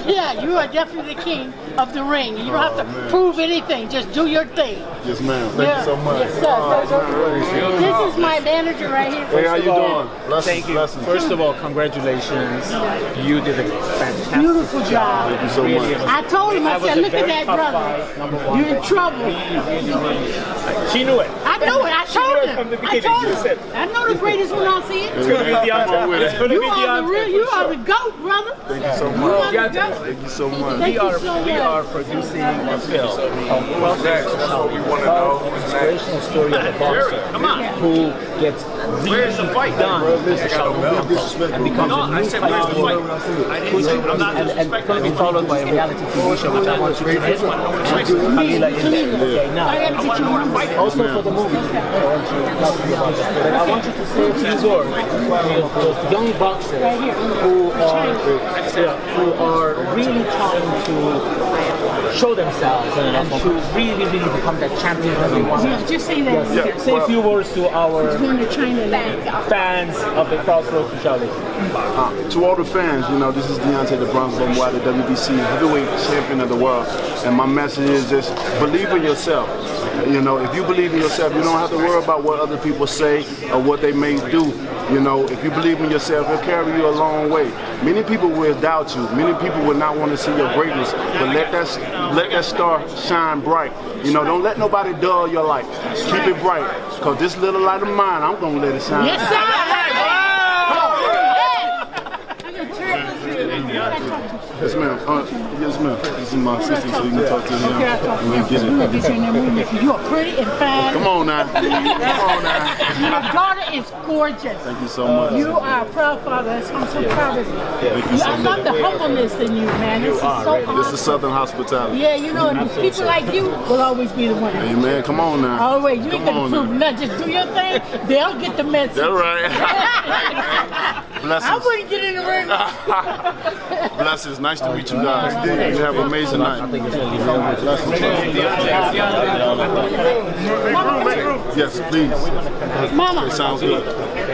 Yeah, you are definitely the king of the ring. You don't have to prove anything. Just do your thing. Yes, ma'am. Thank you so much. Yes, sir. This is my manager right here. Hey, how you doing? Thank you. First of all, congratulations. You did a fantastic Beautiful job. Thank you so much. I told him, I said, look at that brother. You're in trouble. She knew it. I know it. I told him. From the I beginning. told She said, him. I know the greatest when I see it. it's going to be Deontay. It's going to be You are the real. Deontay. You are the GOAT, brother. Thank you so You much. are the GOAT. Thank you so much. Thank you so We much. are producing a film. Next, that's what we want to know. Inspirational story of a boxer who gets Where's the fight? done and becomes a new fighter. And it's going to be followed by a reality TV show, which I want you to do. Camila in there. Okay, now, also for the movie, but I want you to say a few words to those young boxers who are really trying to show themselves and to really become that champion that they want. Yeah, just say that. Say a few words to our Going to China fans of the Crossroads to Charlie. To all the fans, you know, this is Deontay the Bronx Benoit, the WBC heavyweight champion of the world. And my message is just believe in yourself. You know, if you believe in yourself, you don't have to worry about what other people say or what they may do. You know, if you believe in yourself, it'll carry you a long way. Many people will doubt you. Many people will not want to see your greatness. But let that star shine bright. You know, don't let nobody dull your light. Keep it bright. Because this little light of mine, I'm going to let it shine. Yes, sir. Yes, ma'am. Yes, ma'am. This is my assistant, so you can talk to him. Okay, I'll talk to We'll you. get We're going to get you in it. that room. You are pretty and fine. Come on now. Come on now. Your daughter is gorgeous. Thank you so much. You are a proud father. I'm so proud of you. Thank you so I love much. the humbleness in you, man. This is so awesome. This is Southern hospitality. Yeah, you know, and people like you will always be the winner. Amen. Come on now. Always. You ain't Come gonna on prove now. nothing. Just do your thing. They'll get the message. That's right. Blessings. I wouldn't get in the ring. Blessings. Nice to meet you guys. You have an amazing night. Yes, please. Mama. Okay, sounds good.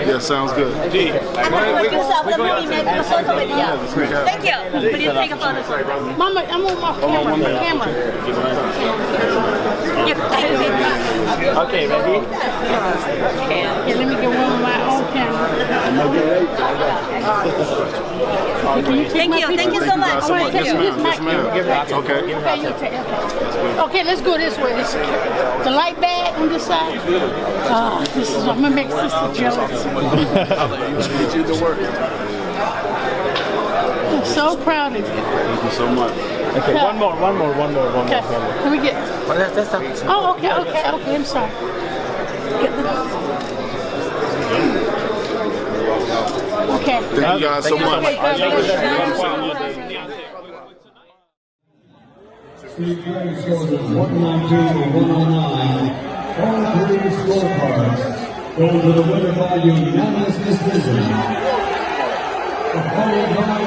Yeah, sounds good. I'm going to put yourself the movie, make a photo with you. Thank you. Will you take a photo? Mama, I'm on my camera. Okay, ready? Okay, let me get one of my own camera. Thank you. Thank you so much. Yes, ma'am. Yes, ma'am. Okay. Okay, let's go this way. The light bag on this side. This is I'm gonna make sister jealous. I'm so proud of you. Thank you so much. Okay, one more. Okay, let me get. Oh, okay. I'm sorry. Okay. Thank you guys so much. Steve Gray scores 119 and 109. All three scorecards go to the winner by unanimous decision. Followed by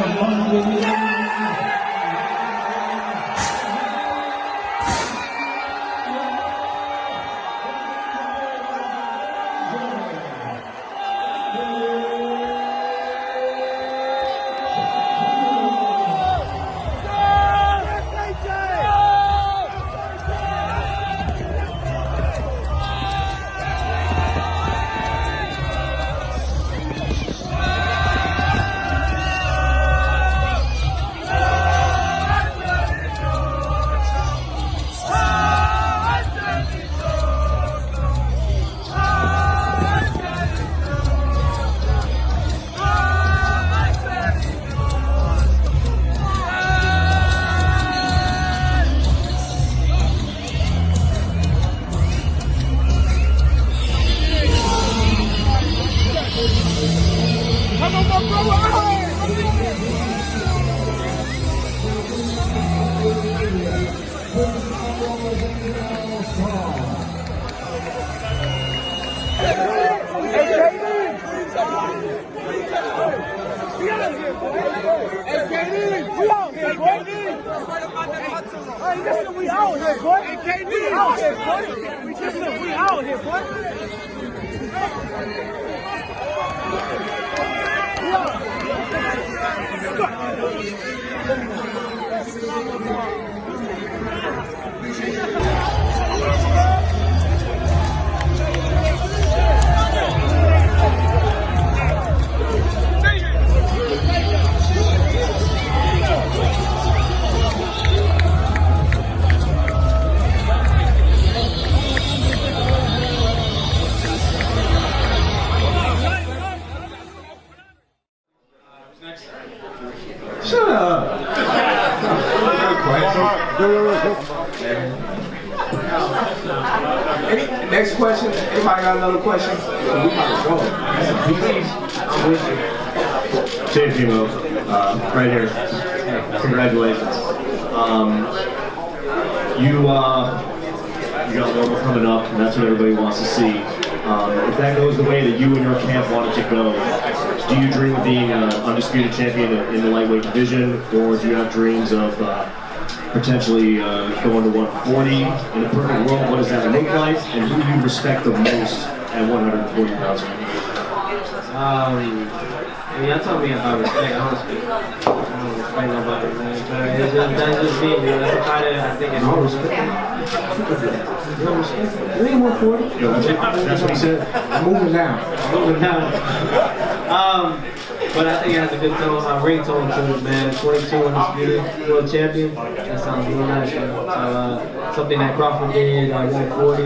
We out here, boy. We out here, boy. We out here, boy. Next question. Anybody got another question? We gotta go. I'm with you. Champion, right here. Congratulations. You got Lobo coming up, and that's what everybody wants to see. If that goes the way that you and your camp wanted to go, do you dream of being an undisputed champion in the lightweight division, or do you have dreams of potentially going to 140 in a perfect world? What does that look like, and who do you respect the most at 140 pounds? I mean, y'all told me about respect, honestly. I don't respect nobody, man. That's just me, you know, that's a fighter, I think it's all respect. You don't respect? You ain't 140. That's what he said. Moving down. But I think he has a good tone, ringtone to it, man. 22 undisputed world champion. That sounds real nice, man. So, something that Crawford did, 140.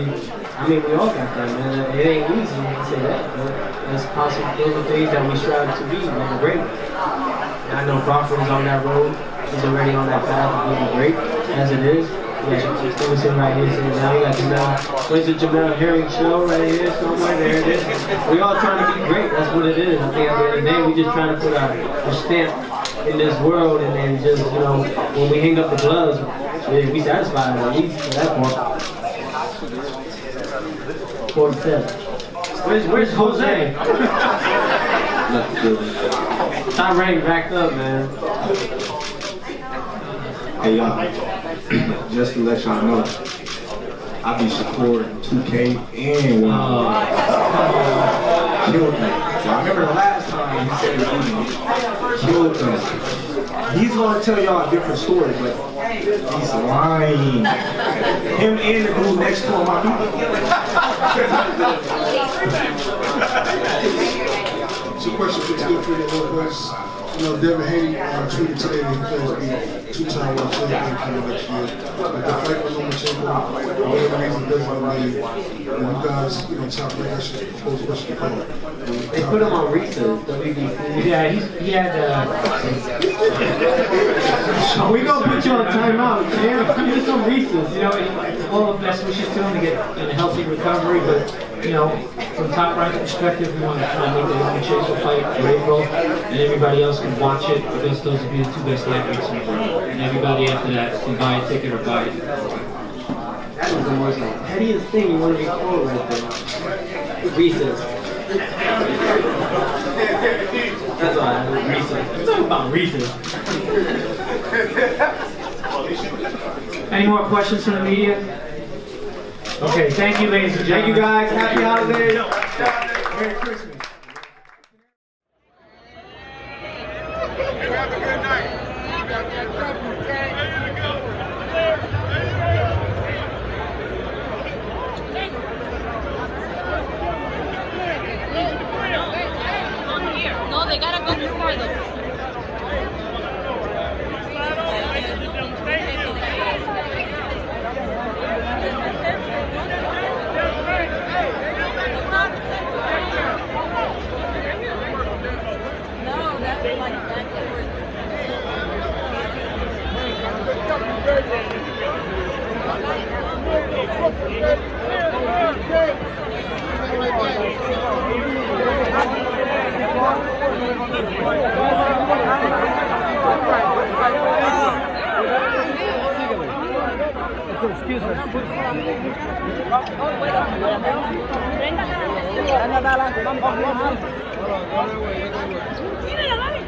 I mean, we all got that, man. It ain't easy to say that, but that's possible. Those are things that we strive to be, man. Great. And I know Crawford is on that road. He's already on that path of being great, as it is. Yeah, we're sitting right here sitting down. We got Jamel. Where's the Jamel Herring show right here? Somewhere there it is. We all trying to be great. That's what it is. I think at the end of the day, we just trying to put our stamp in this world, and then just, you know, when we hang up the gloves, we satisfied at least for that part. 47. Where's Jose? Top rank backed up, man. Hey y'all, just to let y'all know, I be supporting 2K and 1. Killed me. So I remember the last time he said it killed him. He's gonna tell y'all a different story, but he's lying. Him and the dude next to him, my people. So question for two for your little boys. You know, Devin Haney tweeted today that he plans to be two-time world champion for the next year. But the fight with Lomachenko, for whatever reason, doesn't believe. And you guys, you know, top rank, I should pose a question to Paul. They put him on research. Yeah, he had. We gonna put you on timeout. Here's some reasons. You know, all the best wishes to him to get in a healthy recovery, but you know, from top rank perspective, we want to try and make the Lomachenko fight for April, and everybody else can watch it because those will be the two best lightweights in the world. And everybody after that can buy a ticket or buy it. That was the most pettiest thing you want to be told right there. Reasons. That's all I have. Reasons. We're talking about reasons. Any more questions from the media? Okay, thank you, ladies and gentlemen. Thank you, guys. Happy holidays. Merry Christmas. Have a good night. No, they gotta go before them. No, that's like backwards. Excuse me. Míralo, mami.